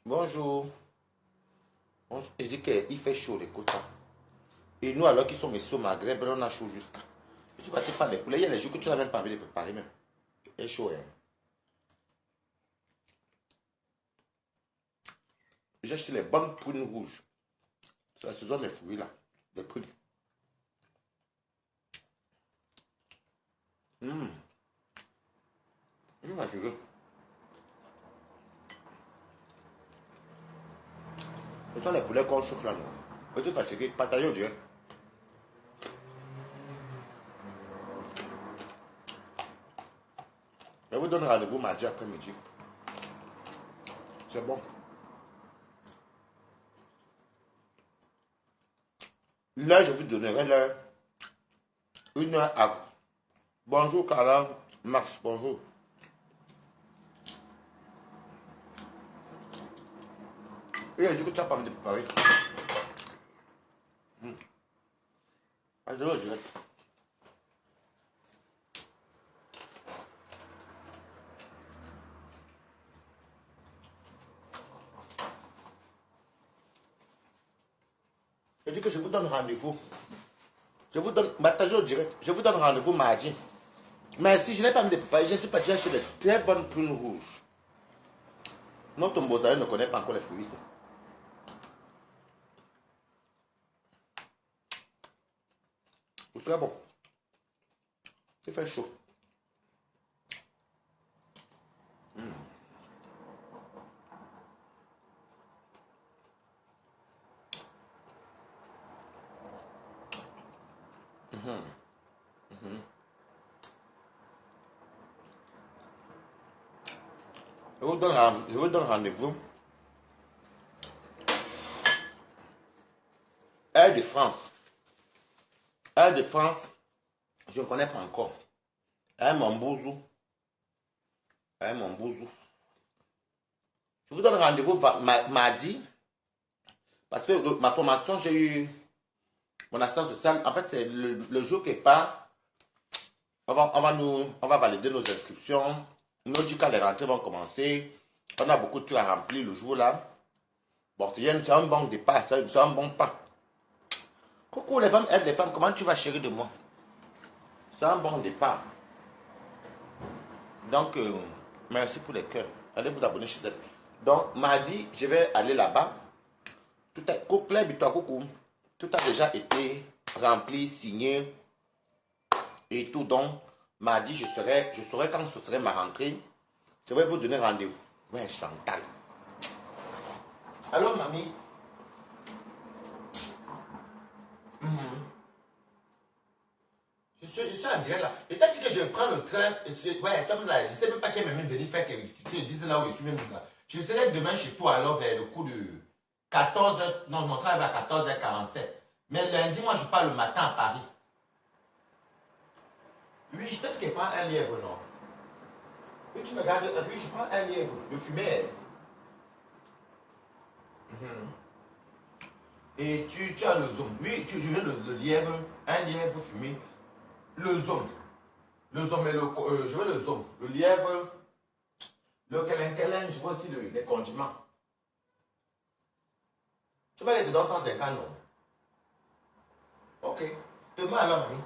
Bonjour. Bonjour. Et je dis qu'il fait chaud les quotas. Et nous, alors qu'ils sont ici au Maghreb, on a chaud jusqu'à. Je suis parti prendre les poulets. Il y a les jours que tu n'as même pas envie de préparer même. C'est chaud, hein. J'ai acheté les bonnes prunes rouges. C'est la saison des fruits là. Des prunes. Hum. Je suis fatigué. Ce sont les poulets qu'on chauffe là, non? Je suis fatigué. Partagez au direct. Je vous donne rendez-vous mardi après-midi. C'est bon. Là, je vous donnerai l'heure. Une heure avant. Bonjour, Carla. Max, bonjour. Et je que tu n'as pas envie de préparer. Ah, je le direct. Je dis que je vous donne rendez-vous. Je vous donne, partagez au direct. Je vous donne rendez-vous mardi. Mais si je n'ai pas envie de préparer, je suis parti acheter de très bonnes prunes rouges. Notre Mbozari ne connaît pas encore les fruits. C'est très bon. Il fait chaud. Je vous donne rendez-vous. Air de France. Air de France, je ne connais pas encore. Air Mambouzou. Air Mambouzou. Je vous donne rendez-vous mardi. Parce que ma formation, j'ai eu mon assistance sociale. En fait, c'est le jour qui part. On va valider nos inscriptions. Nous dit quand les rentrées vont commencer. On a beaucoup de trucs à remplir le jour là. Bon, c'est un bon départ, c'est un bon pas. Coucou les femmes, aide les femmes, comment tu vas chérie de moi? C'est un bon départ. Donc, merci pour les cœurs. Allez vous abonner chez elle. Donc, mardi, je vais aller là-bas. Tout est coucou. Tout a déjà été rempli, signé et tout. Donc, mardi, je saurai quand ce serait ma rentrée. Je vais vous donner rendez-vous. Ouais, Chantal. Allô, mamie? Je suis en direct là. Et t'as dit que je prends le train. Ouais, comme là, je ne sais même pas qui est même venu faire que tu te dises là où je suis même là. Je serai demain chez toi alors vers le coup de 14h. Non, mon train va à 14h47. Mais lundi, moi, je pars le matin à Paris. Oui, je t'ai dit qu'il prend un lièvre, non? Oui, tu me regardes. Oui, je prends un lièvre. Le fumet. Et tu as le zoom. Oui, je veux le lièvre. Un lièvre fumé. Le zoom. Le zoom et je veux le zoom. Le lièvre. Le kelen, je veux aussi les condiments. Tu vas aller dedans 150, non? Ok. Demain alors, mamie.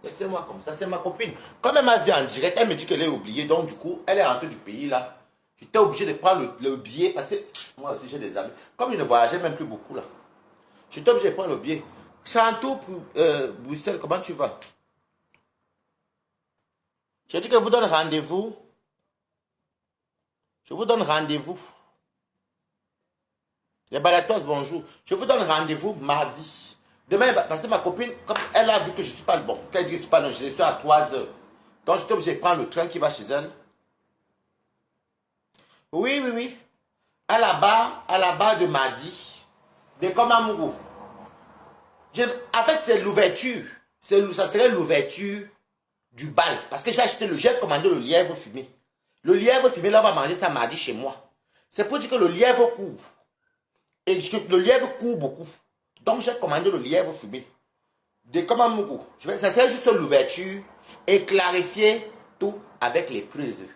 Laissez-moi comme ça, c'est ma copine. Quand elle m'a vu en direct, elle me dit qu'elle est oubliée. Donc, du coup, elle est rentrée du pays là. J'étais obligé de prendre le billet parce que moi aussi j'ai des amis. Comme je ne voyageais même plus beaucoup là. J'étais obligé de prendre le billet. Chantou pour Bruxelles, comment tu vas? J'ai dit que je vous donne rendez-vous. Je vous donne rendez-vous. Les balatos, bonjour. Je vous donne rendez-vous mardi. Demain, parce que ma copine, comme elle a vu que je ne suis pas le bon, qu'elle dit que je ne suis pas le bon, je suis à 3h. Donc, j'étais obligé de prendre le train qui va chez elle. Oui, oui, oui. À la barre de mardi. De Komamougou. En fait, c'est l'ouverture. Ça serait l'ouverture du bal. Parce que j'ai commandé le lièvre fumé. Le lièvre fumé, là, on va manger ça mardi chez moi. C'est pour dire que le lièvre court. Et le lièvre court beaucoup. Donc, j'ai commandé le lièvre fumé. De Komamougou. Ça serait juste l'ouverture et clarifier tout avec les preuves.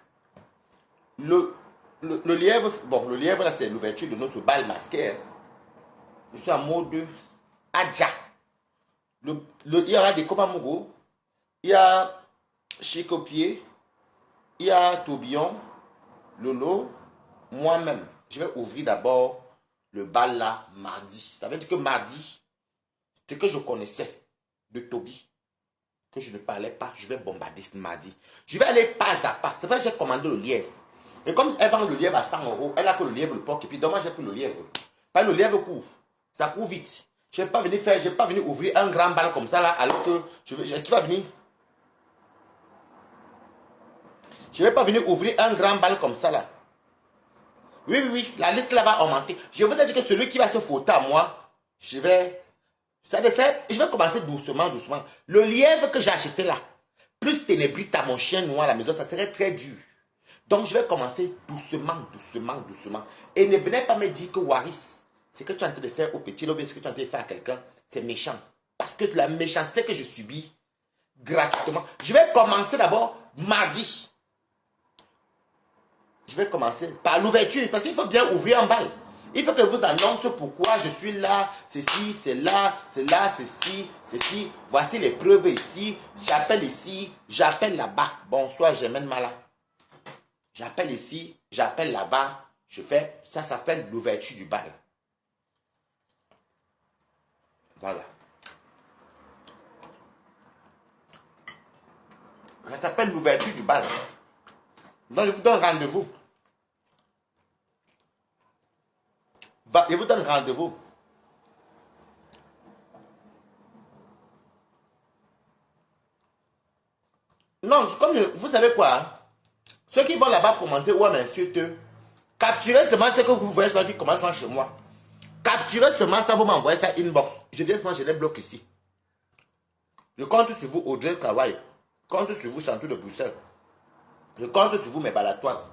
Le lièvre, bon, le lièvre là, c'est l'ouverture de notre bal masqué. Hein. Je suis en mode Adja. Il y aura des Kopamogo, il y a Chicopier, il y a Tourbillon, Lolo, moi-même. Je vais ouvrir d'abord le bal là mardi. Ça veut dire que mardi, ce que je connaissais de Toby, que je ne parlais pas, je vais bombarder mardi. Je vais aller pas à pas. C'est vrai que j'ai commandé le lièvre. Et comme elle vend le lièvre à 100 euros, elle a pris le lièvre, le porc, et puis dommage, j'ai pris le lièvre. Pas le lièvre court. Ça court vite. Je ne vais pas venir faire, je vais pas venir ouvrir un grand bal comme ça là, alors que qui va venir? Je ne vais pas venir ouvrir un grand bal comme ça là. Oui, oui, oui, la liste là va augmenter. Je veux dire que celui qui va se foutre à moi, je vais commencer doucement, doucement. Le lièvre que j'ai acheté là, plus ténébrite à mon chien noir à la maison, ça serait très dur. Donc je vais commencer doucement, doucement, doucement. Et ne venez pas me dire que Waris, ce que tu es en train de faire au petit, ou bien ce que tu es en train de faire à quelqu'un, c'est méchant. Parce que la méchanceté que je subis gratuitement. Je vais commencer d'abord mardi. Je vais commencer par l'ouverture, parce qu'il faut bien ouvrir un bal. Il faut que je vous annonce pourquoi je suis là, ceci, c'est là, ceci, ceci. Voici les preuves ici, j'appelle ici, j'appelle là-bas. Bonsoir, Germaine Mala. J'appelle ici, j'appelle là-bas. Je fais, ça s'appelle l'ouverture du bal. Voilà. Ça s'appelle l'ouverture du bal. Donc je vous donne rendez-vous. Je vous donne rendez-vous. Non, comme vous savez quoi? Ceux qui vont là-bas commenter ou m'insulter, capturez seulement ce que vous voyez qui commence chez moi. Capturez seulement ça, vous m'envoyez ça inbox. Je viens seulement, je les bloque ici. Je compte sur vous, Audrey Kawai. Je compte sur vous, Chantou de Bruxelles. Je compte sur vous, mes balatoises.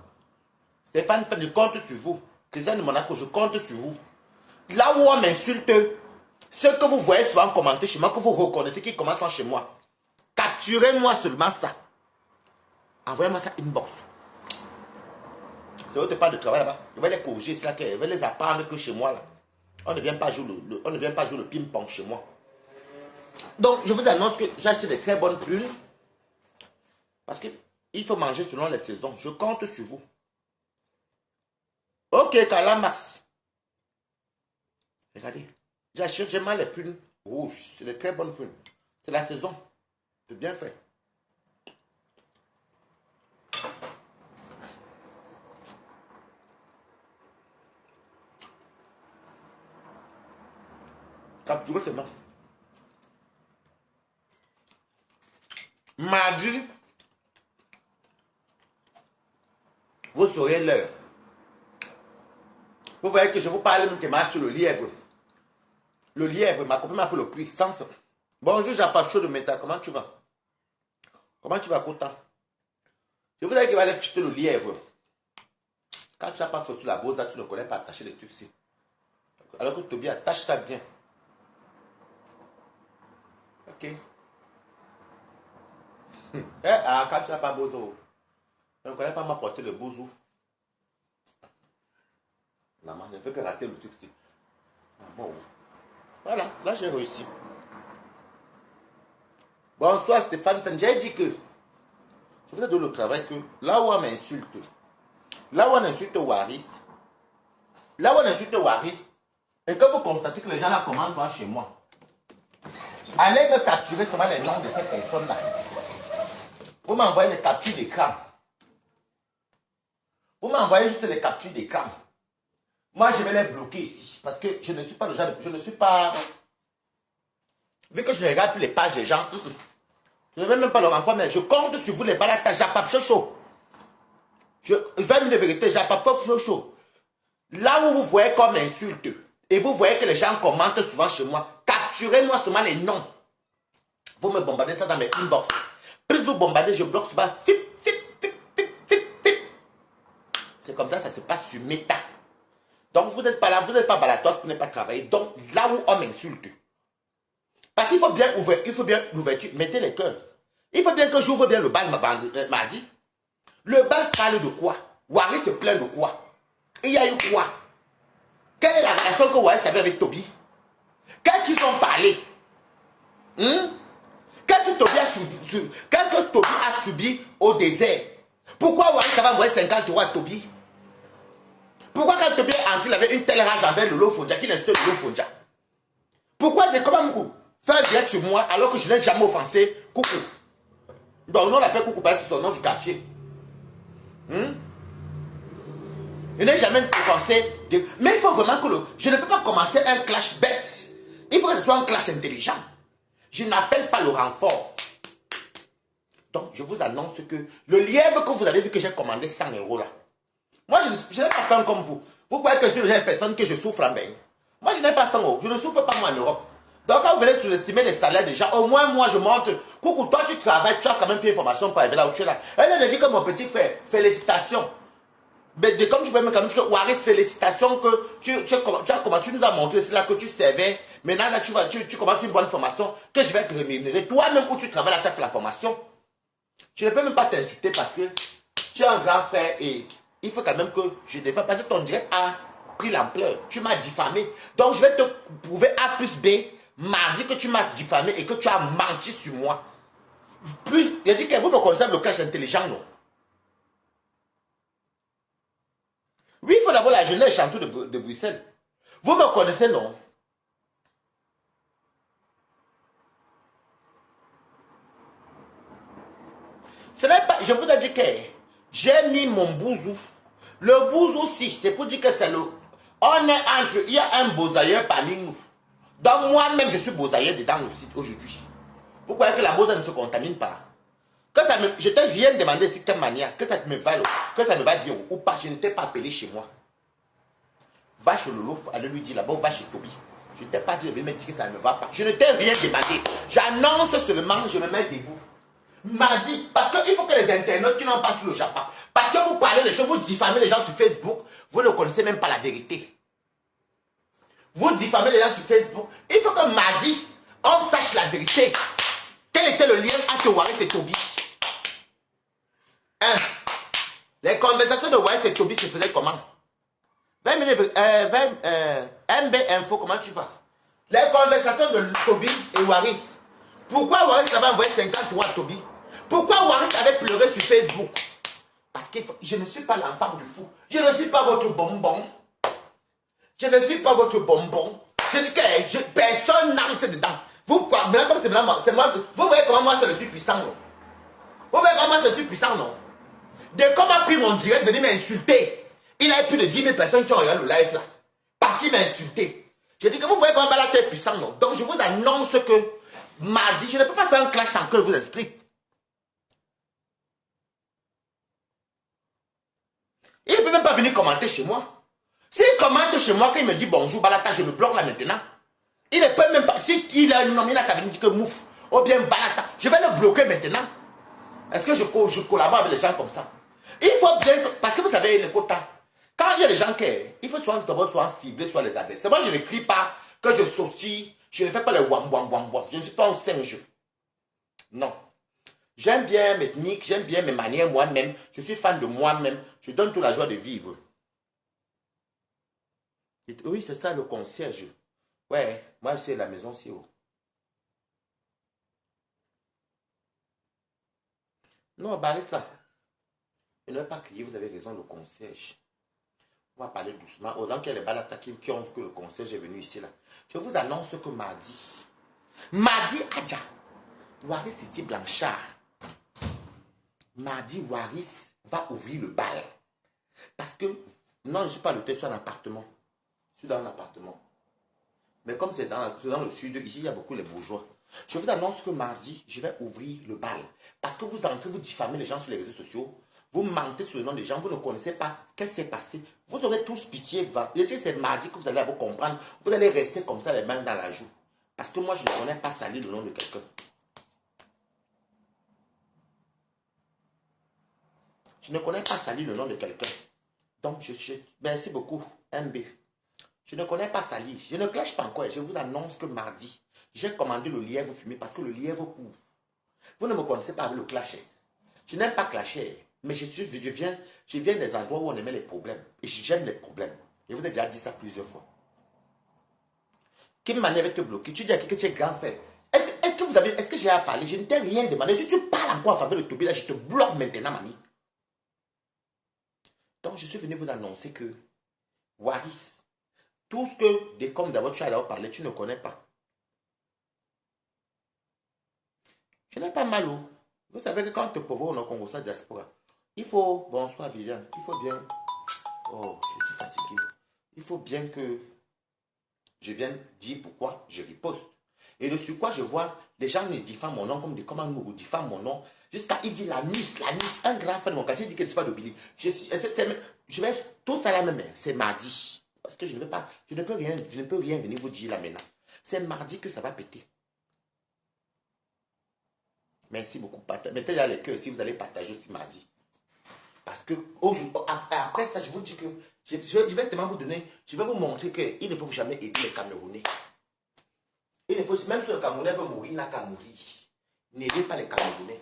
Stéphane, je compte sur vous. Christian de Monaco, je compte sur vous. Là où on m'insulte, ce que vous voyez souvent commenter chez moi, que vous reconnaissez qui commence chez moi, capturez-moi seulement ça. Envoyez-moi ça inbox. C'est votre part de travail là-bas. Je vais les corriger, je vais les apprendre que chez moi là. On ne vient pas jouer le ping-pong chez moi. Donc, je vous annonce que j'ai acheté des très bonnes prunes. Parce qu'il faut manger selon les saisons. Je compte sur vous. Ok, Carla Max. Regardez. J'ai mal les prunes rouges. C'est des très bonnes prunes. C'est la saison. C'est bien fait. Capturez seulement. Mardi, vous saurez l'heure. Vous voyez que je vous parle même que marche sur le lièvre. Le lièvre, ma copine m'a fait le prix. Bonjour, Jean-Paul de Meta. Comment tu vas? Comment tu vas, Cotin? Je vous dis qu'il va aller ficher le lièvre. Quand tu n'as pas fait sur la bourse, tu ne connais pas attacher les trucs ici. Alors que Toby attache ça bien. Ok. Quand tu n'as pas bozo, je ne connais pas m'apporter le bozo. Maman, je ne fais que rater le truc ici. Bon. Voilà, là j'ai réussi. Bonsoir Stéphane, j'ai dit que je vous ai donné le travail que là où on m'insulte, là où on insulte Waris, et que vous constatez que les gens là commencent voir chez moi, allez me capturer seulement les noms de ces personnes-là. Vous m'envoyez les captures d'écran. Vous m'envoyez juste les captures d'écran. Moi, je vais les bloquer ici. Parce que je ne suis pas le genre de... Je ne suis pas... Vu que je ne regarde plus les pages des gens, je ne vais même pas leur envoyer, mais je compte sur vous les balatages. Japap chaud. 20 minutes de vérité, Japap chaud. Là où vous voyez comme insulte, et vous voyez que les gens commentent souvent chez moi, capturez-moi seulement les noms. Vous me bombardez ça dans mes inbox. Plus vous bombardez, je bloque souvent. C'est comme ça se passe sur Meta. Donc vous n'êtes pas là, vous n'êtes pas balatoise pour ne pas travailler. Donc là où on m'insulte. Parce qu'il faut bien ouvrir, il faut bien l'ouverture, mettez les cœurs. Il faut bien que j'ouvre bien le bal mardi. Le bal parle de quoi? Waris se plaint de quoi? Il y a eu quoi? Quelle est la relation que Waris avait avec Toby? Qu'est-ce qu'ils ont parlé? Qu'est-ce que Toby a subi au désert? Pourquoi Waris avait envoyé 50 € à Toby? Pourquoi quand Toby est entré, il avait une telle rage envers Lolo Fondia qu'il insistait Lolo Fondia? Pourquoi de comment faire direct sur moi alors que je n'ai jamais offensé Coucou? Donc on l'appelle Coucou parce que c'est son nom du quartier. Je n'ai jamais offensé. Mais il faut vraiment que je ne peux pas commencer un clash bête. Il faut que ce soit un clash intelligent. Je n'appelle pas le renfort. Donc je vous annonce que le lièvre que vous avez vu que j'ai commandé 100 € là. Moi je n'ai pas faim comme vous. Vous croyez que je suis une personne que je souffre en bain. Moi je n'ai pas faim. Je ne souffre pas moi en Europe. Donc quand vous venez sous-estimer les salaires déjà, au moins moi je montre. Coucou, toi tu travailles, tu as quand même fait une formation pour arriver là où tu es là. Elle me dit que mon petit frère, félicitations. Mais comme je peux me dire que Waris, félicitations que tu nous as montré, c'est là que tu servais. Maintenant là tu commences une bonne formation, que je vais te rémunérer. Toi-même où tu travailles là, tu as fait la formation. Je ne peux même pas t'insulter parce que tu es un grand frère et il faut quand même que je défends. Parce que ton direct a pris l'ampleur. Tu m'as diffamé. Donc je vais te prouver A plus B mardi que tu m'as diffamé et que tu as menti sur moi. Plus, je dis que vous me connaissez le clash intelligent, non? Oui, il faut d'abord la jeunesse chanteuse de Bruxelles. Vous me connaissez, non? Ce n'est pas, je vous ai dit que j'ai mis mon bouzou. Le bouzou aussi, c'est pour dire que c'est le... On est entre... Il y a un bosailleur parmi nous. Donc moi-même, je suis bosailleur dedans aussi aujourd'hui. Vous croyez que la bosa ne se contamine pas? Que ça me, je te viens de demander si quelle manière, que ça me va, que ça me va bien ou pas. Je ne t'ai pas appelé chez moi. Va chez Lolo, allez lui dire là-bas, va chez Toby. Je ne t'ai pas dit, je vais me dire que ça ne va pas. Je ne t'ai rien demandé. J'annonce seulement, je me mets debout. Mardi, parce qu'il faut que les internautes qui n'ont pas sur le Japon, parce que vous parlez des choses, vous diffamez les gens sur Facebook, vous ne connaissez même pas la vérité. Vous diffamez les gens sur Facebook. Il faut que mardi, on sache la vérité. Quel était le lien entre Waris et Toby? Les conversations de Waris et Toby se faisaient comment? 20 minutes, MB Info, comment tu passes? Les conversations de Toby et Waris. Pourquoi Waris avait envoyé 50 € à Toby? Pourquoi Waris avait pleuré sur Facebook? Parce que je ne suis pas l'enfant du fou. Je ne suis pas votre bonbon. Je ne suis pas votre bonbon. Je dis que personne n'entre dedans. Vous, maintenant, comme c'est moi, vous voyez comment moi je suis puissant, non? Vous voyez comment moi je suis puissant, non? De comment pris mon direct venir m'insulter. Il y a plus de 10 000 personnes qui ont regardé le live là. Parce qu'il m'a insulté. Je dis que vous voyez comment la tête est puissant, non? Donc je vous annonce que mardi, je ne peux pas faire un clash sans que je vous explique. Il ne peut même pas venir commenter chez moi. S'il commente chez moi, qu'il me dit bonjour, Balata, je le bloque là maintenant. Il ne peut même pas. S'il a un nom, il a qu'à venir dire que mouf, ou bien Balata, je vais le bloquer maintenant. Est-ce que je collabore avec les gens comme ça? Il faut bien. Parce que vous savez, les quotas. Quand il y a des gens qui. Il faut soit cibler, soit les adresser. Moi, je ne crie pas que je sautille. Je ne fais pas les wam wam wam wam. Je ne suis pas un singe. Non. J'aime bien mes techniques, j'aime bien mes manières moi-même. Je suis fan de moi-même. Je donne toute la joie de vivre. Oui, c'est ça le concierge. Ouais, moi c'est la maison si haut. Non, barrez ça. Je ne vais pas crier, vous avez raison, le concierge. On va parler doucement. Aux gens qui ont les balatakim qui ont vu que le concierge est venu ici là. Je vous annonce que mardi, Adja, Waris City Blanchard. Mardi, Waris va ouvrir le bal. Parce que, non, je ne suis pas l'hôtel, je suis un appartement. Je suis dans un appartement. Mais comme c'est dans le sud, ici, il y a beaucoup les bourgeois. Je vous annonce que mardi, je vais ouvrir le bal. Parce que vous entrez, vous diffamez les gens sur les réseaux sociaux. Vous mentez sur le nom des gens. Vous ne connaissez pas qu'est-ce qui s'est passé. Vous aurez tous pitié. Je dis que c'est mardi que vous allez vous comprendre. Vous allez rester comme ça, les mains dans la joue. Parce que moi, je ne connais pas salir le nom de quelqu'un. Je ne connais pas salir le nom de quelqu'un. Donc, merci beaucoup, MB. Je ne connais pas Sali. Je ne clash pas encore. Je vous annonce que mardi, j'ai commandé le lièvre fumé parce que le lièvre court. Vous ne me connaissez pas avec le clasher. Je n'aime pas clasher. Mais je viens des endroits où on aimait les problèmes. Et j'aime les problèmes. Je vous ai déjà dit ça plusieurs fois. Quelle manière te bloquer? Tu dis à qui que tu es grand frère. Est-ce que j'ai à parler? Je ne t'ai rien demandé. Si tu parles encore en faveur de Toby, là, je te bloque maintenant, mamie. Donc, je suis venu vous annoncer que Waris, tout ce que, comme d'abord tu as d'abord parlé, tu ne connais pas. Je n'ai pas mal où. Vous savez que quand on te provoque au Congo, ça diaspora, il faut, bonsoir Viviane, il faut bien, oh, je suis fatigué. Il faut bien que je vienne dire pourquoi je riposte. Et de sur quoi je vois, les gens me diffament mon nom comme des comment nous diffament mon nom. Jusqu'à, il dit la nuit, un grand frère de mon quartier dit que c'est pas de Billy. Je vais tout ça là même, c'est mardi. Parce que je ne peux rien venir vous dire là maintenant. C'est mardi que ça va péter. Merci beaucoup. Mettez là les cœurs si vous allez partager aussi mardi. Parce que après ça, je vous dis que je vais tellement vous donner, je vais vous montrer qu'il ne faut jamais aider les Camerounais. Il ne faut, même si le Camerounais veut mourir, il n'a qu'à mourir. N'aidez pas les Camerounais.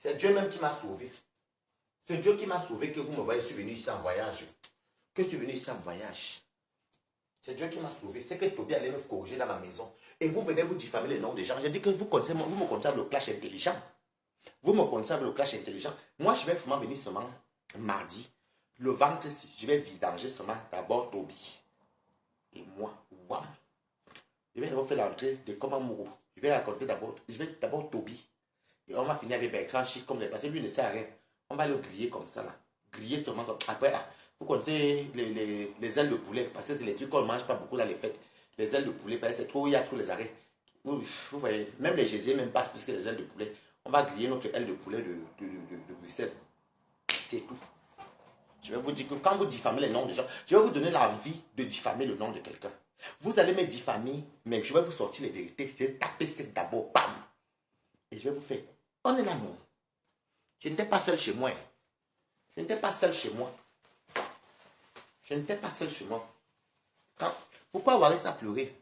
C'est Dieu même qui m'a sauvé. C'est Dieu qui m'a sauvé que vous me voyez, je suis venu ici en voyage. Que je suis venu ici en voyage. C'est Dieu qui m'a sauvé. C'est que Toby allait me corriger dans ma maison. Et vous venez vous diffamer les noms des gens. J'ai dit que vous me connaissez le clash intelligent. Vous me connaissez le clash intelligent. Moi, je vais vraiment venir seulement mardi. Le ventre, je vais vidanger seulement d'abord Toby. Et moi, waouh. Je vais d'abord faire l'entrée de comment Mourou. Je vais raconter d'abord. Je vais d'abord Toby. Et on va finir avec Bertrand Chic comme les passés. Lui ne sert à rien. On va le griller comme ça là. Griller seulement comme. Après, vous connaissez les ailes de poulet. Parce que c'est les trucs qu'on ne mange pas beaucoup là, les fêtes. Les ailes de poulet, parce que c'est trop, il y a trop les arrêts. Vous voyez, même les gésiers même passent plus que les ailes de poulet. On va griller notre aile de poulet de Bruxelles. C'est tout. Je vais vous dire que quand vous diffamez les noms des gens, je vais vous donner l'envie de diffamer le nom de quelqu'un. Vous allez me diffamer, mais je vais vous sortir les vérités. Je vais taper c'est d'abord, bam. Et je vais vous faire. On est là, non. Je n'étais pas seul chez moi. Je n'étais pas seul chez moi. Je n'étais pas seul chez moi. Pourquoi Waris a pleuré?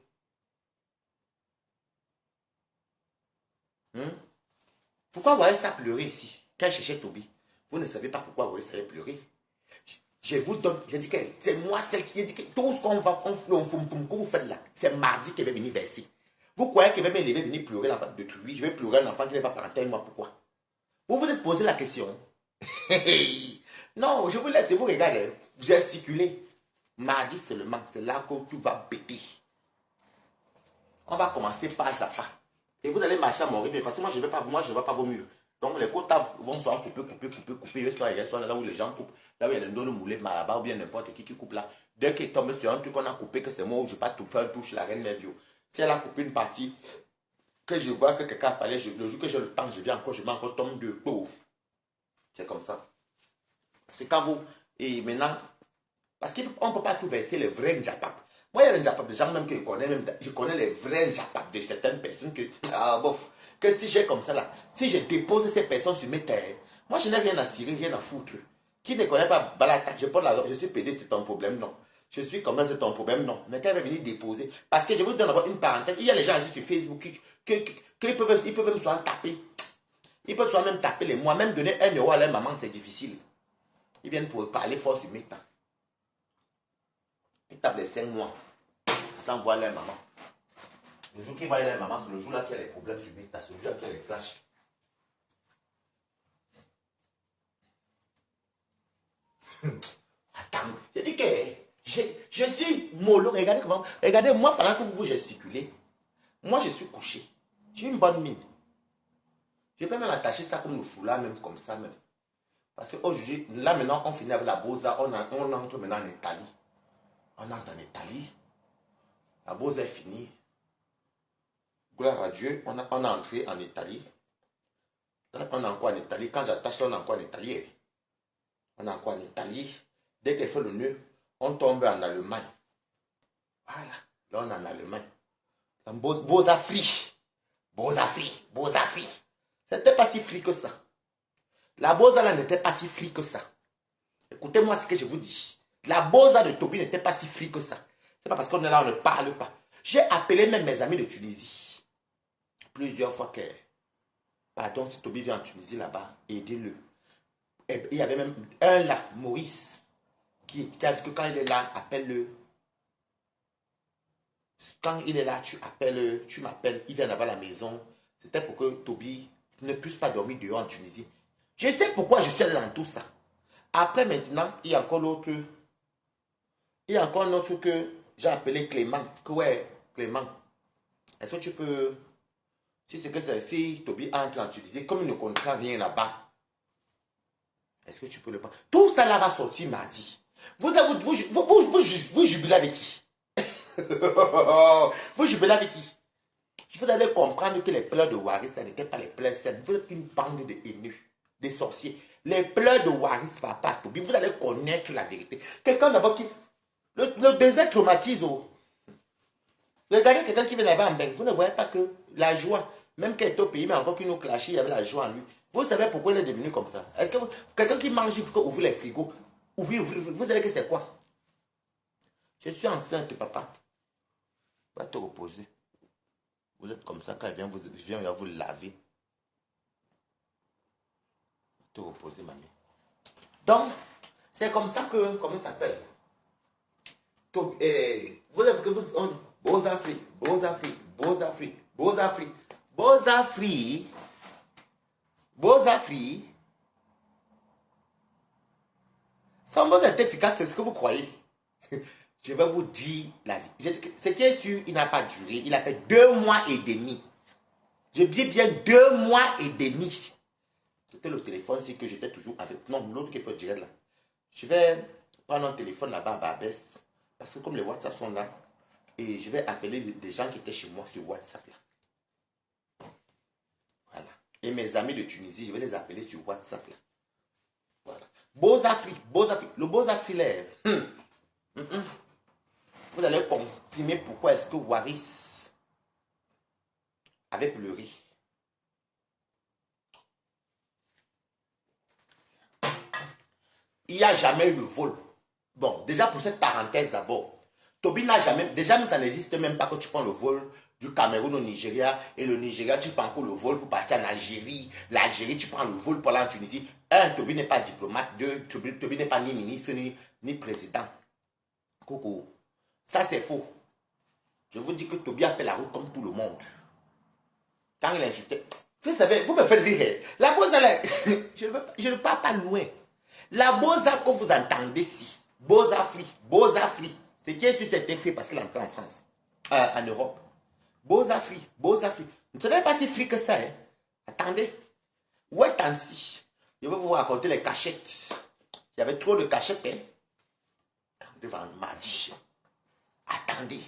Pourquoi Waris a pleuré ici? Quand je cherchais Toby. Vous ne savez pas pourquoi Waris avait pleuré. Je vous donne, je dis que c'est moi celle qui dit que tout ce qu'on va, que vous faites là, c'est mardi qu'elle va venir verser. Vous croyez qu'elle va m'élever, venir pleurer l'enfant de lui? Je vais pleurer un enfant qui n'est pas parental, moi pourquoi? Vous vous êtes posé la question. Non, je vous laisse, vous regardez, vous êtes circulé. Mardi seulement, c'est là que tout va péter. On va commencer pas à pas. Et vous allez marcher à mon rythme, parce que moi je ne vais pas vos murs. Donc les quotas vont soit couper, soit là où les gens coupent, là où il y a le dos de moulet, Maraba ou bien n'importe qui coupe là. Dès qu'il tombe sur un truc qu'on a coupé, que c'est moi où je ne vais pas tout faire un touche la reine Nevio. Si elle a coupé une partie, que je vois que quelqu'un a parlé, le jour que j'ai le temps, je viens encore, je mets encore tombe de peau. C'est comme ça. C'est quand vous, et maintenant, parce qu'on ne peut pas tout verser les vrais Njapap. Moi, il y a des Njapap, des gens même que je connais les vrais Njapap de certaines personnes que, bof. Que si j'ai comme ça là, si je dépose ces personnes sur mes terres, moi je n'ai rien à cirer, rien à foutre. Qui ne connaît pas Balata, je suis pédé, c'est ton problème, non. Je suis comme ça, c'est ton problème, non. Mais quand elle va venir déposer, parce que je vous donne d'abord une parenthèse, il y a les gens ici sur Facebook qui peuvent même soit taper. Ils peuvent soit même taper les mois, même donner 1 euro à leur maman, c'est difficile. Ils viennent pour parler fort sur mes temps. Ils tapent les 5 mois sans voir leur maman. Le jour qui va y aller, maman, c'est le jour là qu'il y a les problèmes sur Meta, c'est le jour là qu'il y a les clashs. Attends, j'ai dit que je suis mollo. Regardez comment. Regardez, moi, pendant que vous gesticulez, moi, je suis couché. J'ai une bonne mine. Je peux même attacher ça comme le foulard, même comme ça, même. Parce qu'aujourd'hui, là maintenant, on finit avec la Bosa, on entre maintenant en Italie. On entre en Italie. La Bosa est finie. Gloire à Dieu, on est entré en Italie. On est encore en Italie. Quand j'attache, on est encore en Italie. On est encore en Italie. Dès qu'elle fait le nœud, on tombe en Allemagne. Voilà. Là, on est en Allemagne. Bosa free. Bosa free. Bosa free. C'était pas si free que ça. La Bosa là n'était pas si free que ça. Écoutez-moi ce que je vous dis. La Bosa de Toby n'était pas si free que ça. C'est pas parce qu'on est là, on ne parle pas. J'ai appelé même mes amis de Tunisie. Plusieurs fois que, pardon, si Toby vient en Tunisie là-bas, aidez-le. Et il y avait même un là, Maurice, qui a dit que quand il est là, appelle-le. Quand il est là, tu appelles, tu m'appelles, il vient là-bas à la maison. C'était pour que Toby ne puisse pas dormir dehors en Tunisie. Je sais pourquoi je suis allé dans tout ça. Après, maintenant, il y a encore l'autre. Il y a encore un autre que j'ai appelé Clément. Que ouais, Clément. Est-ce que tu peux. Si c'est que c'est si Toby entre en Tunisie, comme il ne comprend rien là-bas, est-ce que tu peux le prendre? Tout ça là va sortir mardi. Vous jubilez avec qui? Vous jubilez avec qui? Vous allez comprendre que les pleurs de Waris, ça n'étaient pas les pleurs saines. Vous êtes une bande de haineux, des sorciers. Les pleurs de Waris, papa, Toby, vous allez connaître la vérité. Quelqu'un d'abord qui. Le désert traumatise. Oh. Regardez quelqu'un qui vient là-bas en bain. Vous ne voyez pas que la joie, même qu'il est au pays, mais encore qu'il nous clashait, il y avait la joie en lui. Vous savez pourquoi il est devenu comme ça? Est-ce que quelqu'un qui mange, il faut ouvrir les frigos? Vous savez que c'est quoi? Je suis enceinte, papa. Va te reposer. Vous êtes comme ça quand je viens vous laver. Va te reposer, mamie. Donc, c'est comme ça que, comment ça s'appelle? Vous avez que vous. Beaux Afriques, beaux Afriques, beaux Afriques, beaux Afriques, beaux Afriques, beaux Afriques. Sans beau être efficace, c'est ce que vous croyez. Je vais vous dire la vie. Ce qui est sûr, il n'a pas duré. Il a fait 2 mois et demi. Je dis bien 2 mois et demi. C'était le téléphone, c'est que j'étais toujours avec. Non, l'autre qu'il faut dire là. Je vais prendre un téléphone là-bas à Barbès. Parce que comme les WhatsApp sont là, et je vais appeler des gens qui étaient chez moi sur WhatsApp là. Voilà. Et mes amis de Tunisie, je vais les appeler sur WhatsApp là. Voilà. Beaux Afriques, Beaux Afriques. Le Beaux Afriques là. Vous allez confirmer pourquoi est-ce que Waris avait pleuré. Il n'y a jamais eu le vol. Bon, déjà pour cette parenthèse d'abord, Toby n'a jamais, déjà ça n'existe même pas que tu prends le vol du Cameroun au Nigeria et le Nigeria tu prends encore le vol pour partir en Algérie, l'Algérie tu prends le vol pour aller en Tunisie. Un, Toby n'est pas diplomate, deux, Toby n'est pas ni ministre ni président. Coucou, ça c'est faux. Je vous dis que Toby a fait la route comme tout le monde. Quand il insultait, vous savez, vous me faites rire. La Boza, je ne parle pas loin. La Boza que vous entendez ici, Boza Free, ce qui est sur cette effet parce qu'il est entré en France, en Europe. Boza Free. Vous ne savez pas si free que ça, hein? Attendez. Ouais, Tansi. Je vais vous raconter les cachettes. Il y avait trop de cachettes, hein? Devant mardi. Attendez.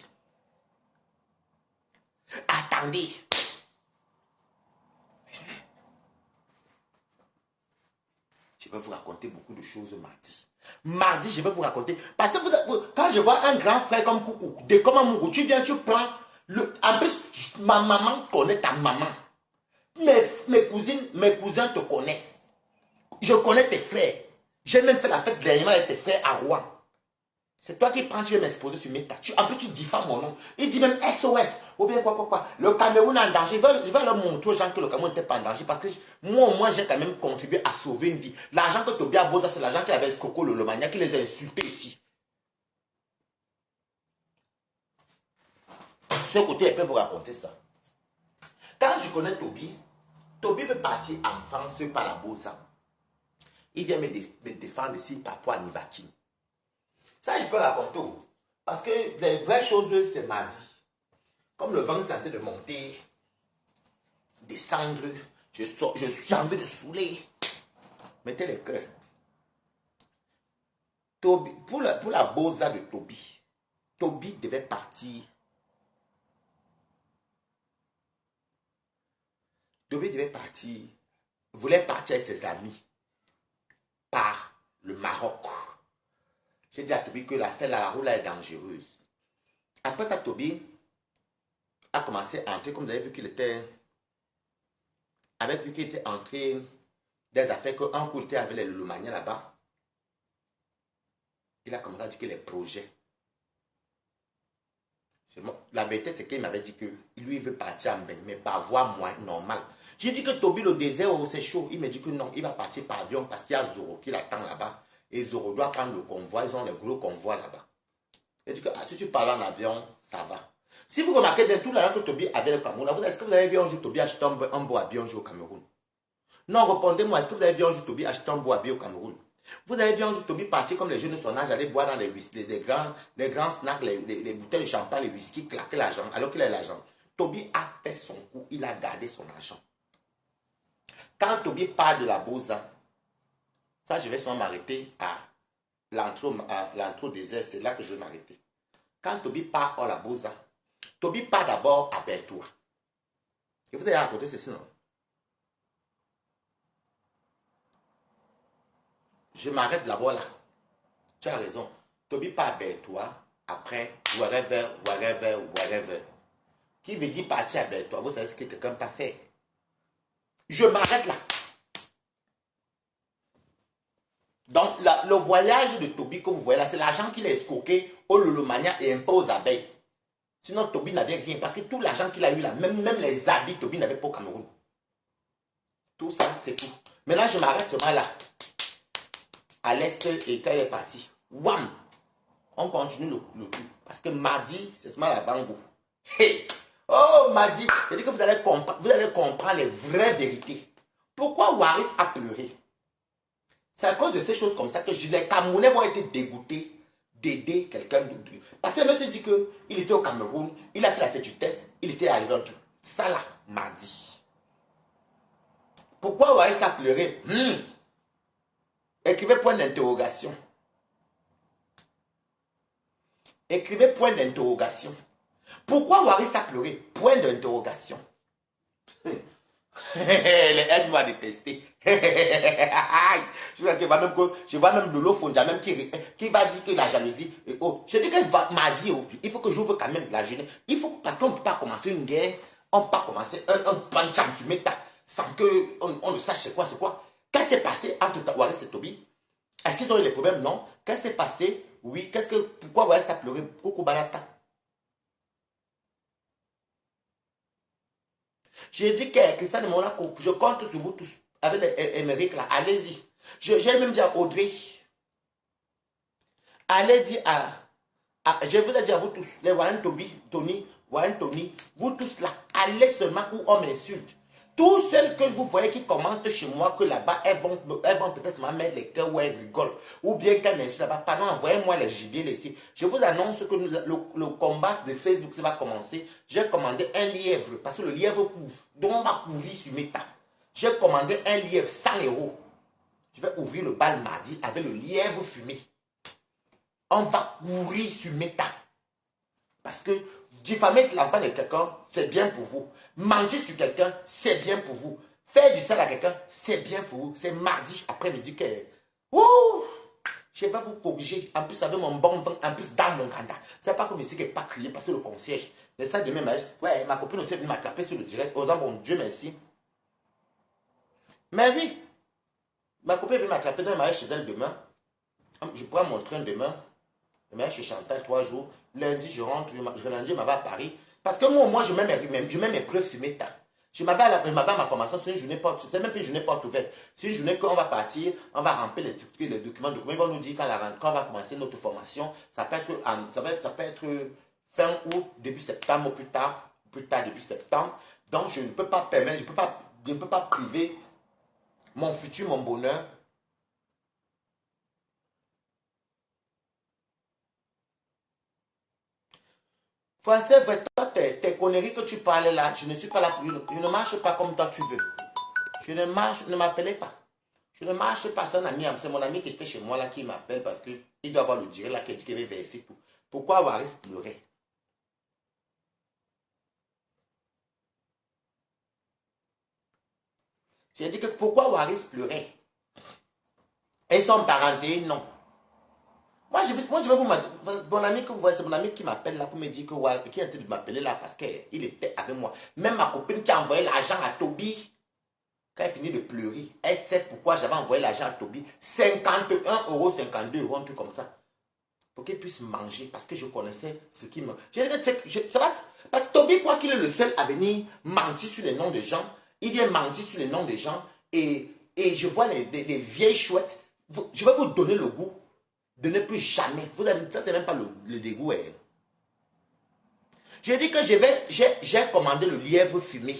Je vais vous raconter beaucoup de choses mardi. Mardi, je vais vous raconter. Parce que quand je vois un grand frère comme Coucou, comme un Mougou, tu viens, tu prends. En plus, ma maman connaît ta maman. Mes cousins te connaissent. Je connais tes frères. J'ai même fait la fête dernièrement avec tes frères à Rouen. C'est toi qui prends, tu veux m'exposer sur Meta. En plus, tu diffames mon nom. Il dit même SOS. Ou bien quoi. Le Cameroun est en danger. Je vais leur montrer aux gens que le Cameroun n'était pas en danger. Parce que moi, au moins, j'ai quand même contribué à sauver une vie. L'argent que Toby a Boza, c'est l'argent qu'il avait Coco le Lomania qui les a insultés ici. Ce côté, elle peut vous raconter ça. Quand je connais Toby veut partir en France par la Boza. Il vient me défendre ici par toi à Nivakin. Ça, je peux raconter. Parce que les vraies choses, c'est mardi. Comme le vent s'est de monter, descendre, j'ai envie de saouler. Mettez les cœurs. Pour la Boza de Toby devait partir. Toby voulait partir avec ses amis par le Maroc. J'ai dit à Toby que l'affaire la route là est dangereuse. Après ça, Toby a commencé à entrer, comme vous avez vu qu'il était entré des affaires qu'un coup était avec les Lomania là-bas. Il a commencé à dire que les projets. La vérité, c'est qu'il m'avait dit que lui, il veut partir en bain, mais par voie moins normale. J'ai dit que Toby, le désert, oh, c'est chaud. Il me dit que non, il va partir par avion parce qu'il y a Zoro qui l'attend là-bas. Et Zoro doit prendre le convoi. Ils ont les gros convois là-bas. Il dit que si tu parles en avion, ça va. Si vous remarquez bien tout l'argent que Toby avait au Cameroun, est-ce que vous avez vu un jour Toby acheter un beau habit un jour au Cameroun? Non, répondez-moi, est-ce que vous avez vu un jour Toby acheter un beau habit au Cameroun? Vous avez vu un jour Toby partir comme les jeunes de son âge, aller boire dans les grands snacks, les bouteilles de champagne, les whisky, claquer l'argent, alors qu'il a l'argent. Toby a fait son coup, il a gardé son argent. Quand Toby part de la Bosa, ça je vais sûrement m'arrêter à l'entrée désert, c'est là que je vais m'arrêter. Quand Toby part à la Bosa, Toby part d'abord à Bertoua. Et vous avez raconté ceci, non? Je m'arrête là-bas là. Tu as raison. Toby part à Bertoua, après, wherever. Qui veut dire partir à Bertoua? Vous savez ce que quelqu'un peut faire. Je m'arrête là. Donc, le voyage de Toby que vous voyez là, c'est l'argent qu'il a escroqué au Lolomania et un peu aux abeilles. Sinon, Toby n'avait rien. Parce que tout l'argent qu'il a eu là, même les habits, Toby n'avait pas au Cameroun. Tout ça, c'est tout. Maintenant, je m'arrête seulement là. À l'est, et quand il est parti, wham! On continue le tout. Parce que mardi, c'est seulement la bango. Hey! Oh, mardi, je dis que vous allez comprendre les vraies vérités. Pourquoi Waris a pleuré? C'est à cause de ces choses comme ça que les Camerounais vont être dégoûtés d'aider quelqu'un d'autre. Parce que monsieur dit qu'il était au Cameroun, il a fait la tétutesse, il était arrivé en tout. Ça là, mardi. Pourquoi Waris a pleuré? Écrivez point d'interrogation. Écrivez point d'interrogation. Pourquoi Waris a pleuré? Point d'interrogation. Aide-moi à détester. Je vois même Lolo Fondia même qui va dire que la jalousie. Oh, je dis qu'elle m'a dit, oh, il faut que j'ouvre quand même la jeunesse. Il faut, parce qu'on ne peut pas commencer une guerre, on ne peut pas commencer un pancham sur Meta sans qu'on ne sache c'est quoi. Qu'est-ce qui s'est passé entre Waris et Toby? Est-ce qu'ils ont eu des problèmes? Non. Qu'est-ce qui s'est passé? Oui. Pourquoi Waris a pleuré? Pourquoi Balata? J'ai dit que Christian de Monaco, je compte sur vous tous, avec l'Amérique là, allez-y. J'ai même dit à Audrey, allez dire je vous ai dit à vous tous, les Warren Tony, vous tous là, allez seulement où on m'insulte. Tous celles que vous voyez qui commentent chez moi que là-bas, elles vont peut-être me mettre les cœurs où elles rigolent. Ou bien qu'elles m'insultent là-bas, pardon, envoyez-moi les gibiers laissés. Je vous annonce que le combat de Facebook va commencer. J'ai commandé un lièvre, parce que le lièvre couvre. Donc on va couvrir sur Meta. J'ai commandé un lièvre 100 €. Je vais ouvrir le bal mardi avec le lièvre fumé. On va courir sur Meta. Parce que diffamer l'enfant de quelqu'un, c'est bien pour vous. Manger sur quelqu'un, c'est bien pour vous. Faire du sale à quelqu'un, c'est bien pour vous. C'est mardi après-midi que... Ouh, je vais vous corriger. En plus, avec mon bon vent, en plus, dans mon ganda. C'est pas comme ici qui n'est pas crié parce que le concierge. Mais ça, demain, ouais, ma copine aussi est venue m'attraper sur le direct. Oh, bon Dieu merci. Mais oui, ma copine est venue m'attraper dans le mariage chez elle demain. Je prends mon train demain. Demain, je suis Chantal 3 jours. Lundi, je rentre. Lundi, je m'en vais à Paris. Parce que moi, je mets mes preuves sur mes tas. Je m'avais à ma formation, c'est une journée porte, c'est même plus une journée porte ouverte. C'est une journée qu'on va partir, on va remplir les documents. Ils vont nous dire quand on va commencer notre formation. Ça peut être fin août, début septembre ou plus tard début septembre. Donc, je ne peux pas permettre, je ne peux pas priver mon futur, mon bonheur. Français, toi, tes conneries que tu parles là, je ne suis pas là pour... Je ne marche pas comme toi tu veux. Ne m'appelez pas. Je ne marche pas, c'est un ami, c'est mon ami qui était chez moi là qui m'appelle parce qu'il doit avoir le direct là qui dit qu'il va verser tout. Pourquoi Waris pleurait? J'ai dit que pourquoi Waris pleurait? Et son parenté, non. Moi, je vais vous dire, mon ami que vous voyez, c'est mon ami qui m'appelle là pour me dire que qui a été de m'appeler là parce qu'il était avec moi. Même ma copine qui a envoyé l'argent à Toby, quand elle finit de pleurer, elle sait pourquoi j'avais envoyé l'argent à Toby. 51,52 €, un truc comme ça. pour qu'il puisse manger, parce que je connaissais ce qui me... Ça va, parce que Toby croit qu'il est le seul à venir mentir sur les noms des gens. Il vient mentir sur les noms des gens et je vois les vieilles chouettes. Je vais vous donner le goût de ne plus jamais. Vous avez, ça, c'est même pas le dégoût. Hein. J'ai dit que j'ai commandé le lièvre fumé.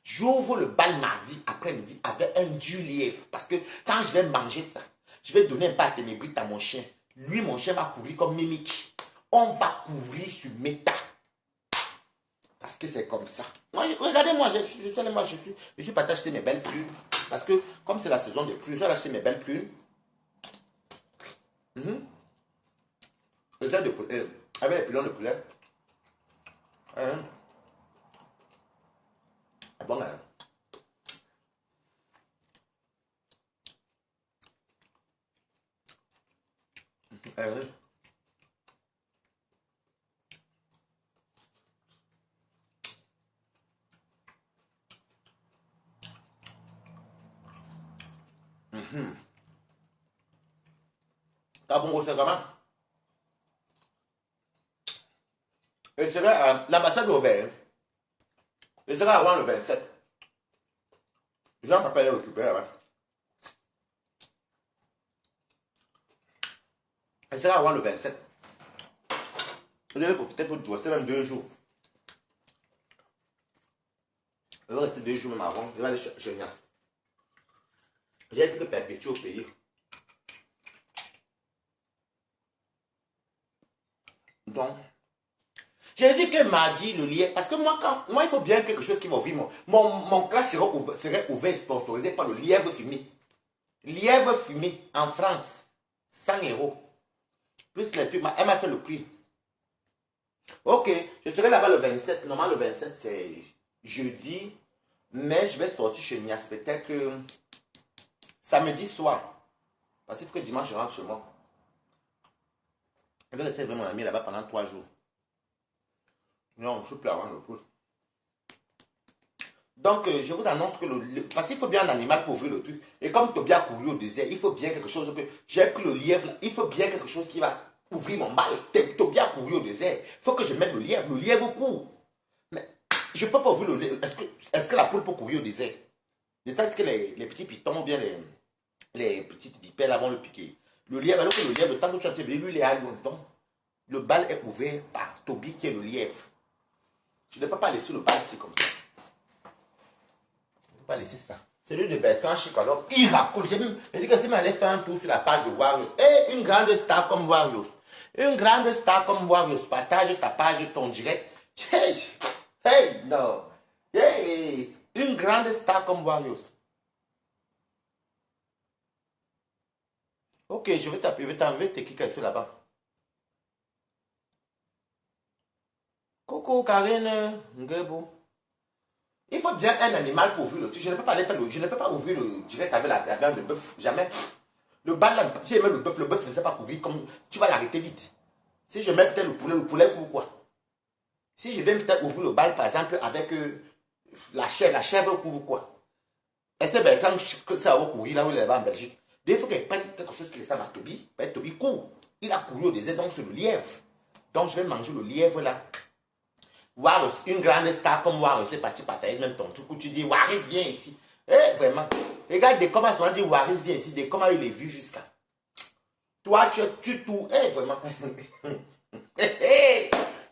J'ouvre le bal mardi après-midi avec un du lièvre. Parce que quand je vais manger ça, je vais donner un peu à ténébrite à mon chien. Lui, mon chien va courir comme Mimic. On va courir sur Meta. Parce que c'est comme ça. Moi, regardez-moi, je suis parti acheter mes belles prunes. Parce que, comme c'est la saison des prunes, je vais acheter mes belles prunes. Les ailes de poulet, avec les pilons de poulet. Bon, Kabongo, c'est comment? Et sera l'ambassade ouverte. Et sera avant le 27. Jean-Papa est occupé avant. Et sera avant le 27. Vous devez profiter pour rester même 2 jours. Je vais rester 2 jours même avant. Je vais aller chez Nias. J'ai vu que perpétuer au pays. Donc, j'ai dit que mardi, le lien, parce que moi, il faut bien quelque chose qui va ouvrir. Mon clash serait ouvert, sponsorisé par le lièvre fumé. Lièvre fumé en France, 100 €. Plus les trucs, elle m'a fait le prix. Ok, je serai là-bas le 27. Normalement, le 27, c'est jeudi. Mais je vais sortir chez Nias peut-être samedi soir. Parce qu'il faut que dimanche, je rentre chez moi. Je vais rester avec mon ami là-bas pendant 3 jours. Non, je suis plus avant le coup. Donc, je vous annonce que parce qu'il faut bien un animal pour ouvrir le truc. Et comme Toby a couru au désert, il faut bien quelque chose que... J'ai pris le lièvre, là, il faut bien quelque chose qui va ouvrir mon bal. Toby a couru au désert. Il faut que je mette le lièvre. Le lièvre court. Mais je ne peux pas ouvrir le lièvre. Est-ce que la poule peut courir au désert? Est-ce que les petits pitons ou bien les petites vipères là vont le piquer? Le lièvre, alors que le lièvre, le temps que tu as venu, lui, il est à longtemps. Le bal est ouvert par Toby qui est le lièvre. Je ne peux pas laisser le bal ici comme ça. Je ne peux pas laisser ça. Celui de Bertrand Chic, alors, il raconte. J'ai dit que si je allais faire un tour sur la page de Warriors. Et une grande star comme Warriors. Une grande star comme Warriors. Partage ta page, ton direct. Hey, non. Hey, une grande star comme Warriors. Ok, je vais t'enlever tes kicks là-bas. Coco, Karine, Ngebo. Il faut bien un animal pour ouvrir le truc. Je ne peux pas aller faire je ne peux pas ouvrir le direct avec la viande de bœuf. Jamais. Le bal là, si je mets le bœuf ne sait pas courir comme tu vas l'arrêter vite. Si je mets peut-être le poulet court quoi. Si je viens peut-être ouvrir le bal par exemple avec la chèvre court quoi. Est-ce que Bertrand que ça va courir là où il est là en Belgique? Il faut qu'elle prenne quelque chose qui ressemble à Toby. Toby court. Il a couru au désert donc c'est le lièvre. Donc je vais manger le lièvre là. Warriors, une grande star comme Warriors, c'est parti partager même ton truc où tu dis Warriors viens ici. Eh, vraiment. Regarde, des comment souvent dit Warriors viens ici, des comment il les vu jusqu'à. Toi, tu tout. Eh, vraiment.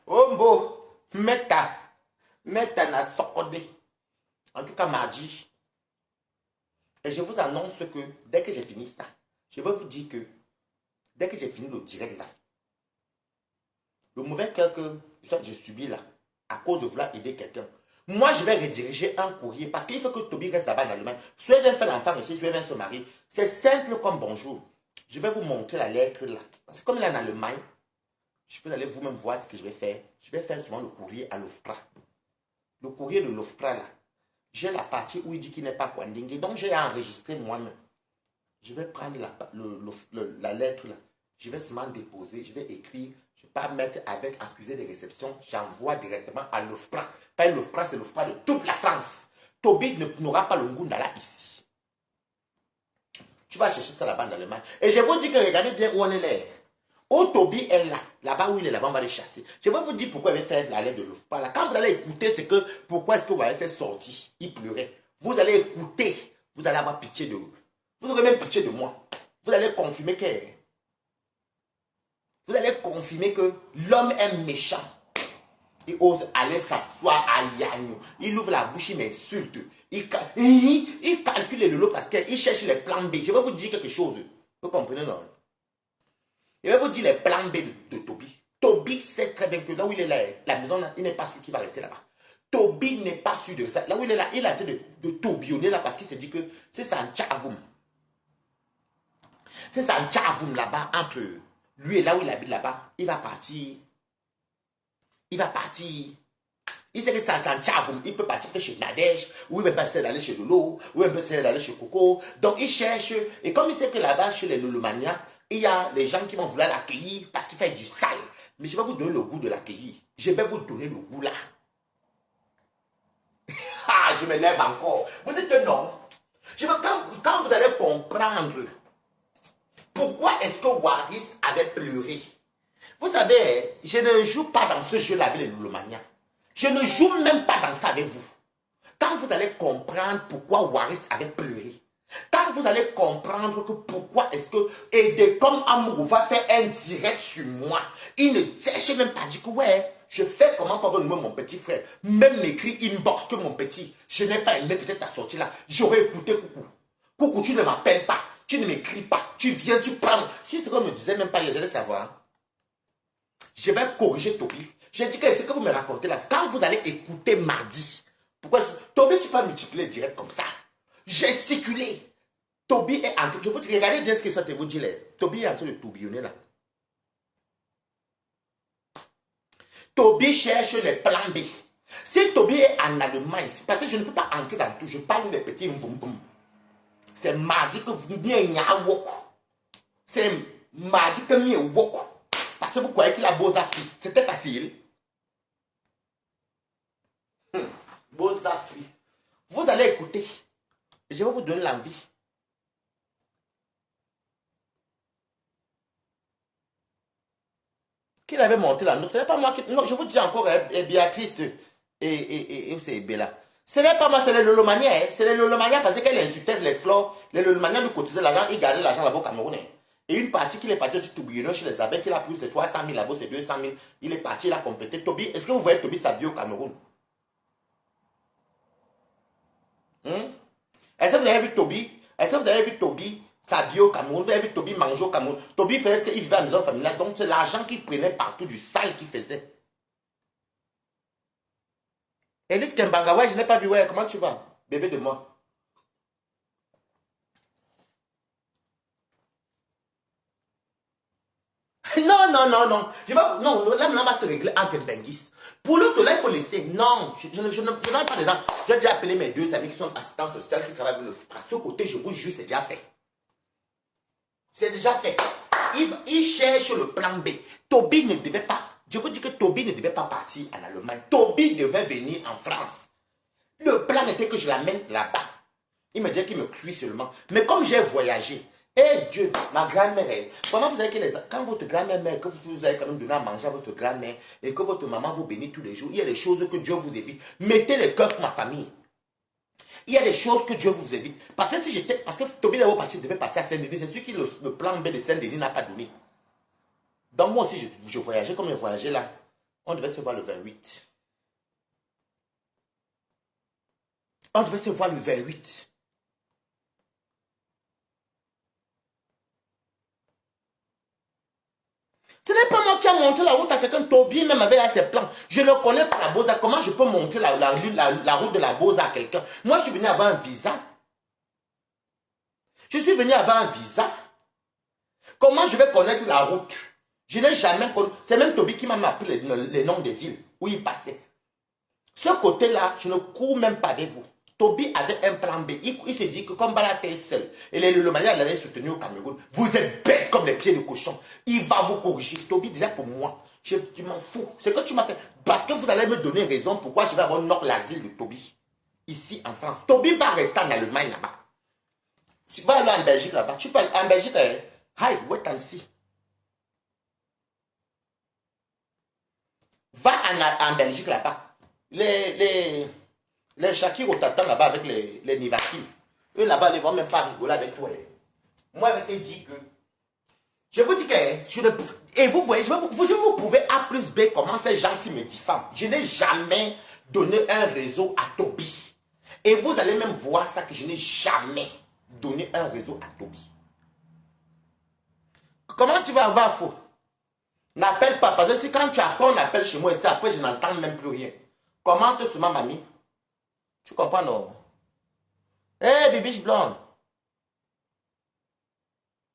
Ombo, meta na sokode. En tout cas, mardi. Et je vous annonce que dès que j'ai fini ça, je vais vous dire que dès que j'ai fini le direct là, le mauvais cœur que je subis là, à cause de vouloir aider quelqu'un. Moi, je vais rediriger un courrier parce qu'il faut que Toby reste là-bas en Allemagne. Soit il vient faire l'enfant ici, soit il vient se marier. C'est simple comme bonjour. Je vais vous montrer la lettre là. Parce que comme il est en Allemagne, je peux aller vous-même voir ce que je vais faire. Je vais faire souvent le courrier à l'OFPRA. Le courrier de l'OFPRA là. J'ai la partie où il dit qu'il n'est pas Kwandingue. Donc, j'ai enregistré moi-même. Je vais prendre la lettre là. Je vais seulement déposer. Je vais écrire. Je ne vais pas mettre avec accusé de réception. J'envoie directement à l'OFPRA. Pas l'OFPRA, c'est l'OFPRA de toute la France. Toby n'aura pas le Ngundala ici. Tu vas chercher ça là-bas en Allemagne. Et je vous dis que regardez bien où on est là. Oh, Toby est là. Là-bas où il est, là-bas, on va le chasser. Je vais vous dire pourquoi il va faire la lettre de l'OFPRA. Là. Quand vous allez écouter, c'est que pourquoi est-ce que vous allez faire sortir. Il pleurait. Vous allez écouter. Vous allez avoir pitié de vous. Vous aurez même pitié de moi. Vous allez confirmer que... Vous allez confirmer que l'homme est méchant. Il ose aller s'asseoir à Yannou. Il ouvre la bouche, il m'insulte. Il calcule le lot parce qu'il cherche les plans B. Je vais vous dire quelque chose. Vous comprenez, non? Je vais vous dire les plans B de Toby. Toby sait très bien que là où il est là, la maison, il n'est pas sûr qu'il va rester là-bas. Toby n'est pas sûr de ça. Là où il est là, il a été de tourbillonner là parce qu'il s'est dit que c'est ça un tchavoum. C'est ça un tchavoum là-bas entre lui et là où il habite là-bas. Il va partir. Il va partir. Il sait que ça c'est un tchavoum. Il peut partir chez Nadège, ou il va passer d'aller chez Lolo, ou il peut passer d'aller chez Coco. Donc il cherche. Et comme il sait que là-bas, chez les Lolomania, il y a des gens qui vont vouloir l'accueillir parce qu'il fait du sale. Mais je vais vous donner le goût de l'accueillir. Je vais vous donner le goût là. Ah, je m'énerve encore. Vous dites que non. Quand vous allez comprendre pourquoi est-ce que Waris avait pleuré. Vous savez, je ne joue pas dans ce jeu-là avec les Lolomania. Je ne joue même pas dans ça avec vous. Quand vous allez comprendre pourquoi Waris avait pleuré, quand vous allez comprendre que pourquoi est-ce que Edecom Amourou va faire un direct sur moi, il ne cherche même pas dit que ouais, je fais comment pour nommer mon petit frère. Même m'écrit inbox que mon petit, je n'ai pas aimé peut-être ta sortie là. J'aurais écouté coucou. Coucou, tu ne m'appelles pas, tu ne m'écris pas, tu viens, tu prends. Si ce qu'on me disait même pas, je vais savoir. Je vais corriger Toby. J'ai dit que ce que vous me racontez là, quand vous allez écouter mardi, pourquoi Toby, tu peux multiplier direct comme ça. Gesticuler. Toby est en train, je vous dis, regardez bien ce que ça te vous dit là. Toby est en train de tourbillonner là. Toby cherche les plans B. Si Toby est en Allemagne, parce que je ne peux pas entrer dans tout, je parle des petits boum. C'est mardi que vous n'y a wok. C'est mardi que n'y a wok. Parce que vous croyez qu'il a beaux affaires. C'était facile. Beaux affaires. Vous allez écouter. Je vais vous donner l'envie. Qu'il avait monté la note. Ce n'est pas moi qui... Non, je vous dis encore, Béatrice et c'est Bella. Ce n'est pas moi, c'est les Lolomania. Hein. C'est les Lolomania parce qu'elle insultait les fleurs. Les Lolomania lui cotisaient l'argent, ils gardaient l'argent là-bas au Cameroun. Hein. Et une partie qu'il est parti aussi tourbillonner chez les abeilles, qu'il a pris c'est 300 000 là-bas, c'est 200 000. Il est parti, il a complété. Toby, est-ce que vous voyez Toby s'habiller au Cameroun? Est-ce que vous avez vu Toby? Est-ce que vous avez vu Toby s'habiller au Cameroun? Vous avez vu Toby manger au Cameroun? Toby faisait ce qu'il vivait à la maison familiale. Donc c'est l'argent qu'il prenait partout, du sale qu'il faisait. Elise Kembanga, ouais, je n'ai pas vu, ouais, comment tu vas? Bébé de moi. Non, non, non, non. Non, là, maintenant, on va se régler entre Benguis. Pour l'autre, là, il faut laisser. Non, je n'ai pas d'exemple. J'ai déjà appelé mes deux amis qui sont assistants sociaux, qui travaillent avec le FRA. Ce côté, je vous jure, c'est déjà fait. C'est déjà fait. Il cherche le plan B. Toby ne devait pas. Je vous dis que Toby ne devait pas partir en Allemagne. Toby devait venir en France. Le plan était que je l'amène là-bas. Il me dit qu'il me cuit seulement. Mais comme j'ai voyagé, eh Dieu, ma grand-mère, comment vous avez que quand votre grand-mère meurt, que vous avez quand même donné à manger à votre grand-mère et que votre maman vous bénit tous les jours, il y a des choses que Dieu vous évite. Mettez le cœur pour ma famille. Il y a des choses que Dieu vous évite. Parce que si j'étais, parce que Toby devait partir à Saint-Denis, c'est sûr que le plan B de Saint-Denis n'a pas donné. Donc moi aussi, je voyageais comme je voyageais là. On devait se voir le 28. On devait se voir le 28. Ce n'est pas moi qui a montré la route à quelqu'un. Toby même avait ses plans. Je ne connais pas la Bosa. Comment je peux montrer la route de la Bosa à quelqu'un? Moi, je suis venu avoir un visa. Je suis venu avoir un visa. Comment je vais connaître la route? Je n'ai jamais connu. C'est même Toby qui m'a appris les noms des villes où il passait. Ce côté-là, je ne cours même pas avec vous. Toby avait un plan B. Il se dit que comme Balata est seul, et les Lolomania l'avaient soutenu au Cameroun, vous êtes bêtes comme les pieds de cochon. Il va vous corriger. Toby, déjà pour moi, je m'en fous. C'est que tu m'as fait. Parce que vous allez me donner raison pourquoi je vais avoir l'asile de Toby. Ici en France. Toby va rester en Allemagne là-bas. Tu vas aller en Belgique là-bas. Tu peux aller en Belgique. Hi, wait and see. Va en Belgique là-bas. Les Shakiro t'attendent là-bas avec les Nivakim. Eux là-bas, ils ne vont même pas rigoler avec toi. Moi, je te dis que. Je vous dis que. Et vous voyez, vous pouvez A plus B comment ces gens-ci me diffament. Je n'ai jamais donné un réseau à Toby. Et vous allez même voir ça que je n'ai jamais donné un réseau à Toby. Comment tu vas avoir faux? N'appelle pas, parce que si quand tu apprends, on appelle chez moi, et ça, après je n'entends même plus rien. Commente sur ma mamie. Tu comprends, non? Hé, bibiche blonde.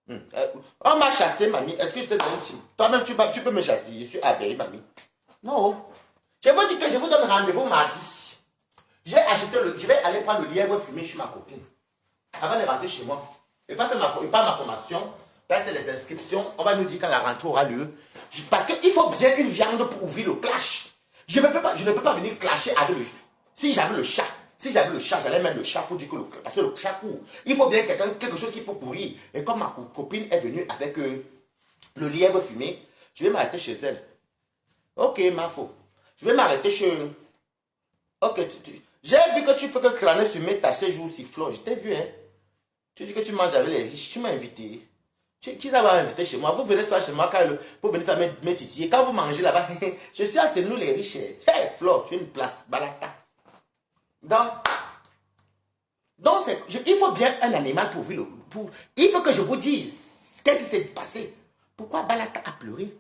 On m'a chassé, mamie. Est-ce que je te donne une... Toi-même, tu peux me chasser. Je suis abeille, mamie. Non. Je vous dis que je vous donne rendez-vous mardi. Je vais aller prendre le lièvre fumé chez ma copine. Avant de rentrer chez moi. Et pas ma formation. Passer les inscriptions. On va nous dire quand la rentrée aura lieu. Parce qu'il faut bien une viande pour ouvrir le clash. Je ne peux pas venir clasher avec le... Si j'avais le chat, j'allais mettre le chat pour dire que parce que le chat court. Il faut bien quelque chose qui peut courir. Et comme ma copine est venue avec le lièvre fumé, je vais m'arrêter chez elle. Ok, ma faux. Je vais m'arrêter chez... Ok, j'ai vu que tu fais que crâner sur mes tassés jours sifflants. Je t'ai vu, hein. Tu dis que tu manges avec les riches. Tu m'as invité. Qui va m'inviter chez moi? Vous venez soit chez moi pour venir ça me titiller. Quand vous mangez là-bas, je suis entre nous les riches. Hey, Flo, tu as une place. Balata. Donc il faut bien un animal pour vivre. Il faut que je vous dise qu'est-ce qui s'est passé. Pourquoi Balata a pleuré?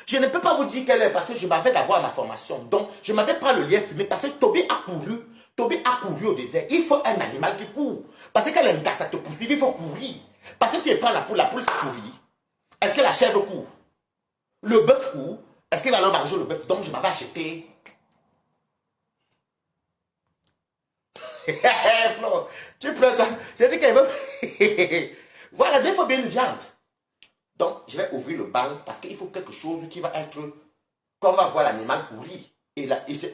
Je ne peux pas vous dire qu'elle est parce que je m'avais d'abord à ma formation. Donc, je ne m'avais pas le lien fumé parce que Toby a couru. Toby a couru au désert. Il faut un animal qui court. Parce que quand elle a ça te poursuit, il faut courir. Parce que si elle prend la poule courir. Est-ce que la chèvre court? Le bœuf court. Est-ce qu'il va leur manger le bœuf? Donc, je m'avais acheté. Flo, tu pleures. J'ai dit qu'elle veut. Voilà, il faut bien une viande. Donc, je vais ouvrir le bal parce qu'il faut quelque chose qui va être... Quand on va voir l'animal courir et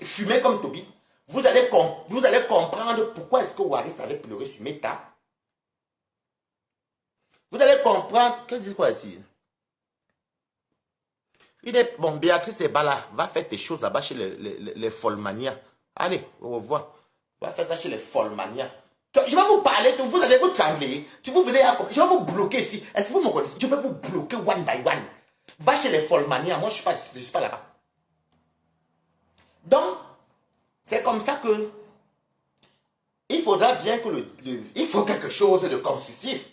fumer comme Toby, vous allez comprendre pourquoi est-ce que Waris avait pleuré sur Meta. Vous allez comprendre... Qu'est-ce que c'est quoi ici? Il est... Bon, Béatrice et Bala, va faire tes choses là-bas chez les Folmania. Allez, au revoir. Va faire ça chez les Folmania. Je vais vous parler, vous allez vous trembler. Vous venez à... Je vais vous bloquer ici. Est-ce que vous me connaissez? Je vais vous bloquer one by one. Va chez les Folmania. Moi, je ne suis pas là-bas. Donc, c'est comme ça que il faudra bien que il faut quelque chose de constructif.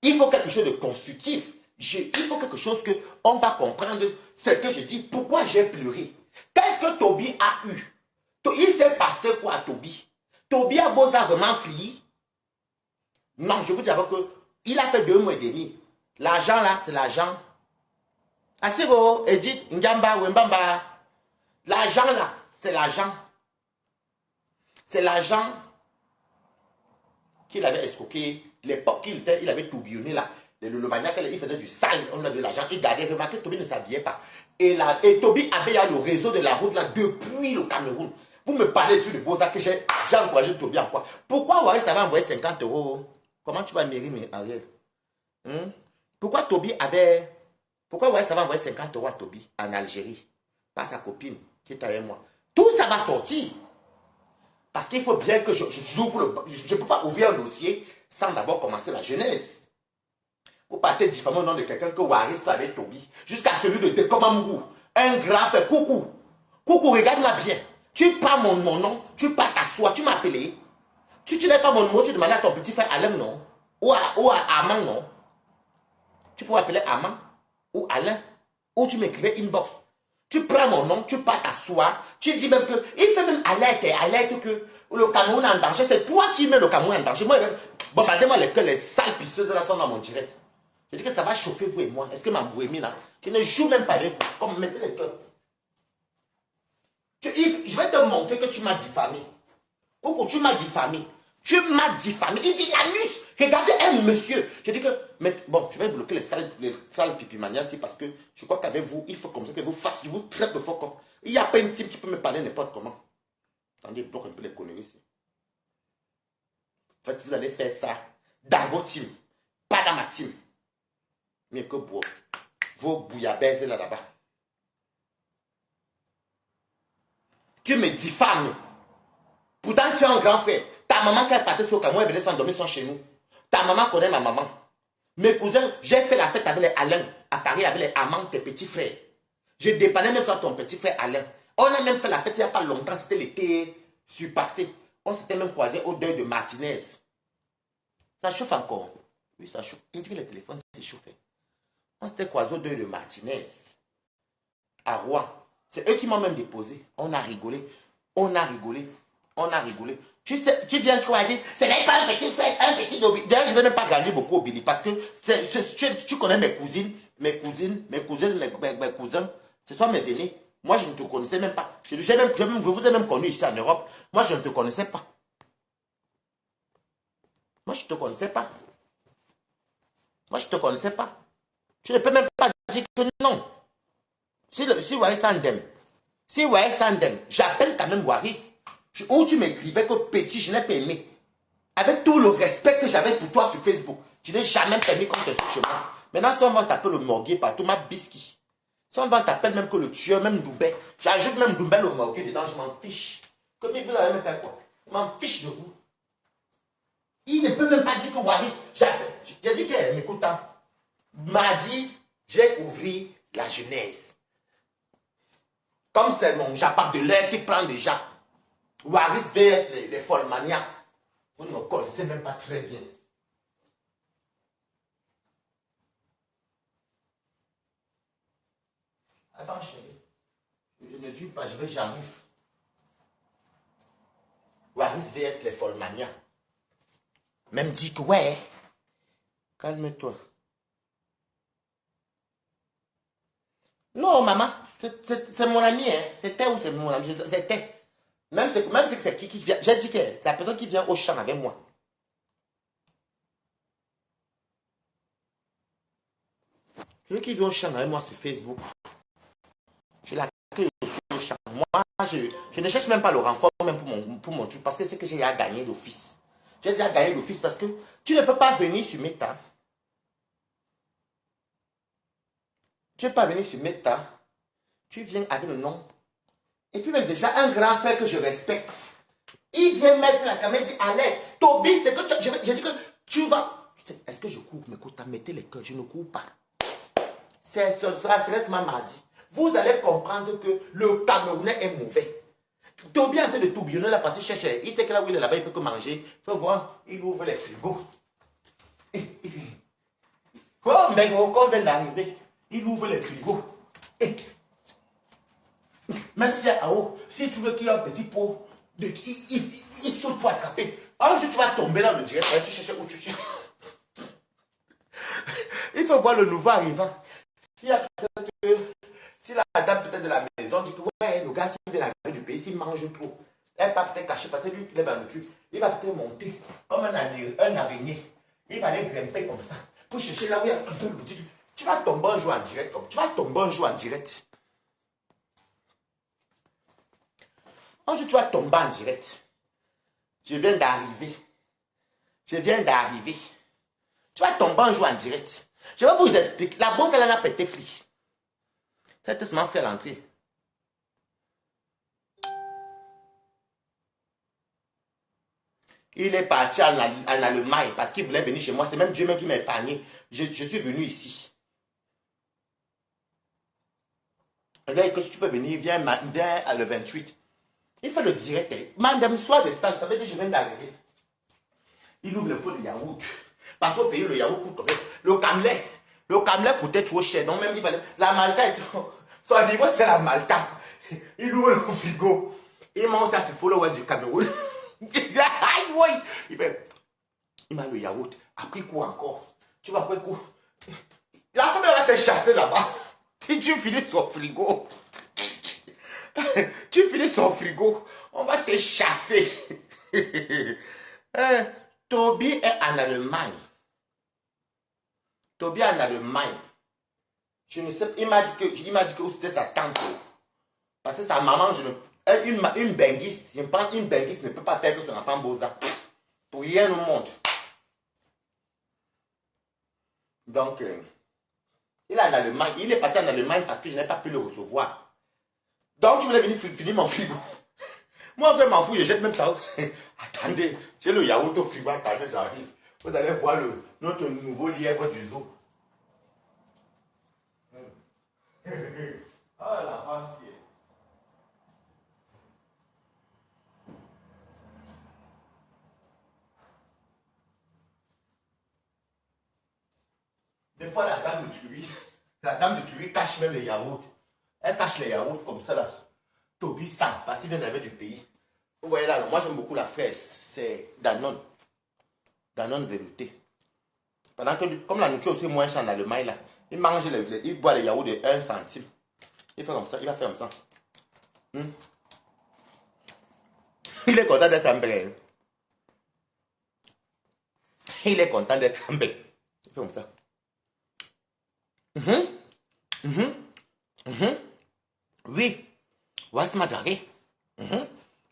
Il faut quelque chose de constructif. Il faut quelque chose que on va comprendre ce que je dis. Pourquoi j'ai pleuré? Qu'est-ce que Toby a eu? Il s'est passé quoi à Toby? Toby a beau vraiment flié. Non, je vous dis d'abord que il a fait 2 mois et demi. L'argent là, c'est l'argent. Asiro, Edith, Ngamba, Wembamba. L'argent là, c'est l'argent. C'est l'argent qu'il avait escroqué. L'époque il avait tourbillonné là. Le maniaque, il faisait du sale, on a de l'argent. Il gardait, remarquez, Toby ne s'habillait pas. Et Toby avait le réseau de la route là depuis le Cameroun. Vous me parlez tout de beau ça que j'ai encouragé Toby en quoi? Pourquoi Waris avait envoyé 50 €? Comment tu vas mériter, Ariel? Pourquoi Waris avait envoyé 50 € à Toby en Algérie? Par sa copine qui est avec moi. Tout ça va sortir. Parce qu'il faut bien que j'ouvre le... Je ne peux pas ouvrir un dossier sans d'abord commencer la jeunesse. Vous partez diffamant au nom de quelqu'un que Waris savait Toby. Jusqu'à celui de Dekomamou. Un grave coucou. Coucou, regarde-moi bien. Tu prends mon nom, tu pars t'asseoir, tu m'as appelé. Tu n'as pas mon numéro, tu demandes à ton petit frère Alain, non? Ou à Aman, non? Tu peux appeler Aman ou Alain. Ou tu m'écrivais inbox. Tu prends mon nom, tu pars t'asseoir. Tu dis même que... Il fait même alerte que le Cameroun est en danger. C'est toi qui mets le Cameroun en danger. Moi, bombardez-moi les sales pisseuses là sont dans mon direct. Je dis que ça va chauffer vous et moi. Est-ce que ma bouémie là, je ne joue même pas avec vous. Comme mettez les cœurs. Je vais te montrer que tu m'as diffamé. Pourquoi tu m'as diffamé? Tu m'as diffamé. Il dit Yanus, regardez un monsieur. Je dis que, mais, bon, je vais bloquer les sales pipimanias ici parce que je crois qu'avec vous, il faut comme ça que vous fassiez, je vous traite de faux comme. Il n'y a pas une team qui peut me parler n'importe comment. Attendez, bloque un peu les conneries ici. En fait, vous allez faire ça dans vos teams, pas dans ma team. Mais que vos bouillabaisse là-bas. Tu me diffames. Pourtant, tu es un grand frère. Ta maman, quand elle partait sur le Cameroun, elle venait s'endormir sont chez nous. Ta maman connaît ma maman. Mes cousins, j'ai fait la fête avec les Alain à Paris, avec les amants, tes petits frères. Je dépannais même sur ton petit frère Alain. On a même fait la fête il n'y a pas longtemps, c'était l'été surpassé. On s'était même croisé au deuil de Martinez. Ça chauffe encore. Oui, ça chauffe. Il dit que le téléphone s'est chauffé. On s'était croisé au deuil de Martinez. À Rouen. C'est eux qui m'ont même déposé. On a rigolé. On a rigolé. On a rigolé. Tu sais, tu viens, tu crois dire, ce n'est pas un petit frère, un petit Dobi. D'ailleurs, je ne vais même pas grandir beaucoup au Billy parce que tu connais mes cousines, mes cousins, ce sont mes aînés. Moi, je ne te connaissais même pas. Je vous ai même connu ici en Europe. Moi, je ne te connaissais pas. Moi, je ne te connaissais pas. Moi, je ne te connaissais pas. Tu ne peux même pas dire que non. Si Waris Sandem, j'appelle quand même Waris. Où tu m'écrivais que petit, je n'ai pas aimé. Avec tout le respect que j'avais pour toi sur Facebook, je n'ai jamais permis qu'on te suive chez moi. Maintenant, si on va t'appeler le morguet partout, ma biscuit. Si on va t'appeler même que le tueur, même Doumbé, j'ajoute même Doumbé le morguet dedans, je m'en fiche. Comme vous allez me faire quoi? Je m'en fiche de vous. Il ne peut même pas dire que Waris, j'ai dit qu'elle m'écoute. Mardi, j'ai ouvert la jeunesse. Comme c'est mon Japap de l'air qui prend déjà. Waris vs les Folmania. Vous ne me connaissez même pas très bien. Attends, chérie. Je ne dis pas, j'arrive. Waris vs les Folmania. Même dit que ouais. Calme-toi. Non, maman, c'est mon ami, hein. C'était ou c'est mon ami? C'était. Même si c'est qui vient. J'ai dit que c'est la personne qui vient au champ avec moi. Celui qui vient au champ avec moi sur Facebook. Je l'accueille au champ. Moi, je ne cherche même pas le renfort même pour mon truc parce que c'est que j'ai déjà gagné d'office. J'ai déjà gagné d'office parce que tu ne peux pas venir sur Meta. Tu ne peux pas venir sur Meta. Tu viens avec le nom. Et puis même déjà un grand frère que je respecte. Il vient mettre la caméra et dit, allez, Toby, c'est que j'ai dit que tu vas. Est-ce que je cours? Mais écoute, mettez les cœurs, je ne cours pas. Ça reste ma mardi. Vous allez comprendre que le Camerounais est mauvais. Toby est en train de tourbillonner là parce qu'il cherche. Il sait que là où il est là-bas, il faut que manger. Il faut voir, il ouvre les frigos. Oh, mais quand on vient d'arriver, il ouvre les frigos. Même si à haut, si tu veux qu'il y ait un petit pot, il saute pour attraper. Un jour, tu vas tomber dans le direct, tu cherches où tu cherches. Il faut voir le nouveau arrivant. Si la dame peut-être de la maison dit que ouais, le gars qui vient d'arriver du pays, s'il mange trop, elle va peut-être cacher parce que lui, il est dans le truc. Il va peut-être monter comme un araignée. Il va aller grimper comme ça pour chercher là où il y a un peu le petit. Tu vas tomber un jour en direct. Tu vas tomber un jour en direct. Un jour, tu vas tomber en direct. Je viens d'arriver. Je viens d'arriver. Tu vas tomber un jour en direct. Je vais vous expliquer. La bosse, elle en a pété flic. Cette semaine fait l'entrée. Il est parti en Allemagne parce qu'il voulait venir chez moi. C'est même Dieu même qui m'a épargné. Je suis venu ici. Regarde que si tu peux venir, viens le 28. Il fait le direct. Madame, sois des sages, ça veut dire que je viens d'arriver. Il ouvre le pot de yaourt. Parce qu'au pays, le yaourt coûte combien? Le camelet coûtait trop cher. Donc même il fallait. La Malta, son niveau c'était la Malta. Il ouvre le frigo. Il monte à ses followers du Cameroun. Il fait. Il m'a le yaourt. Après quoi encore? Tu vas après quoi? La femme va te chasser là-bas. Si tu finis son frigo. Tu finis son frigo, on va te chasser. Toby est en Allemagne. Toby est en Allemagne. Je ne sais, il m'a dit que c'était sa tante. Parce que sa maman, une benguiste, je pense qu'une benguiste ne peut pas faire que son enfant bosa. Pour rien au monde. Donc, il est en Allemagne. Il est parti en Allemagne parce que je n'ai pas pu le recevoir. Donc, tu voulais venir finir mon frigo. Moi, je m'en fous, je jette même ça. Attendez, j'ai le yaourt au frigo, attendez, j'arrive. Vous allez voir notre nouveau lièvre du zoo. Ah, la face. Des fois, la dame de Turie cache même les yaourts. Elle cache les yaourts comme ça là. Toby sent parce qu'il vient d'arriver du pays. Vous voyez là, moi j'aime beaucoup la fraise. C'est Danone. Danone velouté. Pendant que, comme la nourriture est aussi moins chère en Allemagne là, il boit les yaourts de 1 centime. Il fait comme ça, il va faire comme ça. Il est content d'être en bel. Il est content d'être en bel. Il fait comme ça. Oui, Wallace m'a dragué.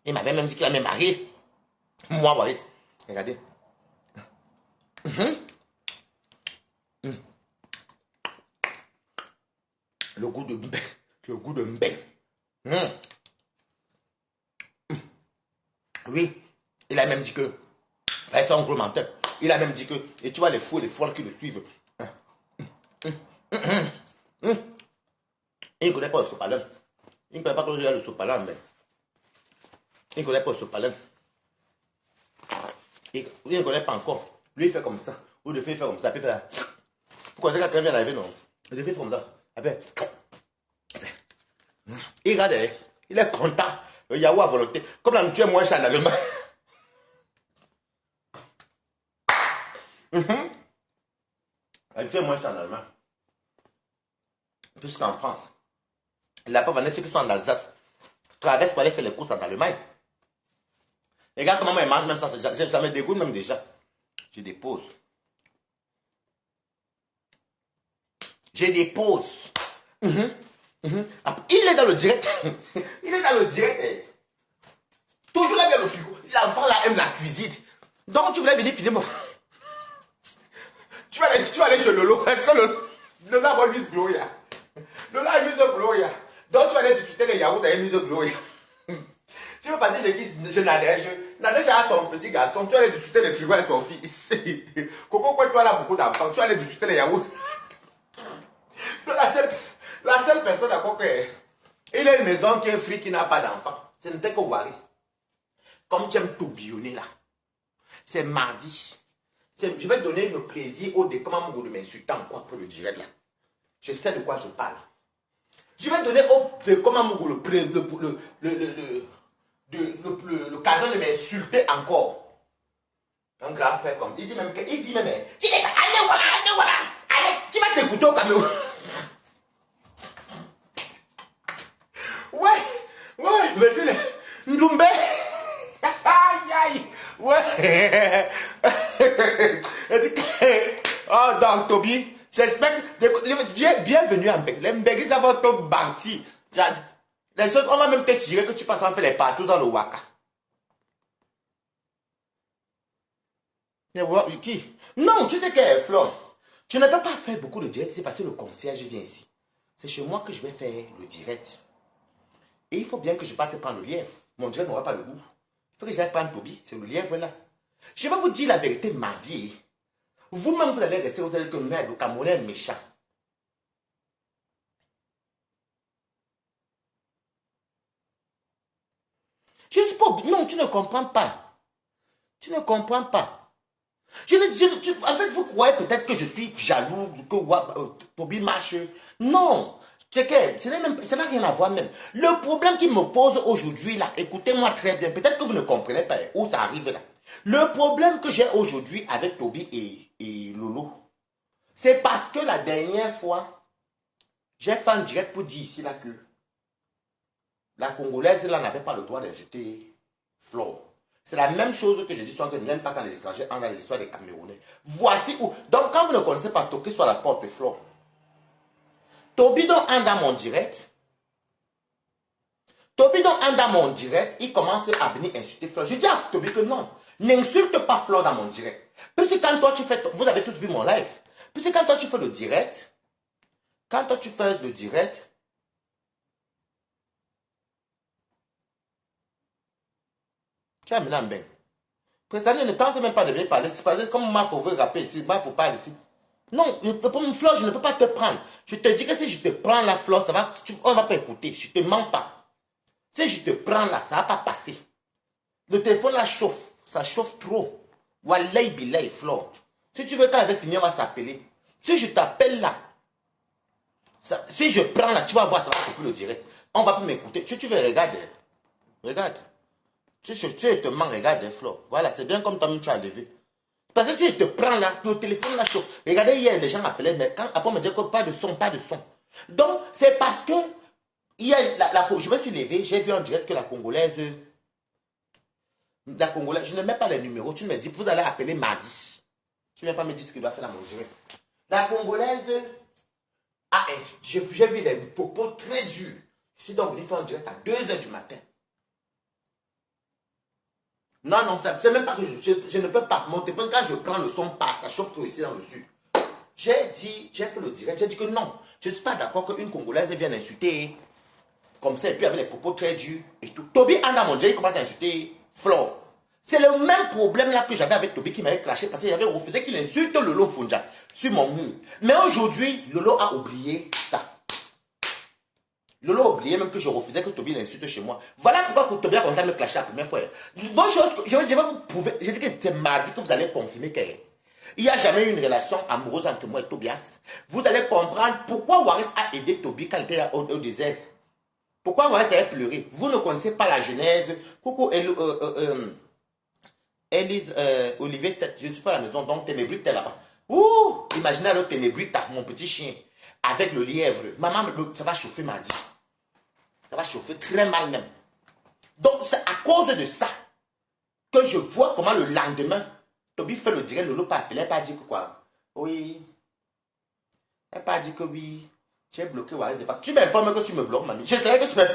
Il m'avait même dit qu'il allait me marier. Moi, Wallace. Regardez. Le goût de mbé. Le goût de mbé. Oui, il a même dit que. C'est un gros menteur. Il a même dit que. Et tu vois les fous et les folles qui le suivent. Il ne connaît pas le sopalin. Il ne connaît pas comment il le sopalin, mais. Il ne connaît pas le sopalin. Il ne connaît pas encore. Lui, il fait comme ça. Ou le fait faire comme ça. Puis il fait là. Pourquoi c'est quelqu'un vient d'arriver, non? Il fait comme ça. Après. Il regarde, il est content. Le yaourt à volonté. Comme la nourriture est moins chère en Allemagne. La nourriture est moins chère en Allemagne. Puisqu'en France, la pauvre ceux qui sont en Alsace traversent pour aller faire les courses en Allemagne. Regarde comment ils mangent même ça. Ça me dégoûte même déjà. Je dépose. Je dépose. Il est dans le direct. Il est dans le direct. Toujours là, bien le frigo. L'enfant là aime la cuisine. Donc tu voulais venir filmer mon. Tu vas aller chez Lolo. Est-ce que Lolo a Miss Gloria? Lolo a Miss Gloria. Donc tu vas aller discuter les yaourts avec Miss Gloria. Tu veux passer chez qui? Je Nadège. Nadège a son petit garçon. Tu vas aller discuter les frigos avec son fils. Coco, quoi, toi là beaucoup d'enfants. Tu vas aller discuter les yaourts. La seule personne à quoi il a une maison qui est free qui n'a pas d'enfant. Ce n'était que Waris. Comme tu aimes tourbillonner là. C'est mardi. Je vais donner le plaisir au décommandement de m'insulter encore pour le direct là. Je sais de quoi je parle. Je vais donner au décommandement le cason de m'insulter encore. Un grand frère comme il dit même tu n'es pas allez voilà. Allez, qui va t'écouter au Cameroun? Ouais, mais tu l'es. Ndoumbe. Aïe. Ouais. Oh, donc, Toby, j'espère que. Bienvenue en Mbeg. Les Mbegis vont te bâtir. Les choses, on va même te tirer que tu passes en faire les partout dans le Waka. Qui? Non, tu sais qu'elle est Flore. Tu ne peux pas faire beaucoup de direct, c'est parce que le concierge vient ici. C'est chez moi que je vais faire le direct. Et il faut bien que je parte prendre le lièvre. Mon direct n'aura pas le goût. Il faut que j'aille prendre Toby, c'est le lièvre là. Je vais vous dire la vérité mardi. Vous-même, vous allez rester, vous allez dire que merde, le Camerounais est méchant. Je suis pas. Non, tu ne comprends pas. Tu ne comprends pas. En fait, vous croyez peut-être que je suis jaloux, que Toby marche. Non. C'est que ça n'a rien à voir même. Le problème qui me pose aujourd'hui là, écoutez-moi très bien, peut-être que vous ne comprenez pas où ça arrive là. Le problème que j'ai aujourd'hui avec Toby et Lolo, c'est parce que la dernière fois, j'ai fait un direct pour dire ici là que la Congolaise là n'avait pas le droit d'insulter Flo. C'est la même chose que je dis souvent que je n'aime pas quand les étrangers entrent dans les histoires des Camerounais. Voici où. Donc quand vous ne connaissez pas, toquez sur la porte Flo. Toby donc entre dans mon direct. Toby donc entre dans mon direct, il commence à venir insulter Flo. Je dis à Toby que non, n'insulte pas Flo dans mon direct. Puisque quand toi tu fais, vous avez tous vu mon live. Puisque quand toi tu fais le direct, Tu as maintenant bien. Président ne tente même pas de venir parler. C'est parce que comme moi, il faut rappeler ici, moi, il faut parler ici. Non, Flore, je ne peux pas te prendre. Je te dis que si je te prends la Flore, ça va, on ne va pas écouter. Je ne te mens pas. Si je te prends là, ça ne va pas passer. Le téléphone là chauffe. Ça chauffe trop. Wallahi billahi, Flore. Si tu veux, quand elle va finir, on va s'appeler. Si je t'appelle là, si je prends là, tu vas voir, ça va couper le direct. On va plus m'écouter. Si tu veux, regarde. Regarde. Si je te mens, regarde, Flore. Voilà, c'est bien comme toi-même tu as levé. Parce que si je te prends là, le téléphone là chauffe. Regardez, hier, les gens m'appelaient, mais quand après on me dit que pas de son, pas de son. Donc, c'est parce que hier, je me suis levé, j'ai vu en direct que la Congolaise, je ne mets pas les numéros, tu me dis, vous allez appeler mardi. Tu ne viens pas me dire ce qu'il doit faire la mesure. La Congolaise, j'ai vu les propos très durs. Je suis donc venu faire en direct à 2 h du matin. Non, non, c'est même pas que je ne peux pas. Mon téléphone, quand je prends le son, ça chauffe trop ici dans le sud. J'ai fait le direct, j'ai dit que non, je ne suis pas d'accord qu'une Congolaise vienne insulter comme ça, et puis avec les propos très durs et tout. Toby Andamondja, il commence à insulter Flore. C'est le même problème là que j'avais avec Toby qui m'avait clashé parce qu'il avait refusé qu'il insulte Lolo Fonja sur mon mur. Mais aujourd'hui, Lolo a oublié ça. Lolo a oublié même que je refusais que Toby l'insulte chez moi. Voilà pourquoi Toby a commencé à me clasher la première fois. Bonne chose, je vais vous prouver. J'ai dit que c'est mardi que vous allez confirmer qu'il n'y a jamais eu une relation amoureuse entre moi et Tobias. Vous allez comprendre pourquoi Waris a aidé Toby quand il était au désert. Pourquoi Waris avait pleuré. Vous ne connaissez pas la genèse. Coucou Élise, Olivier, je ne suis pas à la maison, donc Ténébrite est là-bas. Ouh, imaginez le Ténébrite, mon petit chien, avec le lièvre. Maman, ça va chauffer, m'a dit. Ça va chauffer très mal même. Donc, c'est à cause de ça que je vois comment le lendemain, Toby fait le direct, Lolo pas appelé, elle n'a pas dit que quoi. Oui. Elle n'a pas dit que oui. J'ai bloqué Waris de pas. Tu m'informes que tu me bloques, mamie. Je savais que tu me...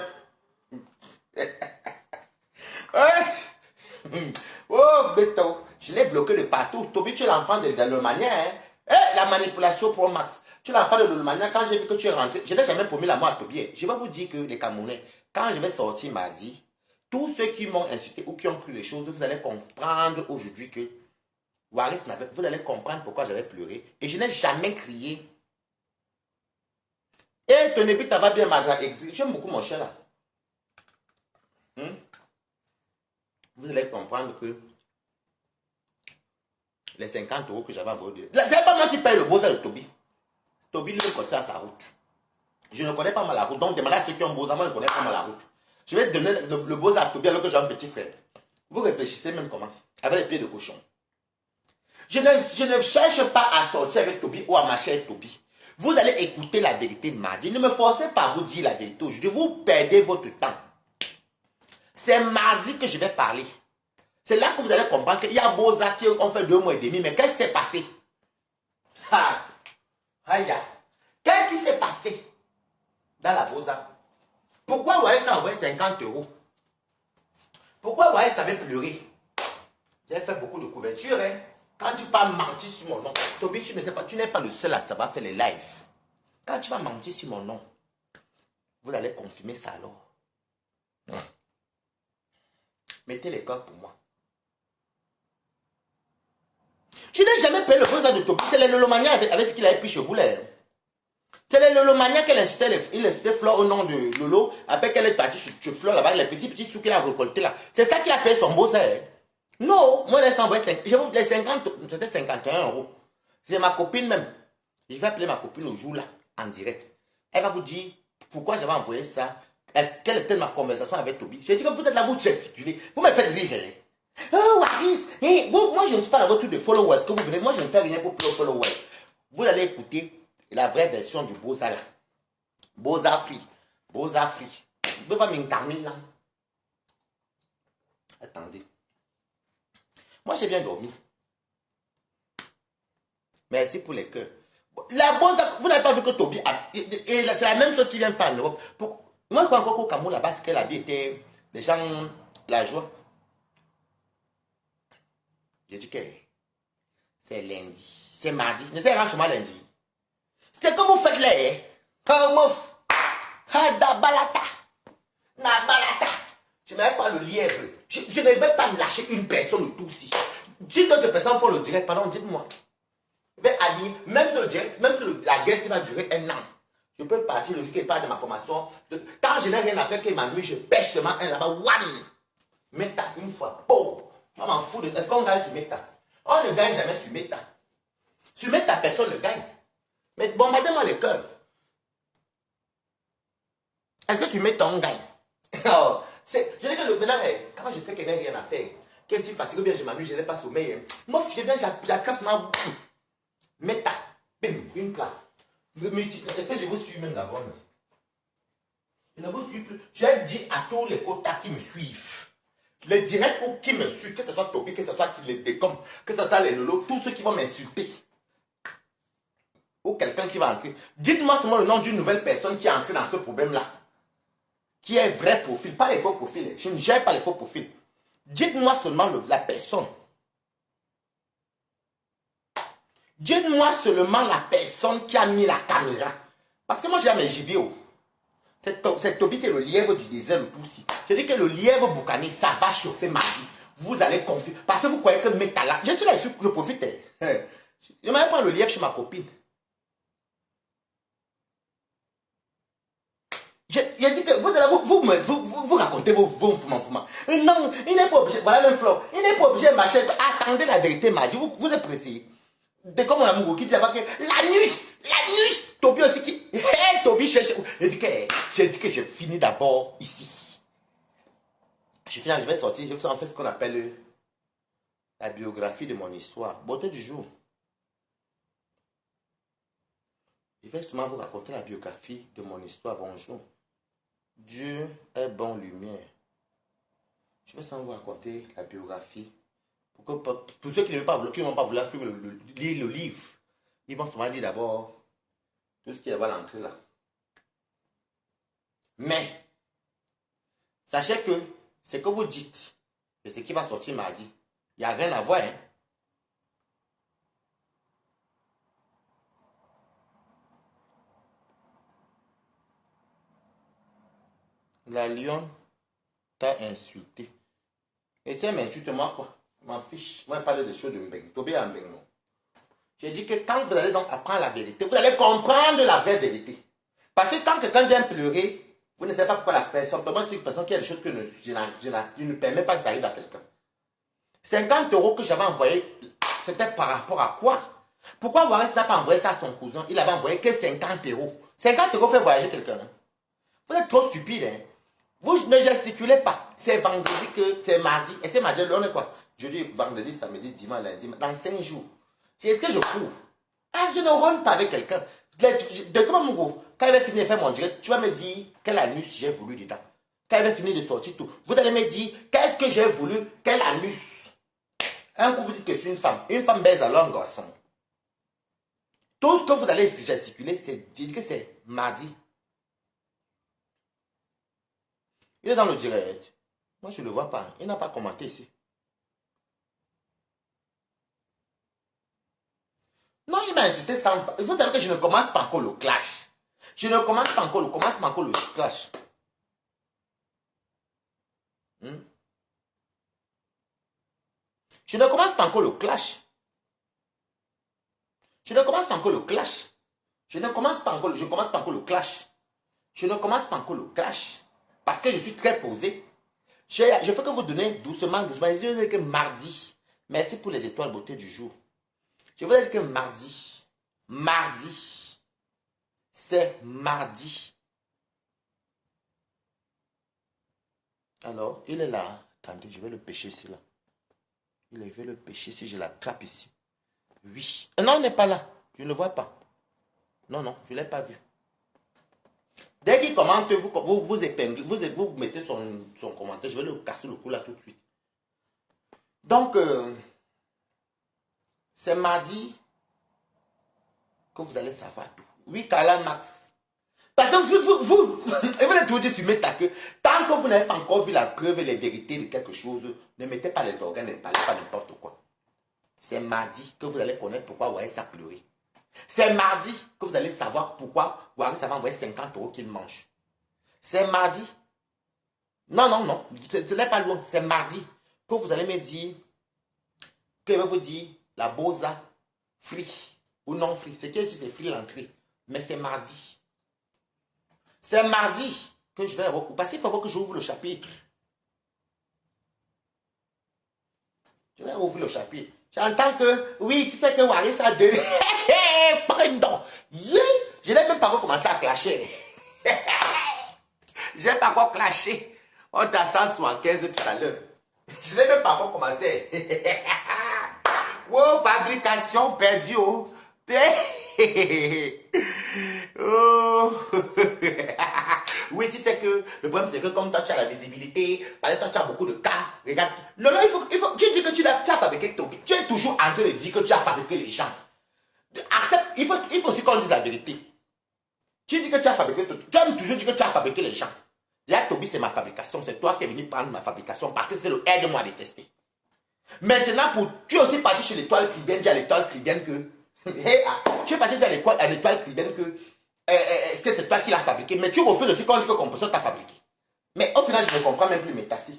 Oh, Beto, je l'ai bloqué de partout. Toby, tu es l'enfant de l'Allemagne. Hein? La manipulation pour Max. Tu es l'enfant de l'Allemagne. Quand j'ai vu que tu es rentré, je n'ai jamais promis la mort à Toby. Je vais vous dire que les Camerounais, quand je vais sortir mardi, tous ceux qui m'ont insulté ou qui ont cru les choses, vous allez comprendre aujourd'hui que Waris n'avait... Vous allez comprendre pourquoi j'avais pleuré. Et je n'ai jamais crié. Et ton épi, t'as bien mangé. J'aime beaucoup mon chien là. Vous allez comprendre que les 50 € que j'avais envoyé, c'est pas moi qui paye le beau-arts de Toby. Toby lui connaît à sa route. Je ne connais pas mal la route, donc demandez à ceux qui ont beau-arts, moi je ne connais pas mal la route. Je vais donner le beau-arts à Toby alors que j'ai un petit frère. Vous réfléchissez même comment? Avec les pieds de cochon. Je ne cherche pas à sortir avec Toby ou à marcher avec Toby. Vous allez écouter la vérité mardi. Ne me forcez pas à vous dire la vérité aujourd'hui. Vous perdez votre temps. C'est mardi que je vais parler. C'est là que vous allez comprendre qu'il y a Boza qui ont fait 2 mois et demi. Mais qu'est-ce qui s'est passé? Qu'est-ce qui s'est passé dans la Boza? Pourquoi Waïs a envoyé 50 €? Pourquoi Waïs avait pleuré? J'ai fait beaucoup de couverture. Hein? Quand tu vas mentir sur mon nom, Toby, tu ne sais pas, tu n'es pas le seul à savoir faire les lives. Quand tu vas mentir sur mon nom, vous allez confirmer ça alors. Mettez les cœurs pour moi. Je n'ai jamais payé le beaux-arts de Toby. C'est les Lolomania avec ce qu'il avait pris chez vous là. C'est les Lolomania qu'elle incitait Flore au nom de Lolo. Après qu'elle est partie chez Flore là-bas, les petits sous qu'il a récoltés là. C'est ça qu'il a payé son beau-arts. Non, moi je envoyé 5. Je vous les 50, c'était 51 €. C'est ma copine même. Je vais appeler ma copine au jour là, en direct. Elle va vous dire pourquoi j'avais envoyé ça. Quelle était ma conversation avec Toby? J'ai dit que vous êtes là, vous gesticulez. Vous me faites rire. Oh, Waris, moi je ne suis pas dans votre truc de followers que vous venez. Moi je ne fais rien pour followers. Vous allez écouter la vraie version du Boza là. Boza Free. Boza Free. Vous ne pouvez pas m'incarner là. Attendez. Moi j'ai bien dormi. Merci pour les cœurs. La Boza, vous n'avez pas vu que Toby a. Et c'est la même chose qu'il vient de faire en Europe. Moi je crois encore qu'au Cameroun là-bas, c'est que la vie était. Les gens. La joie. J'ai dit que c'est lundi, c'est mardi, ne sais pas chez moi lundi. C'est comme vous faites là, comme vous. Na balata. Je n'avais pas le lièvre. Je ne vais pas lâcher une personne de tout si. Si d'autres personnes font le direct, pardon, dites-moi. Je vais aligner, même sur le direct, même sur la guerre qui va durer un an. Je peux partir le jour qu'il parle de ma formation. Quand je n'ai rien à faire qu'il m'ennuie, je pêche seulement un là-bas. One! Meta, une fois. Pauvre. On m'en fout de. Est-ce qu'on gagne sur Meta? On ne gagne jamais sur Meta. Sur Meta, personne ne gagne. Mais bombardez-moi le cœur. Est-ce que sur Meta, on gagne? Oh, je dis que le venant est. Quand je sais qu'il n'y a rien à faire, que si fatigué bien, je m'amuse, je n'ai pas sommeil. Moi, je viens, j'attrape ma. Meta. Bim, une place. Est-ce que je vous suis même d'abord? Je ne vous suis plus. J'ai dit à tous les quotas qui me suivent, les directs ou qui me suivent, que ce soit Toby, que ce soit les décoms, que ce soit les lolos, tous ceux qui vont m'insulter, ou quelqu'un qui va entrer, dites-moi seulement le nom d'une nouvelle personne qui est entrée dans ce problème-là, qui est vrai profil, pas les faux profils. Je ne gère pas les faux profils. Dites-moi seulement la personne. Dites-moi seulement la personne qui a mis la caméra. Parce que moi, j'ai mes JBO. C'est Toby qui est le lièvre du désert, le poussi. Je dis que le lièvre boucané, ça va chauffer ma vie. Vous allez confier. Parce que vous croyez que Métala. Je suis là, je profite. Je m'avais pris le lièvre chez ma copine. Je dis que vous racontez vos fumants. Non, il n'est pas obligé. Voilà même Flo. Il n'est pas obligé de marcher. Attendez la vérité, m'a dit. Vous êtes pressé. De comme mon amour qui dit que l'anus, Toby aussi qui. Hey, Toby, j'ai dit que j'ai fini d'abord ici. Je vais sortir, je vais faire en fait ce qu'on appelle la biographie de mon histoire. Beauté du jour. Je vais seulement vous raconter la biographie de mon histoire. Bonjour. Dieu est bon lumière. Je vais seulement vous raconter la biographie. Pour ceux qui n'ont pas voulu suivre lire le livre, ils vont seulement lire d'abord tout ce qui est à l'entrée là. Mais, sachez que ce que vous dites et ce qui va sortir mardi, il n'y a rien à voir. Hein? La lionne t'a insulté. Et si elle m'insulte, moi quoi? Je m'en fiche. Moi, je parle de choses de Mbeng. Tobé à Mbeng, non. J'ai dit que quand vous allez donc apprendre la vérité, vous allez comprendre la vraie vérité. Parce que quand quelqu'un vient pleurer, vous ne savez pas pourquoi la personne. Moi, c'est une personne qui a des choses que je ne permets pas que ça arrive à quelqu'un. 50 € que j'avais envoyé, c'était par rapport à quoi? Pourquoi Waris n'a pas envoyé ça à son cousin? Il avait envoyé que 50 €. 50 € fait voyager quelqu'un. Hein? Vous êtes trop stupide. Hein? Vous ne gesticulez pas. C'est vendredi que c'est mardi. Et c'est mardi, on est quoi? Jeudi, vendredi, samedi, dimanche, lundi. Dans 5 jours. Est-ce que je cours? Ah, je ne rentre pas avec quelqu'un. De comment mon gros? Quand il va finir de faire mon direct, tu vas me dire quel anus j'ai voulu dedans. Quand il va finir de sortir tout, vous allez me dire qu'est-ce que j'ai voulu, quel anus. Un coup, vous dites que c'est une femme. Une femme baise alors un garçon. Tout ce que vous allez gesticuler, c'est dire que c'est mardi. Il est dans le direct. Moi, je ne le vois pas. Il n'a pas commenté ici. Non, il m'a insulté sans... Vous savez que je ne commence pas encore le clash. Je ne commence pas encore le clash. Je ne commence pas encore le clash. Je ne commence pas encore le clash. Je ne commence pas encore le clash. Je ne commence pas encore le clash. Parce que je suis très posé. Je fais que vous donner doucement. Je vous dis que mardi. Merci pour les étoiles beauté du jour. Je vous dis que mardi, c'est mardi. Alors, il est là. Attendez, je vais le pêcher ici, là. Je vais le pêcher si je l'attrape ici. Oui. Non, il n'est pas là. Je ne le vois pas. Non, je ne l'ai pas vu. Dès qu'il commente, vous épinglez, vous mettez son commentaire. Je vais le casser le cou là tout de suite. Donc, c'est mardi que vous allez savoir tout. Oui, Carla Max. Parce que vous êtes toujours sur Meta que tant que vous n'avez pas encore vu la preuve et les vérités de quelque chose, ne mettez pas les organes, ne parlez pas n'importe quoi. C'est mardi que vous allez connaître pourquoi Waris a pleuré. C'est mardi que vous allez savoir pourquoi Waris avait envoyé 50 € qu'il mange. C'est mardi. Non, non, non. Ce n'est pas loin. C'est mardi que vous allez me dire, que je vais vous dire la Bosa free ou non free. C'est que c'est free l'entrée. Mais c'est mardi. C'est mardi que je vais recouper. Parce qu'il faut que j'ouvre le chapitre. Je vais ouvrir le chapitre. J'entends que, oui, tu sais que Waris a deux. Pardon. Je n'ai même pas encore commencé à clasher. Je n'ai pas encore clashé. On t'a 175 tout à l'heure. Je n'ai même pas encore commencé. Oh, fabrication perdue. Oh. Oh. Oui, tu sais que le problème c'est que comme toi tu as la visibilité, par exemple toi tu as beaucoup de cas. Regarde, Lolo, tu dis que tu as fabriqué Toby. Tu es toujours en train de dire que tu as fabriqué les gens. Accepte, il faut aussi qu'on dise la vérité. Tu dis que tu as fabriqué, tu aimes toujours dire que tu as fabriqué les gens. Là, Toby, c'est ma fabrication. C'est toi qui es venu prendre ma fabrication parce que c'est le aide-moi à détester. Maintenant, tu es aussi parti chez l'étoile clibienne, dis à l'étoile clibienne que. Tu es parti dire à l'étoile clibienne que. Est-ce que c'est toi qui l'as fabriqué? Mais tu refuses aussi quand je dis que Compressor t'a fabriqué. Mais au final, je ne comprends même plus mes tassis.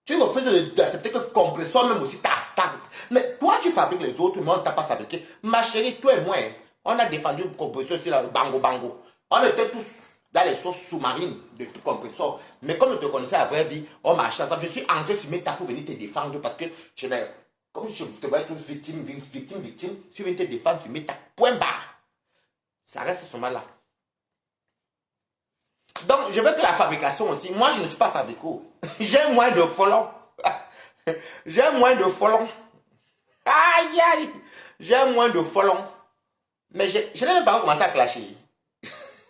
Tu refuses d'accepter que Compressor même aussi t'a stable. Mais toi, tu fabriques les autres, mais on ne t'a pas fabriqué. Ma chérie, toi et moi, on a défendu Compressor sur la bango bango. On était tous dans les sources sous-marines de tout Compressor. Mais comme je te connaissais à la vraie vie, on marchait ensemble. Je suis entré sur mes tas pour venir te défendre parce que je n'ai. Comme je te vois tous victime, je suis venu te défendre sur mes tas. Point barre. Ça reste seulement là. Donc, je veux que la fabrication aussi. Moi, je ne suis pas fabricant. J'ai moins de folons. J'ai moins de folons. Aïe, aïe. J'ai moins de folons. Mais je n'ai même pas commencé à clasher.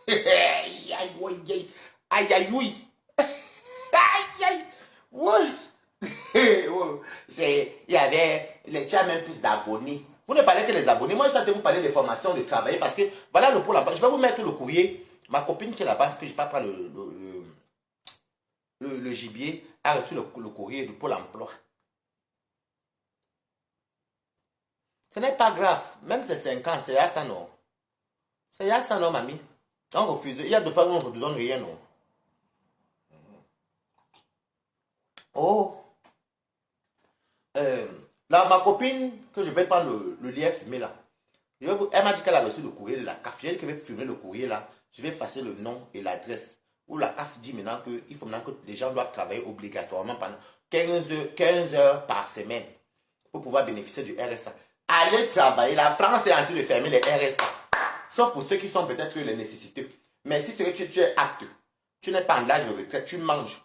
Aïe, aïe, aïe, aïe, aïe, oui. Aïe, aïe, oui. Il y avait, tu as même plus d'abonnés. Vous ne parlez que des abonnés. Moi, je vais vous parler des formations, de travailler parce que voilà le pôle emploi. Je vais vous mettre le courrier. Ma copine qui est là-bas, que je ne vais pas prendre le gibier, a reçu le courrier du pôle emploi. Ce n'est pas grave. Même si c'est 50, c'est à ça, non. C'est à ça, non, mamie. On refuse. Il y a deux fois où on ne te donne rien, non. Oh. Là, ma copine, que je vais prendre le lien fumé là, elle m'a dit qu'elle a reçu le courrier de la CAF. J'ai dit qu'elle va fumer le courrier là. Je vais effacer le nom et l'adresse. Où la CAF dit maintenant qu'il faut maintenant que les gens doivent travailler obligatoirement pendant 15 heures par semaine pour pouvoir bénéficier du RSA. Allez travailler. La France est en train de fermer les RSA. Sauf pour ceux qui sont peut-être les nécessiteux. Mais si c'est que tu es apte, tu n'es pas en âge de retraite, tu manges.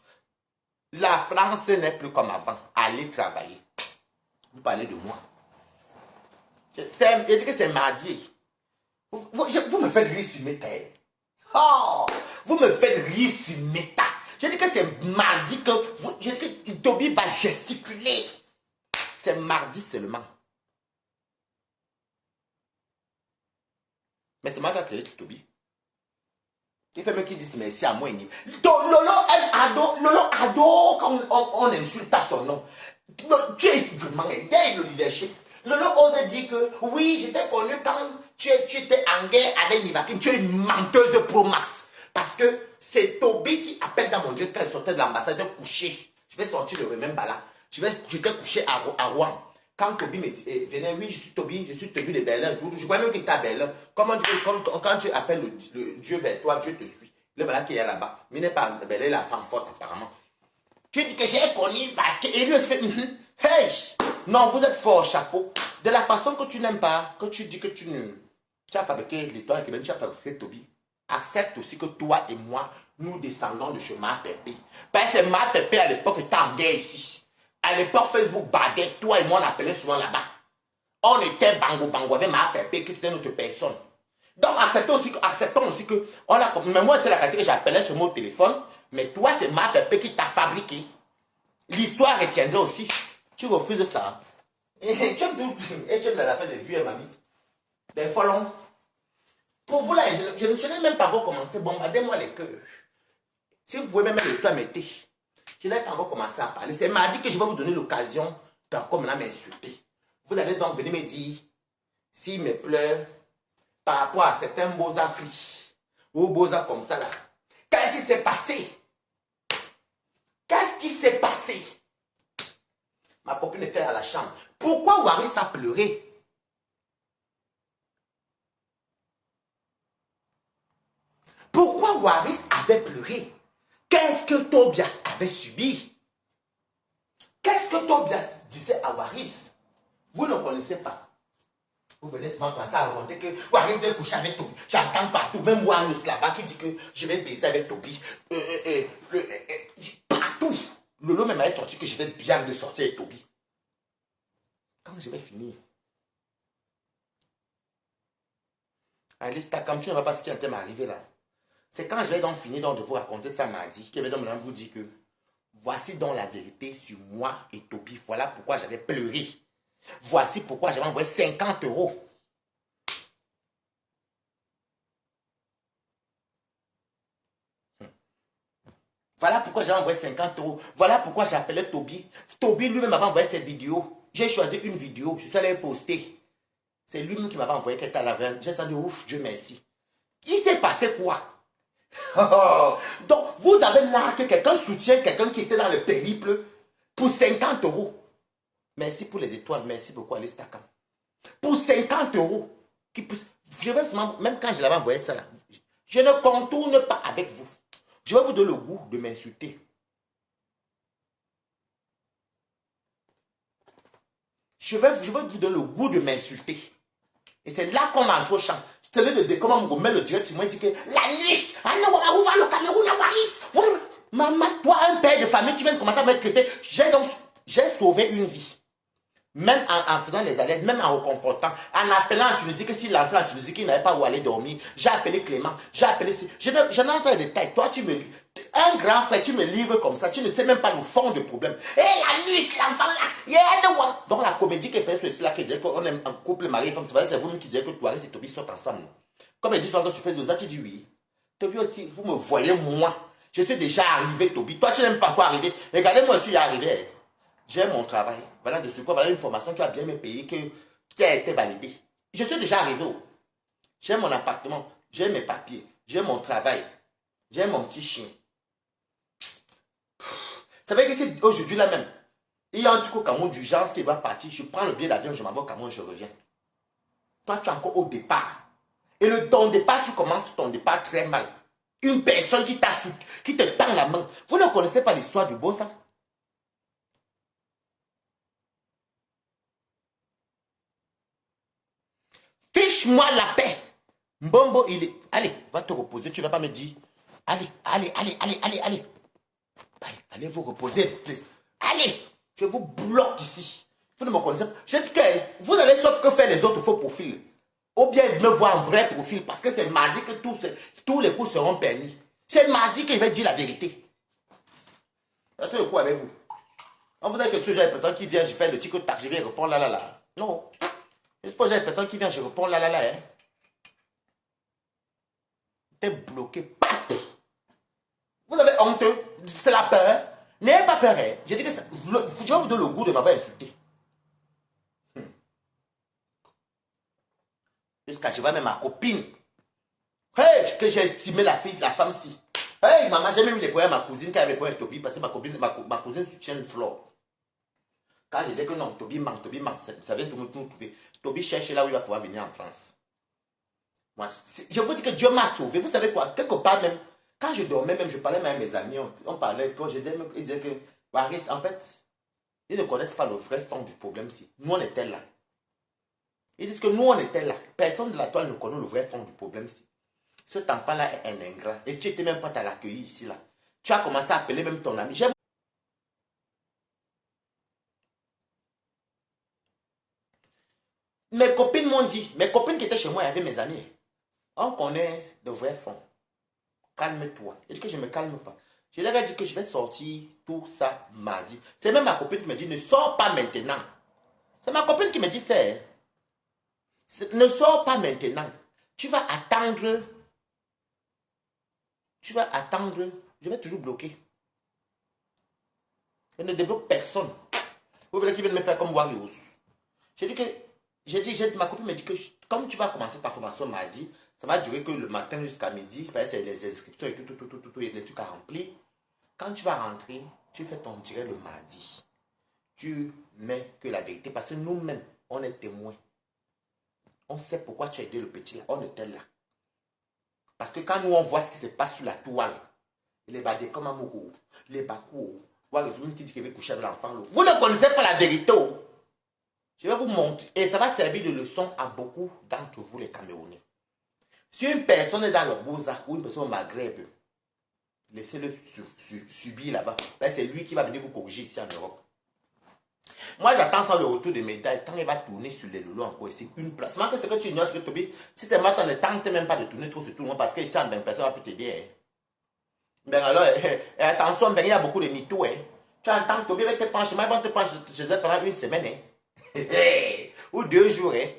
La France n'est plus comme avant. Allez travailler. Vous parlez de moi. Je dis que c'est mardi. Vous me faites rire sur mes terres. Oh, vous me faites rire sur mes tas. Je dis que c'est mardi que je dis que Toby va gesticuler. C'est mardi seulement. Mais c'est moi qui ai créé Toby. Il fait même qu'il dise merci à moi. Lolo adore quand on insulte à son nom. Tu es vraiment un le leadership. Lolo ose dire que oui, j'étais connu quand tu étais en guerre avec Nivakim. Tu es une menteuse pro max. Parce que c'est Toby qui appelle dans mon Dieu quand il sortait de l'ambassade de coucher. Je vais sortir le remember là. J'étais couché à Rouen. Quand Toby venait, oui, je suis Toby de Berlin. Je crois même qu'il était à Berlin. Quand tu appelles le Dieu vers toi, Dieu te suit. Le voilà qui est là-bas. Mais il n'est pas à Berlin, la femme forte apparemment. Tu dis que j'ai connu parce que et lui se fait. Hey! Non, vous êtes fort, chapeau. De la façon que tu n'aimes pas, que tu dis que tu as fabriqué l'étoile, que même tu as fabriqué Toby, accepte aussi que toi et moi, nous descendons de chez Ma Pépé. Parce que Ma Pépé à l'époque était en guerre ici. À l'époque, Facebook badait, toi et moi on appelait souvent là-bas. On était bango avec Ma Pépé qui c'était notre personne. Donc acceptons aussi que, mais moi c'était la qualité que j'appelais ce mot au téléphone, mais toi c'est Ma Pépé qui t'a fabriqué. L'histoire retiendra aussi. Tu refuses ça. Et tu aimes la fin des vieux, mamie. Des folons. Pour vous là, je ne n'ai même pas encore commencé. Bombardez-moi les cœurs. Si vous pouvez même mettre l'histoire m'aider. Je n'ai pas encore commencé à parler. C'est mardi que je vais vous donner l'occasion d'encore maintenant m'insulter. Vous allez donc venir me dire, s'il me pleure, par rapport à certains beaux Afriques, ou beaux comme ça là, qu'est-ce qui s'est passé? qui s'est passé? Ma copine était à la chambre. Pourquoi Waris a pleuré? Pourquoi Waris avait pleuré? Qu'est-ce que Tobias avait subi? Qu'est-ce que Tobias disait à Waris? Vous ne connaissez pas. Vous venez souvent commencer à raconter que Waris vient coucher avec Toby. J'entends partout, même Waris là-bas qui dit que je vais baiser avec Toby. Partout. Lolo même avait sorti que je vais bien de sortir avec Toby. Quand je vais finir? Allez, comme tu ne vois pas ce qui est en train de m'arriver là. C'est quand je vais donc finir donc de vous raconter ça mardi, que je vais donc maintenant vous dire que voici donc la vérité sur moi et Toby. Voilà pourquoi j'avais pleuré. Voici pourquoi j'avais envoyé 50 euros. Voilà pourquoi j'avais envoyé 50 euros. Voilà pourquoi j'appelais Toby. Toby lui-même m'avait envoyé ses vidéos. J'ai choisi une vidéo. Je suis allé poster. C'est lui-même qui m'avait envoyé qu'elle était à la veine. J'ai dit ouf, Dieu merci. Il s'est passé quoi? Donc, vous avez là que quelqu'un soutient quelqu'un qui était dans le périple pour 50 euros. Merci pour les étoiles. Merci beaucoup, Alice Takam. Pour 50 euros. Je vais même quand je l'avais envoyé ça là, je ne contourne pas avec vous. Je vais vous donner le goût de m'insulter. Je vais vous donner le goût de m'insulter. Et c'est là qu'on entre au champ. C'est là de comment on met le direct sur moi, il dit que la nuit, où va le Cameroun, Waris? Maman, toi, un père de famille, tu viens de commencer à me traiter. J'ai sauvé une vie. Même en faisant les alertes, même en reconfortant, en appelant en Tunisie, que s'il entrait en Tunisie, qu'il n'avait pas où aller dormir, j'ai appelé Clément, j'ai appelé... Je n'ai pas de détails. Toi, un grand frère, tu me livres comme ça, tu ne sais même pas le fond du problème. Et la nuit, l'enfant là, donc la comédie qui fait ceci là, qui dit qu'on est un couple mari et femme, c'est vous-même qui dites que toi et Toby sont ensemble. Comme elle dit souvent sur Facebook, tu dis oui. Toby aussi, vous me voyez moi. Je suis déjà arrivé, Toby. Toi, tu n'es même pas encore arrivé. Regardez, moi aussi, arrivé. J'ai mon travail. Voilà de ce quoi, voilà une formation qui a bien me payé, qui a été validée. Je suis déjà arrivé. J'ai mon appartement, j'ai mes papiers, j'ai mon travail, j'ai mon petit chien. Ça veut dire que c'est aujourd'hui là même. Il y a un truc au Cameroun d'urgence qui va partir. Je prends le billet d'avion, je m'en vais au Cameroun, je reviens. Toi, tu es encore au départ. Et ton départ, tu commences ton départ très mal. Une personne qui t'a foutu, qui te tend la main. Vous ne connaissez pas l'histoire du beau sang? Fiche-moi la paix. Mbombo, il est... Allez, va te reposer, tu ne vas pas me dire. Allez. Allez vous reposer. Allez, je vous bloque ici. Vous ne me connaissez pas. Je dis que vous allez sauf que faire les autres faux profils. Ou bien me voir en vrai profil. Parce que c'est mardi que tous les coups seront permis. C'est mardi qu'il va dire la vérité. Est-ce que le coup avec vous? On vous dit que ce genre de personne qui vient, je fais le tic tac, je vais répondre là. Non. C'est pas une personne qui vient, je réponds là. Hein. T'es bloqué. Pap! Vous avez honte. C'est la peur. N'ayez pas peur. Hein. J'ai dit que je vais vous donner le goût de m'avoir insulté. Jusqu'à je vois même ma copine. Hey, que j'ai estimé la femme-ci. Hey, maman, j'ai même les points à ma cousine qui avait les points à Toby parce que ma cousine soutient une flore. Quand je disais que non, Toby manque, ça vient tout le monde trouver. Toby cherche là où il va pouvoir venir en France. Moi, je vous dis que Dieu m'a sauvé. Vous savez quoi? Quelque part même, quand je dormais, même je parlais même à mes amis, on parlait, ils disaient que, Waris, en fait, ils ne connaissent pas le vrai fond du problème. Nous, on était là. Ils disent que nous, on était là. Personne de la toile ne connaît le vrai fond du problème. Cet enfant-là est un ingrat. Et tu n'étais même pas à l'accueillir ici, là. Tu as commencé à appeler même ton ami. Mes copines m'ont dit, mes copines qui étaient chez moi, il y avait mes amis. On connaît de vrais fonds. Calme-toi. Je dis que je ne me calme pas. Je leur ai dit que je vais sortir tout ça mardi. C'est même ma copine qui me dit, ne sors pas maintenant. C'est ma copine qui me dit ça. Ne sors pas maintenant. Tu vas attendre. Je vais toujours bloquer. Je ne débloque personne. Vous voulez qu'ils viennent me faire comme Warriors. Ma copine me dit que comme tu vas commencer ta formation mardi, ça va durer que le matin jusqu'à midi. C'est les inscriptions et tout, et les trucs à remplir. Quand tu vas rentrer, tu fais ton direct le mardi. Tu mets que la vérité. Parce que nous-mêmes, on est témoins. On sait pourquoi tu as aidé le petit là. On était là. Parce que quand nous, on voit ce qui se passe sur la toile, les badés comme Amourou, les Bakou, qui dit qu'il veut coucher avec l'enfant. Vous ne connaissez pas la vérité. Je vais vous montrer. Et ça va servir de leçon à beaucoup d'entre vous, les Camerounais. Si une personne est dans le Bouza ou une personne au Maghreb, laissez-le subir là-bas. C'est lui qui va venir vous corriger ici en Europe. Moi, j'attends ça le retour de médailles. Quand il va tourner sur les loulous encore ici, une place. Moi, ce que tu ignores, c'est que Toby, si c'est moi, tu ne tentes même pas de tourner trop sur tout le monde parce que ici, en ben, personne va plus t'aider. Hein. Ben alors, attention, ben, il y a beaucoup de mythos. Hein. Tu entends Toby avec tes penchements, ils vont te pencher chez eux pendant une semaine. Hein. Ou 2 jours. Hein.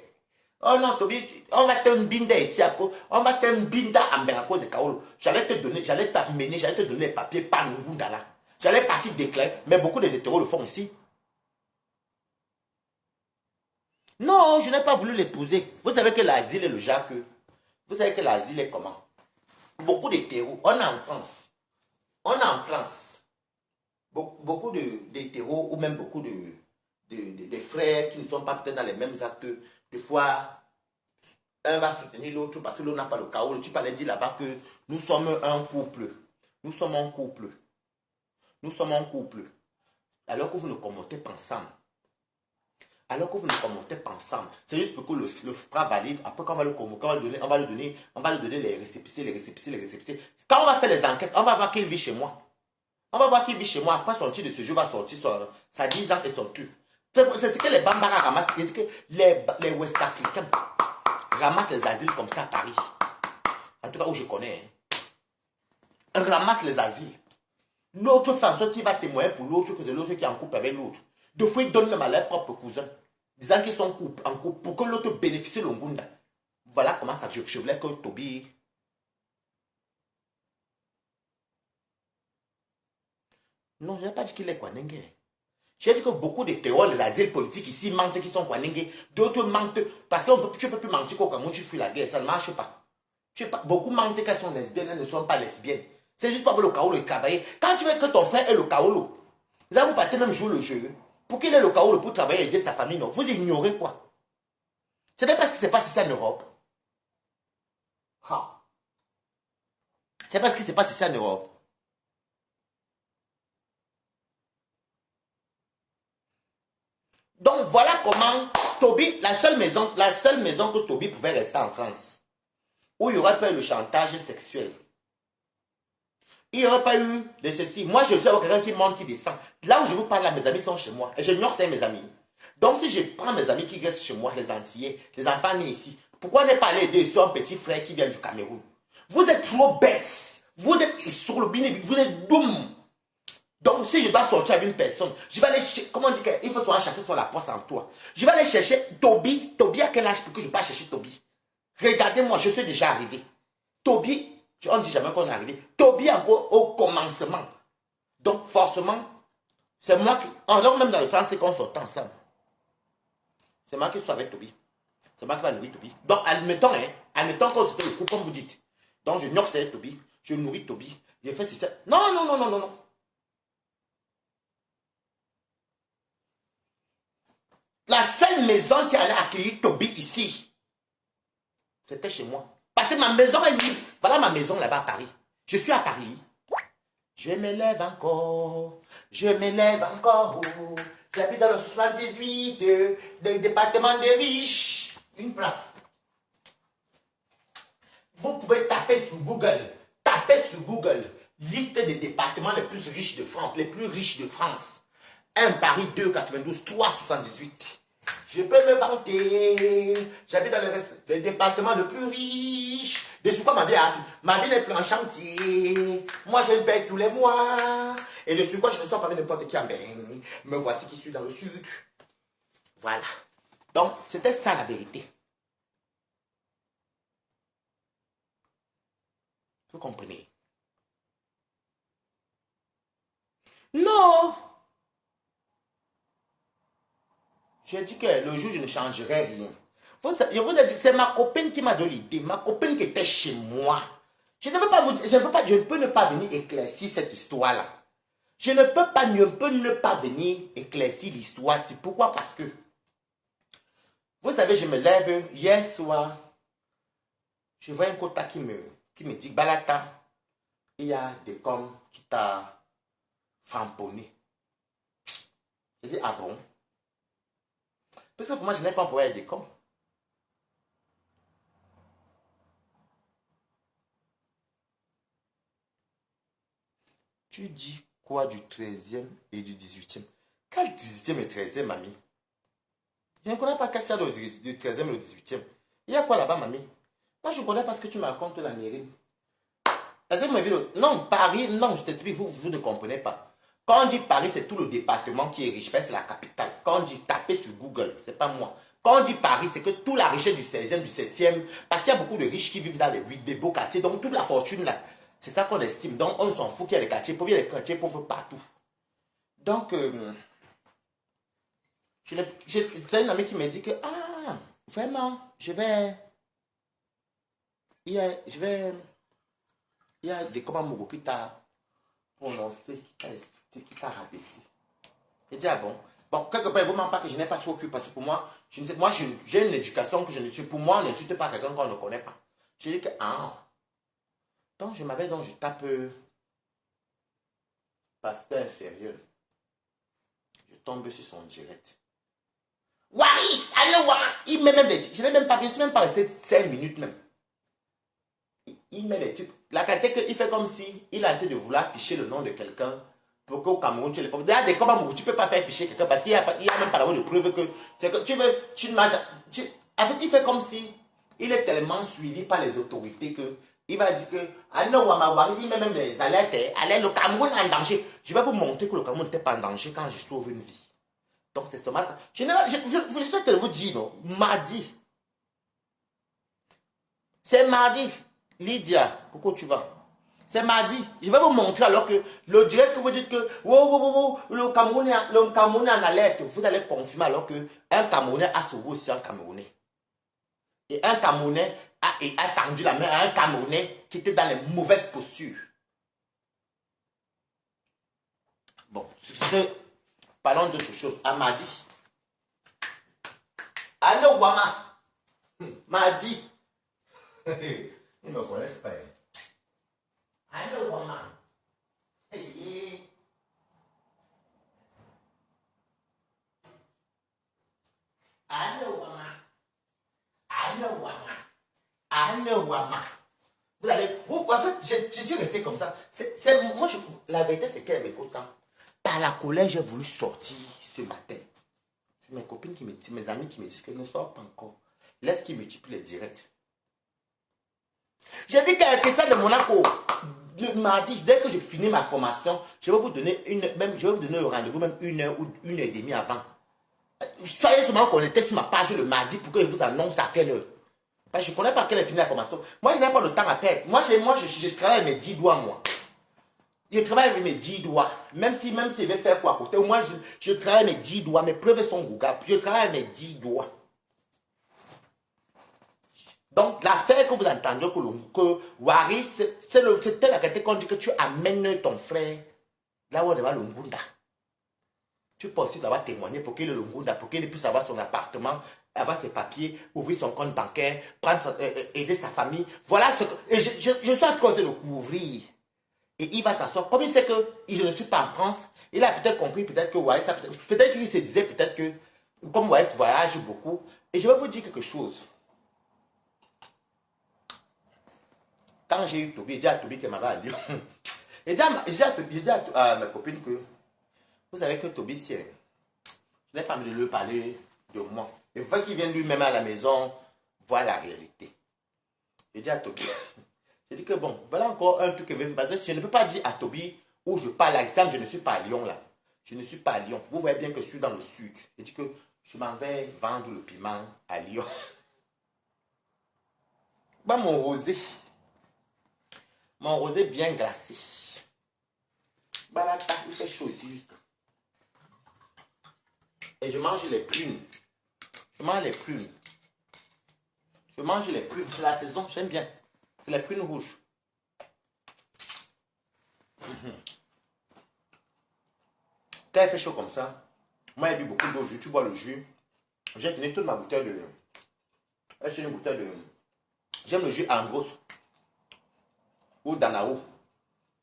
Oh non, Toby, on va te binder ici à cause. On va te binder à cause de Kaolo. J'allais te donner, j'allais t'amener, j'allais te donner les papiers par Ngunda là. J'allais partir déclarer, mais beaucoup des hétéros le font ici. Non, je n'ai pas voulu l'épouser. Vous savez que l'asile est le genre que. Vous savez que l'asile est comment? Beaucoup d'hétéros. On est en France. On est en France. Beaucoup d'hétéros ou même beaucoup de frères qui ne sont pas peut-être dans les mêmes actes. Des fois, un va soutenir l'autre parce que l'autre n'a pas le chaos. Tu peux leur dire là-bas que nous sommes un couple. Nous sommes un couple. Nous sommes un couple. Alors que vous ne commentez pas ensemble. Alors que vous ne commentez pas ensemble. C'est juste pour que le FRA valide. Après, quand on va le convoquer, on va lui donner les récépissés. Quand on va faire les enquêtes, on va voir qu'il vit chez moi. On va voir qu'il vit chez moi. Après, son titre de séjour va sortir sa 10 ans et son truc. C'est ce que les Bambara ramassent. C'est que les Ouest-Africains ramassent les asiles comme ça à Paris. En tout cas, où je connais. Hein. Ramassent les asiles. L'autre fait en sorte qu'il va témoigner pour l'autre que c'est l'autre qui est en couple avec l'autre. Deux fois, ils donnent même à leur propre cousin. Disant qu'ils sont en couple pour que l'autre bénéficie de l'Ongunda. Voilà comment ça je voulais que Toby. Non, je n'ai pas dit qu'il est Kwanenge. J'ai dit que beaucoup de théories, les asiles politiques ici mentent qui sont Kwanenge. D'autres mentent parce que tu ne peux plus mentir qu'au Cameroun, tu fuis la guerre. Ça ne marche pas. Beaucoup mentent qu'elles sont lesbiennes, elles ne sont pas lesbiennes. C'est juste pour que le Kaolo le travailler. Quand tu veux que ton frère ait le Kaolo, là vous partez même jouer le jeu. Pour qu'il ait le Kaolo pour travailler et aider sa famille, non. Vous ignorez quoi? Ce n'est pas ce qui s'est passé en Europe. C'est pas ce qui s'est passé en Europe. Donc voilà comment Toby, la seule maison que Toby pouvait rester en France, où il n'y aurait pas eu le chantage sexuel. Il n'y aurait pas eu de ceci. Moi, je sais quelqu'un qui monte, qui descend. Là où je vous parle, là, mes amis sont chez moi. Et j'ignore c'est mes amis. Donc, si je prends mes amis qui restent chez moi, les Antillais, les enfants nés ici, pourquoi ne pas aller aider son petit frère qui vient du Cameroun? Vous êtes trop bêtes. Vous êtes sur le bini, vous êtes boum. Donc, si je dois sortir avec une personne, je vais aller chercher, comment on dit qu'il faut soit chasser sur la poisse en toi. Je vais aller chercher Toby. Toby à quel âge pour que je passe chercher Toby? Regardez-moi, je suis déjà arrivé. Toby. On ne dit jamais qu'on est arrivé. Toby encore au commencement. Donc forcément, c'est moi qui... Alors même dans le sens, c'est qu'on sort ensemble. C'est moi qui suis avec Toby. C'est moi qui va nourrir Toby. Donc admettons qu'on se fait le coup comme vous dites. Donc je nourris c'est Toby. Je nourris Toby. Je fais ça. Non, non, non, non, non, non. La seule maison qui allait accueillir Toby ici, c'était chez moi. Parce que ma maison est libre. Voilà ma maison là-bas à Paris. Je suis à Paris. Je m'élève encore. Je m'élève encore. J'habite dans le 78, le département des riches. Une place. Vous pouvez taper sur Google. Tapez sur Google. Liste des départements les plus riches de France. Les plus riches de France. 1 Paris 2, 92, 3, 78. Je peux me vanter. J'habite dans le département le plus riche. De ce quoi ma vie n'est plus en chantier. Moi, je paye tous les mois. Et de ce quoi je ne sors pas avec n'importe qui en bain. Me voici qui suis dans le sud. Voilà. Donc, c'était ça la vérité. Vous comprenez? Non. J'ai dit que le jour, je ne changerai rien. Je vous ai dit que c'est ma copine qui m'a donné l'idée. Ma copine qui était chez moi. Je ne peux ne pas venir éclaircir cette histoire-là. Je ne peux pas ne pas venir éclaircir l'histoire. C'est pourquoi? Parce que, vous savez, je me lève hier soir, je vois un quota qui me dit, Balata, il y a des coms qui t'a framponné. Je dis, ah bon? Parce que pour moi, je n'ai pas employé des coms. Tu dis quoi du 13e et du 18e? Quel 18e et 13e, mamie? Je ne connais pas qu'est-ce qu'il y a du 13e et du 18e. Il y a quoi là-bas, mamie? Moi, je ne connais pas ce que tu me racontes, la mairie. Non, Paris, non, je t'explique, vous ne comprenez pas. Quand on dit Paris, c'est tout le département qui est riche, c'est la capitale. Quand on dit taper sur Google, c'est pas moi. Quand on dit Paris, c'est que toute la richesse du 16e, du 7e, parce qu'il y a beaucoup de riches qui vivent dans des beaux quartiers, donc toute la fortune là, c'est ça qu'on estime. Donc on s'en fout qu'il y a les quartiers pauvres, il y a les quartiers pauvres partout. Donc, c'est une amie qui me dit que, ah, vraiment, il y a, je vais, il y a des commandes qui t'a prononcé, qui t'a expliqué, qui t'a rabaissé. J'ai dit, ah bon. Bon, quelque part, il ne vous ment pas que je n'ai pas trop cru, parce que pour moi, je ne sais, moi, j'ai une éducation que je ne suis. Pour moi, on n'insulte pas quelqu'un qu'on ne connaît pas. J'ai dit que, ah. Donc, je tape pasteur inférieur. Je tombe sur son direct. Waris, allez, Wama. Il met même des trucs. Je ne suis même pas resté 5 minutes même. Il met des trucs. La qualité qu'il fait comme si il a été de vouloir afficher le nom de quelqu'un. Pour qu'au Cameroun, tu les pommes. D'ailleurs, des Cameroun, tu ne peux pas faire ficher quelqu'un parce qu'il n'y a même pas la de preuve que c'est que tu ne manges. En fait, il fait comme si il est tellement suivi par les autorités que il va dire que ah non, il met même des alertes. Allez, le Cameroun est en danger. Je vais vous montrer que le Cameroun n'était pas en danger quand je sauve une vie. Donc, c'est seulement ça. Je souhaite vous dire, non, mardi. C'est mardi. Lydia, pourquoi tu vas? C'est mardi. Je vais vous montrer alors que le direct que vous dites que le Cameroun est en alerte. Vous allez confirmer alors qu'un Camerounais a sauvé aussi un Camerounais. Et un Camerounais a tendu la main à un Camerounais qui était dans les mauvaises postures. Bon, parlons d'autre chose. À mardi. Allô, Wama. Mardi. Ils ne me connaissent pas. Allô, Wama. Allô, Wama. Allô, Wama. Allô, Wama. En fait, je suis resté comme ça. Moi, la vérité, c'est qu'elle m'écoute. Par la colère, j'ai voulu sortir ce matin. C'est mes copines mes amis qui me disent que ne sors pas encore. Laisse qu'ils multiplient les directs. J'ai dit que ça de Monaco. Mardi, dès que je finis ma formation, je vais vous donner le rendez-vous même 1 heure ou 1 heure et demie avant. Soyez seulement connectés sur ma page le mardi pour que je vous annonce à quelle heure. Parce que je ne connais pas quelle est finie la formation. Moi, je n'ai pas de temps à perdre. Moi, je travaille avec mes 10 doigts, moi. Je travaille avec mes 10 doigts. Même si je vais faire quoi à côté. Moi, je travaille avec mes 10 doigts. Mes preuves sont Google. Je travaille avec mes 10 doigts. Donc, l'affaire que vous entendez que Waris, c'était la qualité qu'on dit que tu amènes ton frère là où on va le Ngunda. Tu peux aussi d'avoir témoigné pour qu'il ait le Ngunda, pour qu'il puisse avoir son appartement, avoir ses papiers, ouvrir son compte bancaire, aider sa famille. Voilà ce que. Et je suis en train de le couvrir. Et il va s'asseoir. Comme il sait que je ne suis pas en France, il a peut-être compris, peut-être que Waris, peut-être qu'il se disait, peut-être que, comme Waris voyage beaucoup, et je vais vous dire quelque chose. Quand j'ai eu Toby, j'ai dit à Toby qu'elle m'avait à Lyon. J'ai dit à ma copine que, vous savez que Toby, je n'ai pas envie de lui parler de moi. Il faut qu'il vienne lui-même à la maison voir la réalité. J'ai dit à Toby, j'ai dit que bon, voilà encore un truc que je vais faire. Je ne peux pas dire à Toby où je parle à exemple, je ne suis pas à Lyon là. Je ne suis pas à Lyon. Vous voyez bien que je suis dans le sud. J'ai dit que je m'en vais vendre le piment à Lyon. Bah, mon rosé bien glacé. Bah là, il fait chaud ici juste. Et je mange les prunes. Je mange les prunes. C'est la saison, j'aime bien. C'est les prunes rouges. quand il fait chaud comme ça, moi j'ai bu beaucoup d'eau, tu bois le jus. J'ai fini toute ma bouteille de... J'ai une bouteille de... J'aime le jus Andros ou Danao.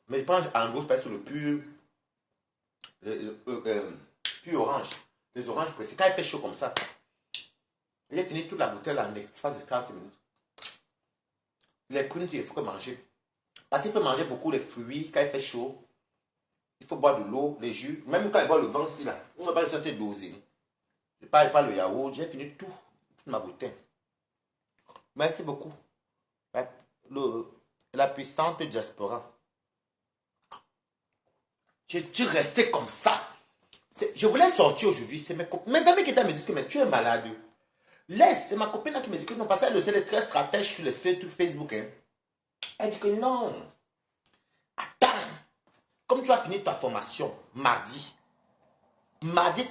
Mais je prends Andros parce que le pur... Pur orange. Les oranges pressées. Quand il fait chaud comme ça, j'ai fini toute la bouteille en l'espace de 30 minutes. Les prunes, il faut que manger. Parce qu'il faut manger beaucoup les fruits quand il fait chaud. Il faut boire de l'eau, les jus. Même quand il boit le vin, si là, on va pas se sentir dosé. Je parle pas le yaourt, j'ai fini toute ma bouteille. Merci beaucoup. La puissante diaspora. Je restais comme ça. Je voulais sortir aujourd'hui. C'est mes amis qui étaient me disent que mais tu es malade. Laisse, c'est ma copine là qui me dit que non, parce qu'elle est très stratège sur le Facebook. Hein. Elle dit que non. Attends. Comme tu as fini ta formation mardi,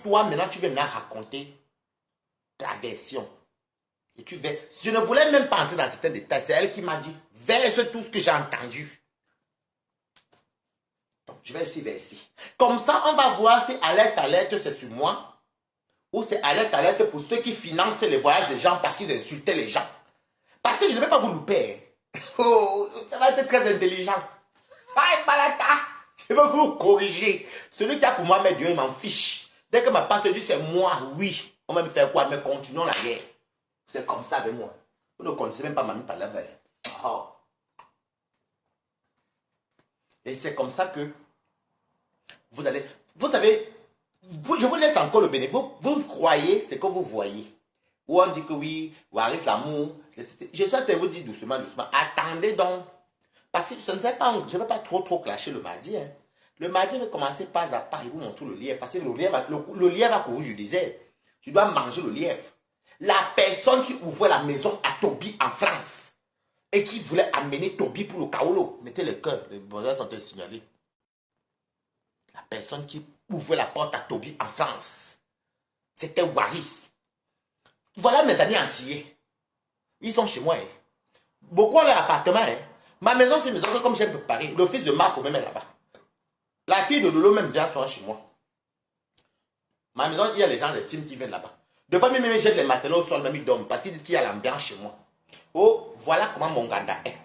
toi maintenant tu viens maintenant raconter ta version. Et tu vas. Je ne voulais même pas entrer dans certains détails. C'est elle qui m'a dit verse tout ce que j'ai entendu. Donc je vais aussi verser. Comme ça, on va voir si alerte c'est sur moi. Ou c'est alerte pour ceux qui financent les voyages des gens parce qu'ils insultaient les gens. Parce que je ne vais pas vous louper. Oh, ça va être très intelligent. Aïe, Balata, je vais vous corriger. Celui qui a pour moi mes dieux, il m'en fiche. Dès que ma passe dit c'est moi, oui. On va me faire quoi? Mais continuons la guerre. C'est comme ça avec moi. Vous ne connaissez même pas Mamie Palabra. Oh. Et c'est comme ça que vous allez... Vous savez... je vous laisse encore le bénéfice. Vous croyez ce que vous voyez. Ou on dit que oui, Waris l'amour. Je souhaite vous dire doucement. Attendez donc. Parce que je ne sais pas, je ne vais pas trop clasher le mardi. Hein. Le mardi, je vais commencer pas à pas. Je vous montre le lièvre. Parce que le lièvre a couru, je disais. Je dois manger le lièvre. La personne qui ouvrait la maison à Toby en France et qui voulait amener Toby pour le Kaolo. Mettez le cœur, les besoins sont signalés. La personne qui ouvrait la porte à Toby en France, c'était Waris. Voilà mes amis entiers. Ils sont chez moi. Hein. Beaucoup ont leur appartement. Hein. Ma maison, c'est une maison comme j'aime préparer. Le fils de Marc, même est là-bas. La fille de Lolo, même vient soir chez moi. Ma maison, il y a les gens des teams qui viennent là-bas. Des fois, même ils jettent les matelas au sol, même ils dorment. Parce qu'ils disent qu'il y a l'ambiance chez moi. Oh, voilà comment mon ganda est.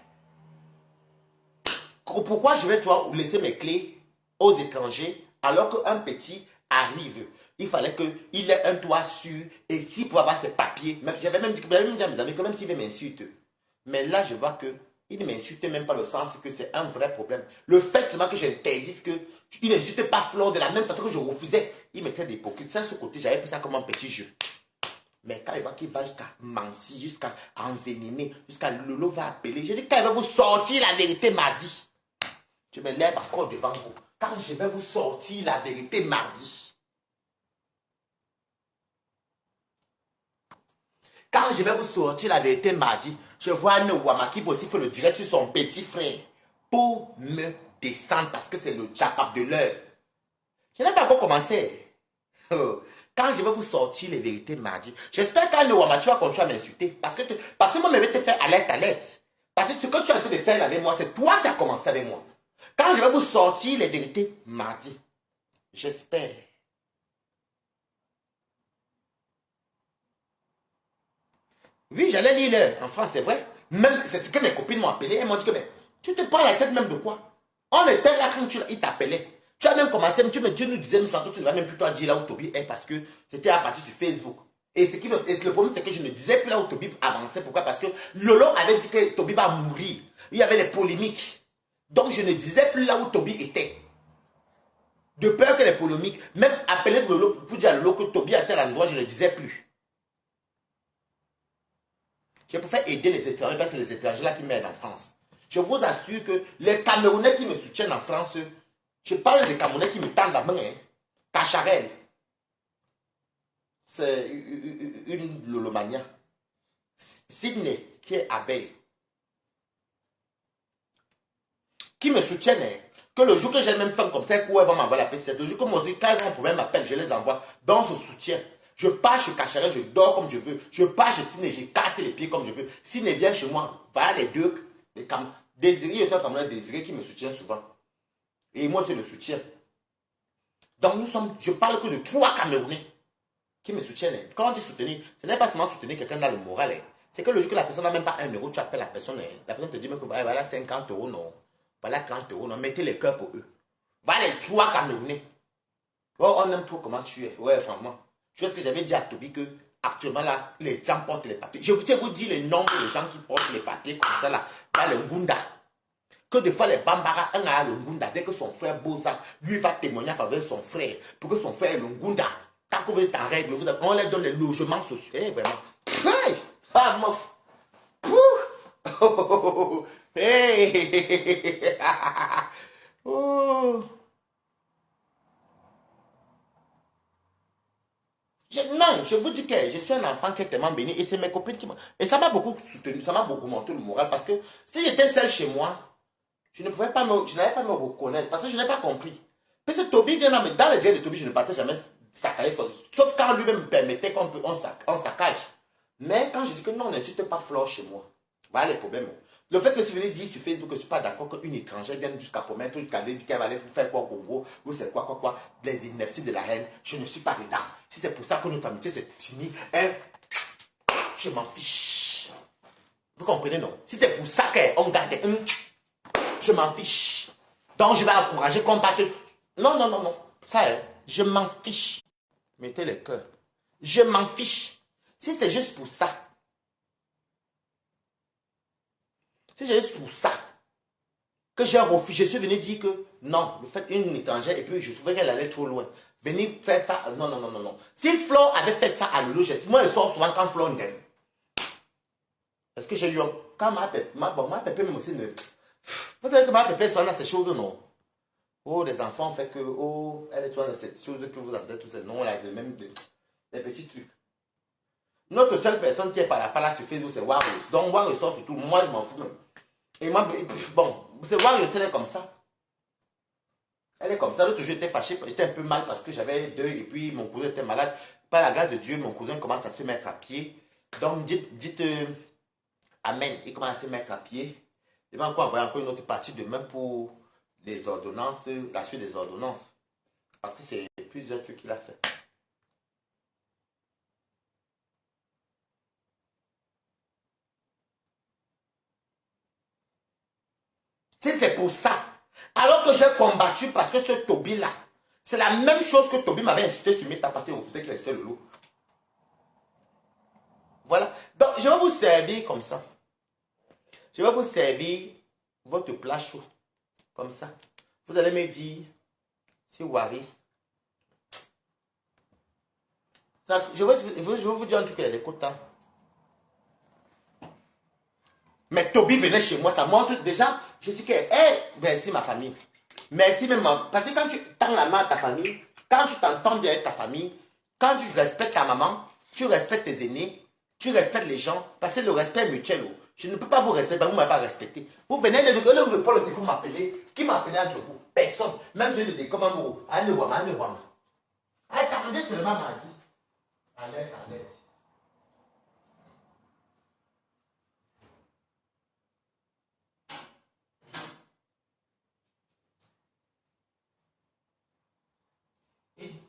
Pourquoi je vais laisser mes clés aux étrangers alors qu'un petit arrive? Il fallait qu'il ait un toit sûr et s'il pouvait avoir ses papiers. J'avais même dit à mes amis que même s'il veut m'insulter. Mais là, je vois qu'il ne m'insulte même pas le sens que c'est un vrai problème. Le fait seulement que j'interdise qu'il n'insulte pas Flore de la même façon que je refusais. Il mettait des hypocrites. Ça, ce côté, j'avais pris ça comme un petit jeu. Mais quand il voit qu'il va jusqu'à mentir, jusqu'à enveniner, jusqu'à Lolo va appeler. J'ai dit, quand il va vous sortir la vérité mardi, je me lève encore devant vous. Quand je vais vous sortir la vérité mardi, quand je vais vous sortir la vérité mardi, je vois un Ouama qui aussi fait le direct sur son petit frère pour me descendre parce que c'est le Jacob de l'heure. Je n'ai pas encore commencé. Quand je vais vous sortir les vérités mardi, j'espère qu'un Ouama, tu vas continuer à m'insulter. Parce que moi, je vais te faire alerte. Parce que ce que tu as en train de faire avec moi, c'est toi qui as commencé avec moi. Quand je vais vous sortir les vérités mardi, j'espère. Oui, j'allais lire en France, c'est vrai. Même, c'est ce que mes copines m'ont appelé. Elles m'ont dit que, mais, tu te prends la tête même de quoi? On était là quand il t'appelait. Tu as même commencé, tu nous disais, que tu ne vas même plus toi dire là où Toby est parce que c'était à partir sur Facebook. Et le problème, c'est que je ne disais plus là où Toby avançait. Pourquoi? Parce que Lolo avait dit que Toby va mourir. Il y avait des polémiques. Donc, je ne disais plus là où Toby était. De peur que les polémiques, même appeler Lolo pour dire à Lolo que Toby était à l'endroit, je ne disais plus. Je préfère aider les étrangers parce que c'est les étrangers là qui m'aident en France. Je vous assure que les Camerounais qui me soutiennent en France, je parle des Camerounais qui me tendent la main. Hein. Cacharel. C'est une Lolomania. Sydney, qui est abeille. Qui me soutiennent. Hein. Que le jour que j'ai même femme comme ça, elle va m'envoyer la PC. Le jour que moi aussi, quand ils ont un problème, m'appellent, je les envoie dans ce soutien. Je pars chez Cacharel, je dors comme je veux. Je pars chez Sydney, j'écarte les pieds comme je veux. Sydney vient chez moi. Voilà les deux. Désiré, il y a un Désiré qui me soutient souvent. Et moi, c'est le soutien. Donc je parle que de 3 Camerounais qui me soutiennent. Quand on dit soutenir, ce n'est pas seulement soutenir quelqu'un dans le moral. C'est que le jour que la personne n'a même pas 1 euro, tu appelles la personne te dit même que voilà 50 euros, non. Voilà 30 euros, non. Mettez les cœurs pour eux. Voilà les 3 Camerounais. Oh, on aime trop comment tu es. Ouais, franchement. Tu vois ce que j'avais dit à Toby que actuellement là, les gens portent les papiers. Je vous dis le nombre de gens qui portent les papiers comme ça là, dans le Ngunda. Que des fois les Bambara, un a le Ngunda, dès que son frère Boza, lui va témoigner à faveur de son frère, pour que son frère ait le Ngunda. Tant que vous êtes en règle, on leur donne les logements sociaux. Eh, vraiment. Hey! Ah, mof! Oh, hey! Oh! Non, je vous dis que je suis un enfant qui est tellement béni et c'est mes copines qui m'ont... Et ça m'a beaucoup soutenu, ça m'a beaucoup monté le moral parce que si j'étais seul chez moi, je n'avais pas me reconnaître parce que je n'ai pas compris. Parce que Toby vient dans les dièles de Toby, je ne partais jamais saccager, sauf quand lui-même me permettait on saccage. Mais quand je dis que non, n'insulte pas Flore chez moi, voilà les problèmes. Le fait que si vous venez dire sur Facebook que je ne suis pas d'accord qu'une étrangère vienne jusqu'à promettre, jusqu'à dire qu'elle va aller faire quoi au Congo, ou c'est quoi, les inepties de la reine, je ne suis pas dedans. Si c'est pour ça que notre amitié c'est fini, hein, je m'en fiche. Vous comprenez, non? Si c'est pour ça qu'on garde, je m'en fiche. Donc je vais encourager, combattre. Non, non, non, non. Ça, je m'en fiche. Mettez les cœurs. Je m'en fiche. Si c'est juste pour ça, si c'est juste pour ça que j'ai refusé, je suis venu dire que non, le fait une étrangère, et puis je trouvais qu'elle allait trop loin. Venir faire ça, non, non, non, non, non. Si Flo avait fait ça à Lolo, moi je sors souvent quand Flo me gagne. Parce que j'ai eu, quand ma pépé me aussi, vous savez que ma pépé soit dans ces choses, non. Oh, les enfants fait que, oh, elle est toujours dans cette chose que vous avez tous ces noms là, même des petits trucs. Notre seule personne qui est par là sur Facebook, c'est Warriors. Donc Warriors sort surtout, moi je m'en fous même. Et moi, bon, c'est Warriors, elle est comme ça. Elle est comme ça. L'autre jour, j'étais fâché, j'étais un peu mal parce que j'avais 2 et puis mon cousin était malade. Par la grâce de Dieu, mon cousin commence à se mettre à pied. Donc dites Amen. Il commence à se mettre à pied. Il va encore envoyer encore une autre partie demain pour les ordonnances, la suite des ordonnances. Parce que c'est plusieurs trucs qu'il a fait. Si c'est pour ça, alors que j'ai combattu parce que ce Toby-là, c'est la même chose que Toby m'avait incité sur Meta parce qu'il refusait qu'il restait le loup. Voilà. Donc, je vais vous servir comme ça. Je vais vous servir votre plat chaud. Comme ça. Vous allez me dire si Waris. Je vais vous dire un truc, les quotas. Mais Toby venait chez moi, ça montre déjà. Je dis que, merci ma famille. Merci même, parce que quand tu tends la main à ta famille, quand tu t'entends bien avec ta famille, quand tu respectes ta maman, tu respectes tes aînés, tu respectes les gens, parce que le respect est mutuel. Je ne peux pas vous respecter, vous ne m'avez pas respecté. Vous venez de vous m'appelez, qui m'appelait entre vous? Personne. Même je le dis, comment vous? Allez voir, allez voir. Attendez seulement mardi. À l'aise, à l'aise.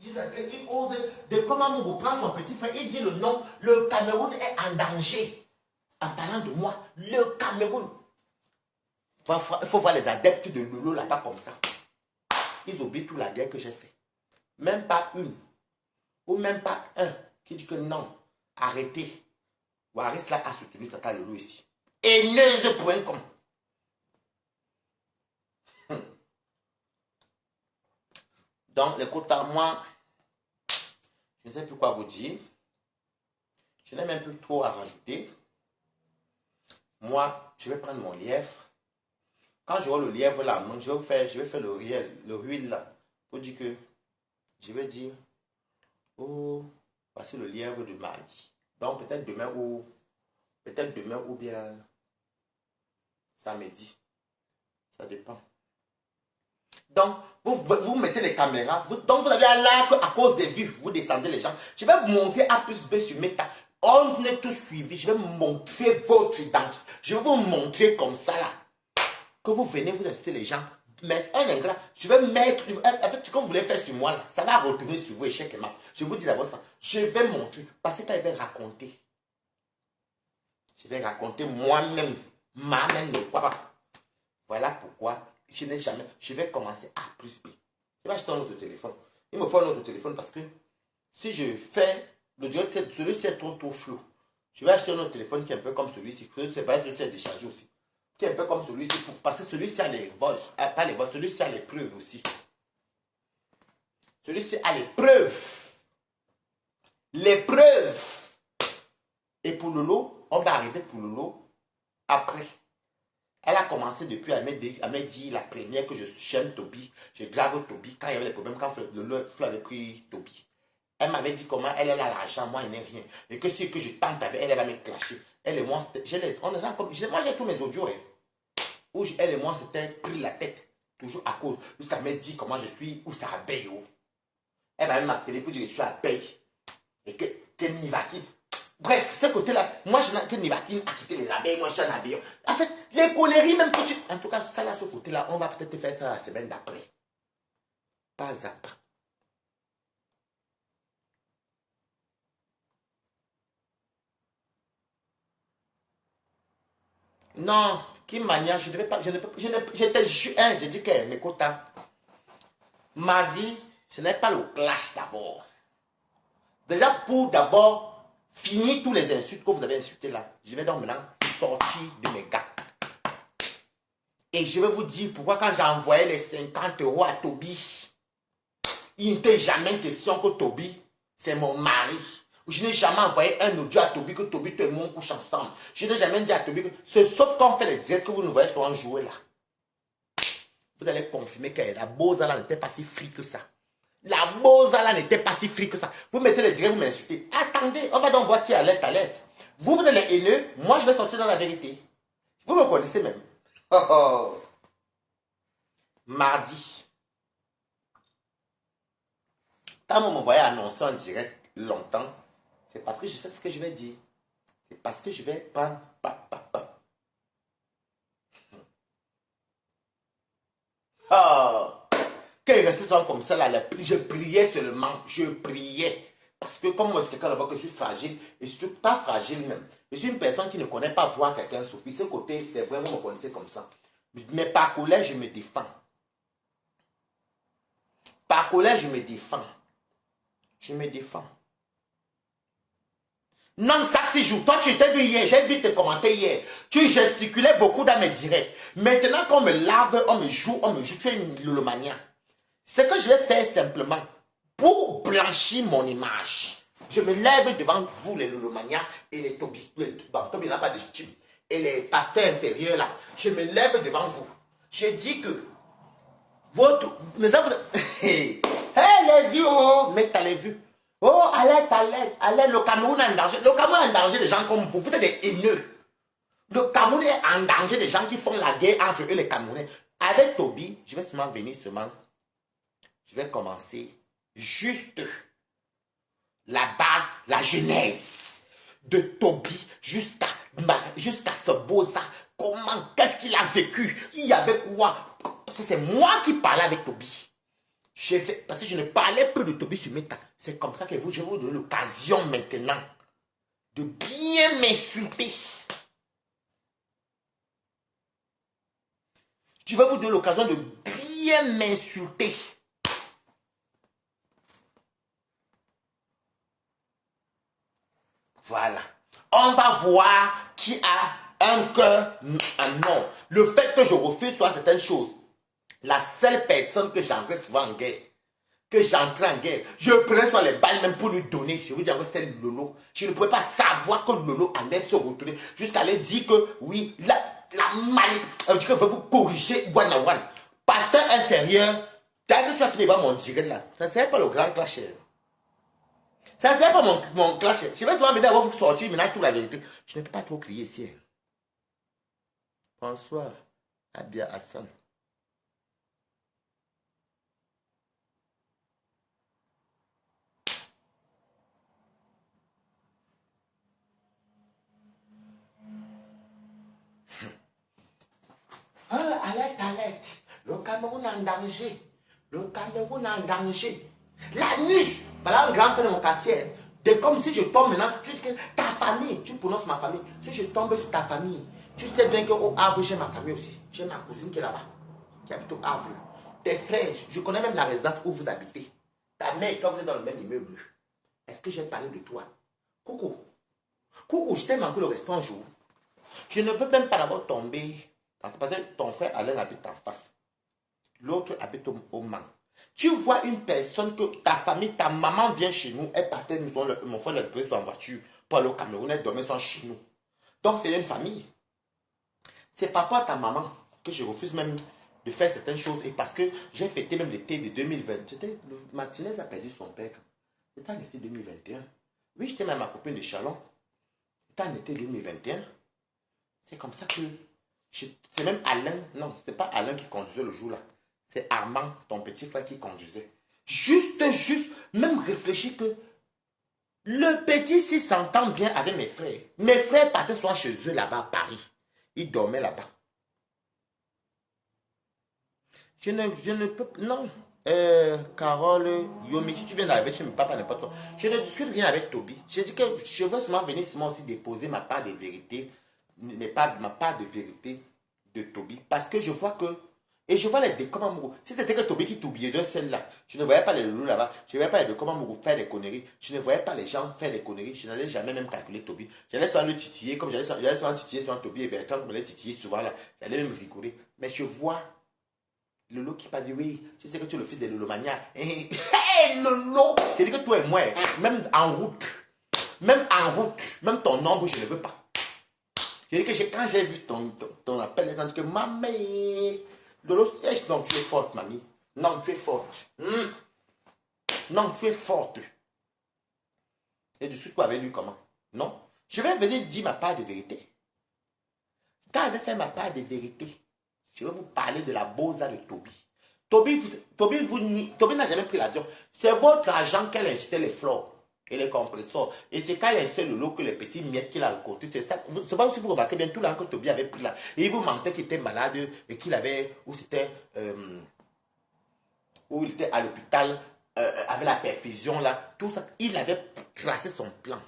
Il ose de comment vous prend son petit frère, il dit le nom, le Cameroun est en danger. En parlant de moi, le Cameroun. Il faut voir les adeptes de Lolo là-bas comme ça. Ils oublient toute la guerre que j'ai fait. Même pas une, ou même pas un, qui dit que non, arrêtez. Waris là a soutenu Tata Lolo ici. Haineuse.com. Donc, les quotas, moi, je ne sais plus quoi vous dire. Je n'ai même plus trop à rajouter. Moi, je vais prendre mon lièvre. Quand j'aurai le lièvre là, je vais faire le huile là. Pour dire que, je vais dire, oh, voici le lièvre de mardi. Donc, peut-être demain ou bien samedi. Ça dépend. Donc, vous mettez les caméras. Donc, vous avez un like à cause des vues. Vous descendez les gens. Je vais vous montrer A plus B sur Meta. On est tous suivis. Je vais vous montrer votre identité. Je vais vous montrer comme ça là. Que vous venez, vous insultez les gens. Mais c'est un ingrat. Je vais mettre, avec ce que vous voulez faire sur moi, là, ça va retourner sur vous, échec et mat. Je vous dis d'abord ça. Je vais montrer, parce que quand il va raconter, je vais raconter moi-même, ma-même ne croit pas. Voilà pourquoi je n'ai jamais, je vais commencer A plus B. Je vais acheter un autre téléphone. Il me faut un autre téléphone parce que si je fais, le direct, celui-ci est trop flou. Je vais acheter un autre téléphone qui est un peu comme celui-ci. C'est pas celui-ci est déchargé aussi. Qui est un peu comme celui-ci. Parce que celui-ci a les voices. Pas les voices, celui-ci a les preuves aussi. Celui-ci a les preuves. Les preuves. Et pour Lolo, on va arriver pour Lolo après. Elle a commencé depuis à me dire la première que j'aime Toby. Je drague Toby quand il y avait des problèmes, quand Lolo avait pris Toby. Elle m'avait dit comment elle a l'argent, moi, elle n'est rien. Et que si que je tente avec elle, elle va me clasher. Elle et moi, moi j'ai tous mes audios. Où elle et moi, c'était pris la tête. Toujours à cause. Jusqu'à me dire comment je suis, où ça abeille. Elle m'a même appelé pour dire que je suis abeille. Et que Nivaki. Bref, ce côté-là, moi je n'ai que Nivaki a quitté les abeilles, moi je suis un abeille. En fait, les conneries, même que tu. En tout cas, ça là, ce côté-là, on va peut-être faire ça la semaine d'après. Pas à pas. Non, qui mania, je ne vais pas, je ne peux, je dis que mes quotas. Mardi, ce n'est pas le clash d'abord. Déjà, pour d'abord finir tous les insultes que vous avez insultés là, je vais donc maintenant sortir de mes gars. Et je vais vous dire pourquoi quand j'ai envoyé les 50 € à Toby, il n'était jamais question que Toby, c'est mon mari. Je n'ai jamais envoyé un audio à Toby que Toby, tout le monde couche ensemble. Je n'ai jamais dit à Toby que c'est sauf quand on fait les directs que vous nous voyez souvent jouer là. Vous allez confirmer que la Boza là n'était pas si free que ça. La Boza là n'était pas si free que ça. Vous mettez les directs, vous m'insultez. Attendez, on va donc voir qui est alerte, alerte. Vous êtes les haineux, moi je vais sortir dans la vérité. Vous me connaissez même. Oh, oh. Mardi. Quand vous me voyez annoncer en direct longtemps, c'est parce que je sais ce que je vais dire. C'est parce que je vais prendre. Oh. Quand il restait souvent comme ça, là, je priais seulement. Je priais. Parce que comme moi, c'est quelqu'un là-bas que je suis fragile, et surtout pas fragile même. Je suis une personne qui ne connaît pas voir quelqu'un souffrir. Ce côté, c'est vrai, vous me connaissez comme ça. Mais par colère, je me défends. Par colère, je me défends. Je me défends. Non, ça c'est jour. Toi, tu t'es vu hier. J'ai vu tes commentaires hier. Tu gesticulais beaucoup dans mes directs. Maintenant qu'on me lave, on me joue. Tu es une lulomania. Ce que je vais faire simplement, pour blanchir mon image, je me lève devant vous, les lulomanias et les Toby. Bon, Toby n'a pas de style. Et les pasteurs inférieurs là. Je me lève devant vous. Je dis que votre. Mais ça vous. Hé, les vieux, mais t'as les vues. Oh, alerte, alerte, alerte, le Cameroun est en danger. Le Cameroun est en danger des gens comme vous. Vous êtes des haineux. Le Cameroun est en danger des gens qui font la guerre entre eux, les Camerounais. Avec Toby, je vais seulement venir seulement. Je vais commencer juste la base, la genèse de Toby jusqu'à ce Boza. Comment, qu'est-ce qu'il a vécu? Il y avait quoi? Parce que c'est moi qui parlais avec Toby. Parce que je ne parlais plus de Toby sur Meta. C'est comme ça que je vais vous donner l'occasion maintenant de bien m'insulter. Je vais vous donner l'occasion de bien m'insulter. Voilà. On va voir qui a un cœur, un non. Le fait que je refuse soit certaines choses. La seule personne que j'entrais souvent en guerre, je prenais sur les balles même pour lui donner. Je vous dis que c'est Lolo. Je ne pouvais pas savoir que Lolo allait se retourner jusqu'à aller dire que oui, la malédiction, que veut vous corriger one on one. Pasteur inférieur, dès que tu as fini voir mon direct là, ça ne serait pas le grand clash. Ça ne serait pas mon clash. Je vais souvent venir avoir vous sortir maintenant toute la vérité. Je ne peux pas trop crier ici. Bonsoir, Abia Hassan. Ah, alerte, alerte. Le Cameroun est en danger. Le Cameroun est en danger. L'anus, voilà un grand frère de mon quartier. C'est comme si je tombe maintenant, tu dis que ta famille, tu prononces ma famille. Si je tombe sur ta famille, tu sais bien qu'au Havre, j'ai ma famille aussi. J'ai ma cousine qui est là-bas, qui habite au Havre. Tes frères, je connais même la résidence où vous habitez. Ta mère et toi, vous êtes dans le même immeuble. Est-ce que j'ai parlé de toi? Coucou. Coucou, je t'ai manqué le respect un jour. Je ne veux même pas d'abord tomber. Parce que ton frère Alain habite en face. L'autre habite au Mans. Tu vois une personne que ta famille, ta maman vient chez nous, elle partait, mon frère l'a déposé en voiture pour aller au Cameroun, elle dormait sans chez nous. Donc c'est une famille. C'est par rapport à ta maman que je refuse même de faire certaines choses. Et parce que j'ai fêté même l'été de 2020. C'était Martinez a perdu son père. C'était en été 2021. Oui, j'étais même ma copine de Chalon. C'était en été 2021. C'est comme ça que... C'est même Alain. Non, c'est pas Alain qui conduisait le jour là. C'est Armand, ton petit frère, qui conduisait. Juste, même réfléchir que le petit, s'il s'entend bien avec mes frères. Mes frères partaient souvent chez eux là-bas à Paris. Ils dormaient là-bas. Je ne peux pas... Non. Carole, Yomi, si tu viens d'arriver, tu ne me parles pas n'importe quoi. Je ne discute rien avec Toby. Je dis que je veux seulement venir seulement aussi déposer ma part de vérité. Ma part de vérité de Toby. Parce que je vois que... Et je vois les décombres Amourou. Si c'était que Toby qui t'oubliait de celle-là, je ne voyais pas les loulous là-bas. Je ne voyais pas les décombres Amourou faire des conneries. Je ne voyais pas les gens faire des conneries. Je n'allais jamais même calculer Toby. J'allais souvent le titiller, comme j'allais souvent titiller sur Toby et Bertrand, comme je l'ai titillé souvent là. J'allais même rigoler. Mais je vois Lolo qui m'a dit oui, tu sais que tu es le fils de Lolomania. Hé, Lolo! J'ai dit que toi et moi, même en route, même ton nombre, je ne veux pas. J'ai dit que quand j'ai vu ton appel, j'ai dit que maman, Lolo, non, tu es forte, mamie. Non, tu es forte. Non, tu es forte. Et du suite, tu avais lu comment? Non. Je vais venir dire ma part de vérité. Quand je vais faire ma part de vérité, je vais vous parler de la bosa de Toby. Toby n'a jamais pris l'avion. C'est votre argent qu'elle incitait les fleurs et les compresseurs. Et c'est quand il incitait le lot que les petits miettes qu'il a récoltés. C'est ça. C'est pas si vous remarquez bien tout l'argent que Toby avait pris là. Et il vous mentait qu'il était malade et qu'il avait, où c'était, où il était à l'hôpital, avec la perfusion là. Tout ça. Il avait tracé son plan.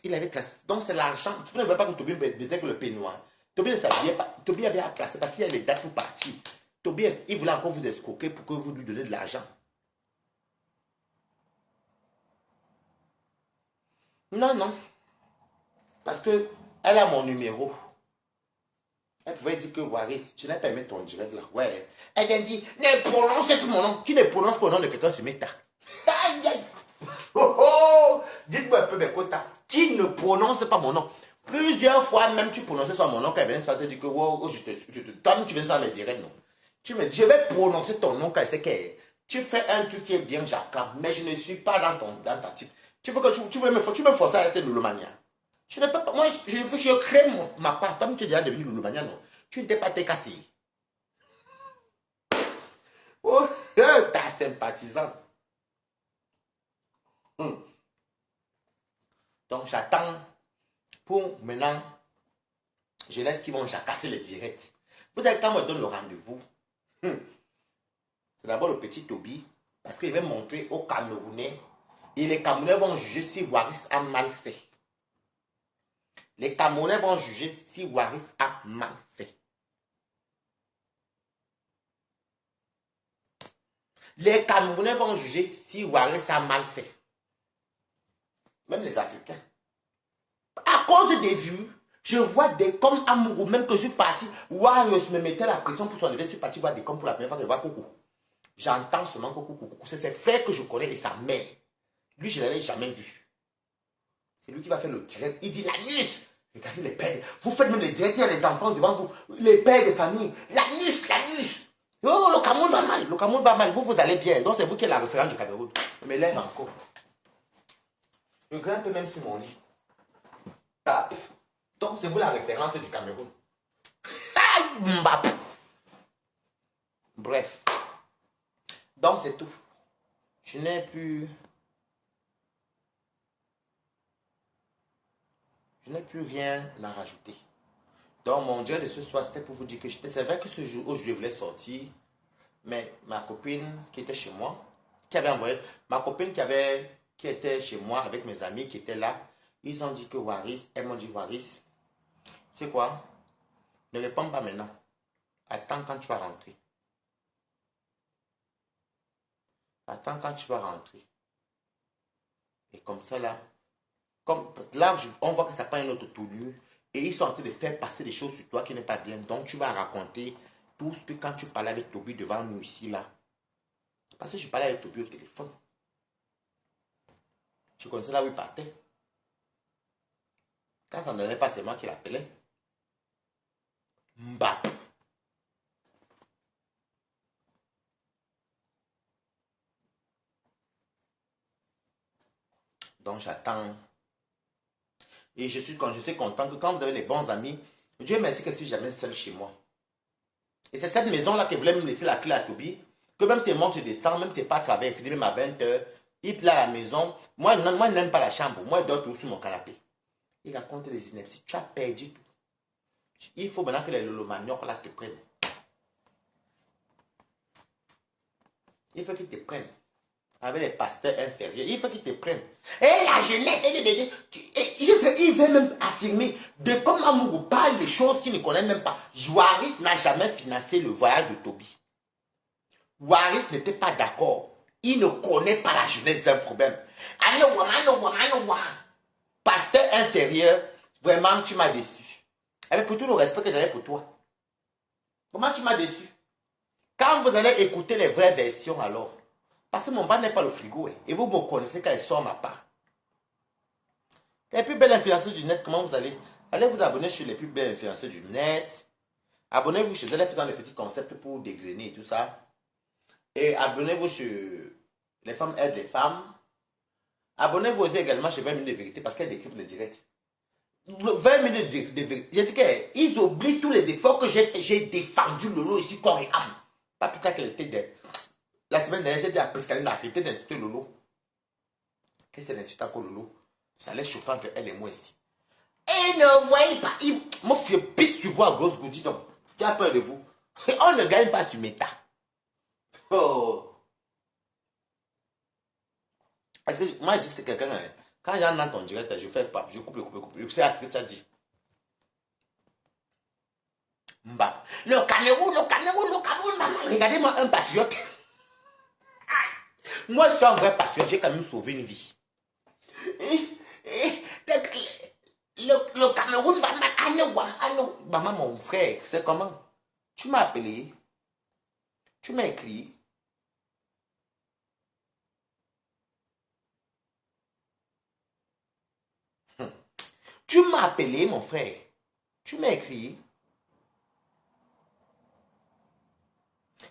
Il avait tracé. Donc c'est l'argent. Tu ne veux pas que Toby n'était que le peignoir. Toby ne savait pas. Toby avait à placer parce qu'il y a les dates pour partir. Toby, il voulait encore vous escroquer pour que vous lui donniez de l'argent. Non, non. Parce que elle a mon numéro. Elle pouvait dire que Waris, je n'ai pas aimé ton direct là. Ouais. Elle vient dire, ne prononce plus mon nom. Qui ne prononce pas le nom de quelqu'un sur Meta? Aïe, aïe. Oh, oh. Dites-moi un peu mes quotas. Qui ne prononce pas mon nom? Plusieurs fois même tu prononçais sur mon nom quand elle venait te dire que oh, toi tu viens dans mes directs, non. Tu me dis, je vais prononcer ton nom quand c'est que tu fais un truc qui est bien Jacques, mais je ne suis pas dans ta type. Tu veux que tu me forcer à être Lulomania. Je ne peux pas, moi je crée ma part. Comme tu es déjà devenu Lulomania, non. Tu n'étais pas cassé. Oh, ta sympathisante. Donc j'attends pour maintenant, je laisse qu'ils vont jacasser les directs. Vous savez, quand on me donne le rendez-vous, c'est d'abord le petit Toby, parce qu'il va montrer aux Camerounais, et les Camerounais vont juger si Waris a mal fait. Les Camerounais vont juger si Waris a mal fait. Les Camerounais vont juger si Waris a mal fait. Même les Africains. À cause des vues, je vois des comme Amourou, même que je suis parti, Waris me mettait la pression pour son anniversaire, je suis parti voir des comme pour la première fois de voir Coco. J'entends seulement Coco. C'est ses frères que je connais et sa mère. Lui, je ne l'avais jamais vu. C'est lui qui va faire le direct. Il dit l'anus. Regardez les pères. Vous faites même les directs, il y a les enfants devant vous. Les pères de famille. L'anus. Oh, le Cameroun va mal. Le Cameroun va mal. Vous allez bien. Donc, c'est vous qui êtes la référence du Cameroun. Je me lève encore. Je grimpe même sur mon lit. Tape. Donc, c'est vous la référence du Cameroun. Aïe, mbap. Bref. Donc, c'est tout. Je n'ai plus rien à rajouter. Donc, mon direct de ce soir, c'était pour vous dire que c'est vrai que ce jour où je voulais sortir, mais ma copine qui était chez moi, qui avait envoyé, ma copine qui était chez moi avec mes amis qui étaient là, ils ont dit que Waris, elles m'ont dit Waris, c'est quoi? Ne réponds pas maintenant. Attends quand tu vas rentrer. Attends quand tu vas rentrer. Et comme ça là, on voit que ça prend une autre tournure. Et ils sont en train de faire passer des choses sur toi qui n'est pas bien. Donc tu vas raconter tout ce que quand tu parlais avec Toby devant nous ici là. Parce que je parlais avec Toby au téléphone. Tu connaissais là où il partait. Quand ça ne donnait pas, c'est moi qui l'appelais. Mbap. Donc j'attends. Et je suis content que quand vous avez les bons amis, Dieu merci que je suis jamais seul chez moi. Et c'est cette maison-là qui voulait me laisser la clé à Toby. Que même si moi je descends, même si c'est pas à travers, il finit même à 20h, il plaît à la maison. Moi, je n'aime pas la chambre. Moi, je dors tout sur mon canapé. Il raconte les inepties. Tu as perdu tout. Il faut maintenant que les lolomaniacs là te prennent. Il faut qu'ils te prennent. Avec les pasteurs inférieurs. Il faut qu'ils te prennent. Et la jeunesse, il veut même affirmer de comment Mougou parle des choses qu'il ne connaît même pas. Waris n'a jamais financé le voyage de Toby. Waris n'était pas d'accord. Il ne connaît pas la jeunesse d'un problème. Pasteur inférieur, vraiment tu m'as déçu. Avec pour tout le respect que j'avais pour toi. Comment tu m'as déçu? Quand vous allez écouter les vraies versions alors, parce que mon bas n'est pas le frigo, et vous me connaissez quand elle sort ma part. Les plus belles influenceuses du net, comment vous allez? Allez vous abonner sur les plus belles influenceuses du net. Abonnez-vous chez elles, faisant les petits concepts pour dégrainer et tout ça. Et abonnez-vous sur les femmes aident les femmes. Abonnez-vous aussi également chez 20 minutes de vérité parce qu'elle décrypte les directs. 20 minutes de vérité. J'ai dit qu'ils oublient tous les efforts que j'ai fait. J'ai défendu Lolo ici corps et âme. Pas plus tard qu'elle était de... La semaine dernière, j'ai dit à Prescaline d'arrêter d'insulter Lolo. Qu'est-ce que c'est l'insultant que Lolo? Ça laisse chauffer entre elle et moi ici. Et ne voyez pas. Mon fils pisse sur vous à grosse goudie. Donc, tu as peur de vous. Et on ne gagne pas sur Meta. Oh. Parce que moi, je sais quelqu'un, hein, quand j'entends ton direct, je fais pas, je coupe. Je sais à ce que tu as dit. Mba. Le Cameroun, regardez-moi un patriote. Moi, je suis un vrai patriote, j'ai quand même sauvé une vie. Le Cameroun va mal. Maman, mon frère, c'est comment? Tu m'as appelé, tu m'as écrit. Tu m'as appelé, mon frère. Tu m'as écrit.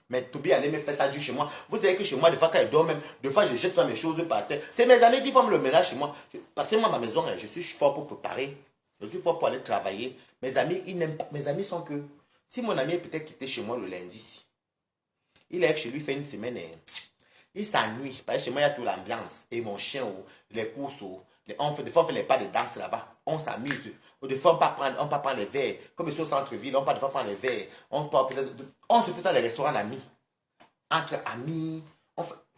Mais Toby allait me faire ça du chez moi. Vous savez que chez moi, des fois, quand il dort même, des fois, je jette mes choses par terre. C'est mes amis qui font le ménage chez moi. Parce que moi, ma maison, je suis fort pour préparer. Je suis fort pour aller travailler. Mes amis, ils n'aiment pas. Mes amis sont que. Si mon ami est peut-être quitté chez moi le lundi, il lève chez lui, fait une semaine. Il s'ennuie. Parce que chez moi, il y a toute l'ambiance. Et mon chien, les courses, des fois, on fait les pas de danse là-bas. On s'amuse. Des fois, on peut prendre les verres. Comme ici au centre-ville, on peut des fois prendre les verres. On se fait dans les restaurants d'amis. Entre amis.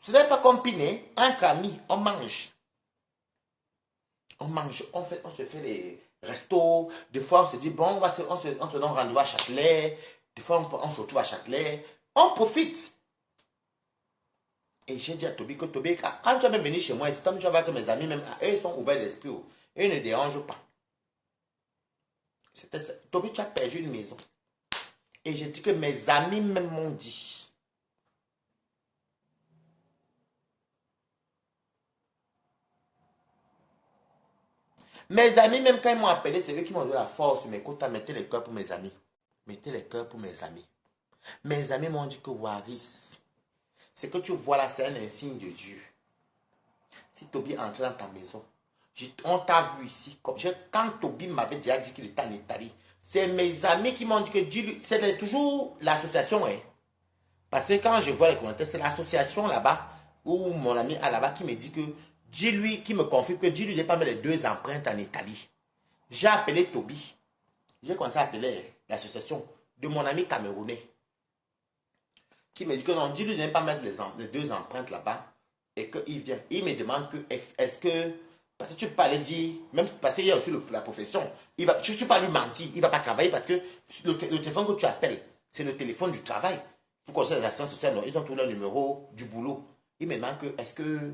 Ce n'est pas combiné. Entre amis, on mange. On mange. On se fait les restos. Des fois, on se dit, bon, on se donne rendez-vous à Châtelet. Des fois, on se retrouve à Châtelet. On profite. Et j'ai dit à Toby que Toby, quand tu vas même venir chez moi, tu vas voir que mes amis, même, eux, ils sont ouverts d'esprit. Eux, ils ne dérangent pas. Toby, tu as perdu une maison. Et j'ai dit que mes amis même m'ont dit. Mes amis, même quand ils m'ont appelé, c'est eux qui m'ont donné la force. Mais écoute, mettez les cœurs pour mes amis. Mettez les cœurs pour mes amis. Mes amis m'ont dit que Waris, ce que tu vois là, c'est un insigne de Dieu. Si Toby entre dans ta maison, on t'a vu ici. Quand Toby m'avait déjà dit qu'il était en Italie, c'est mes amis qui m'ont dit que Dieu, c'est toujours l'association. Hein. Parce que quand je vois les commentaires, c'est l'association là-bas, ou mon ami là-bas qui me dit que Dieu lui, qui me confirme que Dieu lui n'a pas mis les 2 empreintes en Italie. J'ai appelé Toby. J'ai commencé à appeler l'association de mon ami camerounais qui me dit que non, dis-lui de ne pas mettre les deux empreintes là-bas et qu'il vient. Il me demande que, est-ce que, parce que tu peux pas aller dire, même parce qu'il y a aussi la profession, tu ne peux pas lui mentir, il ne va pas travailler parce que le téléphone que tu appelles, c'est le téléphone du travail. Il faut qu'on les assistants sociaux, non, ils ont tout le numéro du boulot. Il me demande que, est-ce que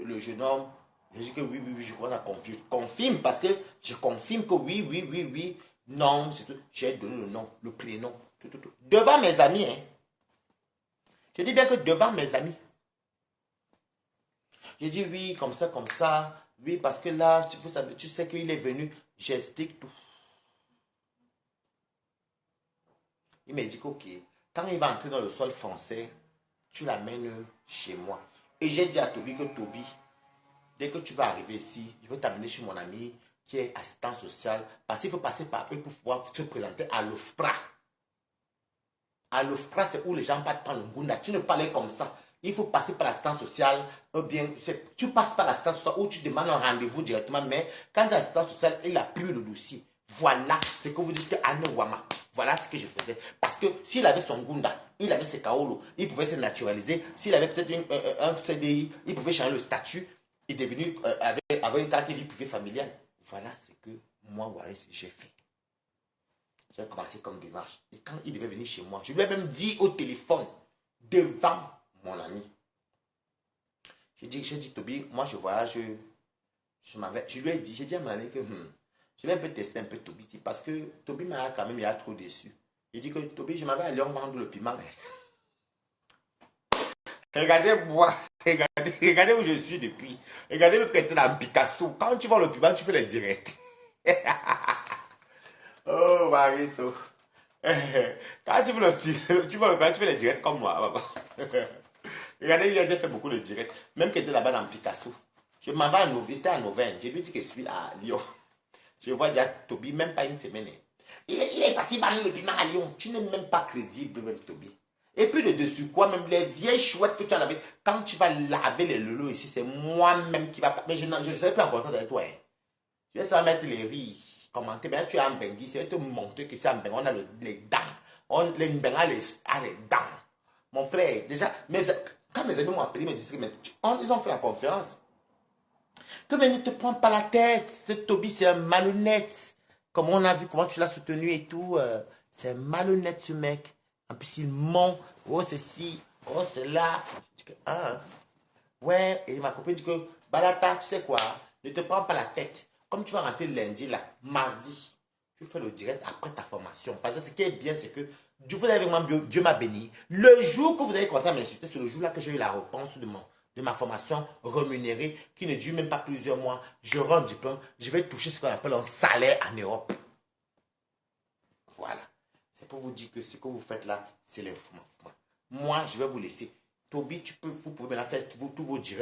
le jeune homme, je dis que oui, oui, oui, je crois à confirme parce que je confirme que oui, oui, oui, oui, non, c'est tout. J'ai donné le nom, le prénom, tout, tout, tout. Devant mes amis, hein. Je dis bien que devant mes amis. J'ai dit oui, comme ça, oui, parce que là, vous savez, tu sais qu'il est venu, j'explique tout. Il m'a dit qu'ok, quand il va entrer dans le sol français, tu l'amènes chez moi. Et j'ai dit à Toby que Toby, dès que tu vas arriver ici, je veux t'amener chez mon ami qui est assistant social, parce qu'il faut passer par eux pour pouvoir se présenter à l'OFPRA. À l'OFPRA, c'est où les gens partent prendre le Ngunda. Tu ne parlais comme ça. Il faut passer par l'assistance sociale. Ou bien, tu passes par l'assistance sociale où tu demandes un rendez-vous directement. Mais quand l'assistance sociale, il a pris le dossier. Voilà ce que vous dites à Wama. Voilà ce que je faisais. Parce que s'il avait son Ngunda, il avait ses Kaolo, il pouvait se naturaliser. S'il avait peut-être un CDI, il pouvait changer le statut et devenir avec une carte de vie privée familiale. Voilà ce que moi, Waris, j'ai fait. J'ai commencé comme démarche. Et quand il devait venir chez moi, je lui ai même dit au téléphone, devant mon ami. J'ai dit, Toby, moi je voyage, je lui ai dit, j'ai dit à mon ami que je vais un peu tester un peu Toby, parce que Toby m'a quand même, il a trop déçu. J'ai dit que Toby, je m'avais à Lyon vendre le piment. Regardez-moi, regardez où je suis depuis. Regardez le prêter dans Picasso. Quand tu vends le piment, tu fais les directs. Oh, Mariso. Quand tu veux tu fais les directs comme moi. Regardez, j'ai fait beaucoup de directs. Même que était là-bas dans Picasso. Je m'en vais à Novaine. Je lui dis que je suis à Lyon. Je vois déjà Toby, même pas une semaine. Il est parti vendre le piment à Lyon. Tu n'es même pas crédible, même Toby. Et puis de dessus quoi, même les vieilles chouettes que tu en avais, quand tu vas laver les lolos ici, c'est moi-même qui va. Mais je ne serai plus en contact avec toi. Hein. Je vais savoir mettre les riz, commenter. Mais tu es en Bengui, c'est te montrer que c'est en Bengui. On a les dents. Les Bengui a les dents. Mon frère, déjà, quand mes amis m'ont appelé, ils me disaient ils ont fait la conférence. Que mais ne te prends pas la tête. Ce Toby, c'est un malhonnête. Comme on a vu, comment tu l'as soutenu et tout. C'est un malhonnête, ce mec. En plus, il ment. Oh, ceci. Oh, cela. Je dis que, ah. Ouais. Et ma copine dit que, Balata, tu sais quoi? Ne te prends pas la tête. Comme tu vas rentrer lundi, là, mardi, tu fais le direct après ta formation. Parce que ce qui est bien, c'est que Dieu m'a béni. Le jour que vous avez commencé à m'insulter, c'est le jour-là que j'ai eu la réponse de ma formation rémunérée qui ne dure même pas plusieurs mois. Je rends diplôme, je vais toucher ce qu'on appelle un salaire en Europe. Voilà. C'est pour vous dire que ce que vous faites là, c'est l'information. Moi, je vais vous laisser. Toby, vous pouvez maintenant faire tous vos directs.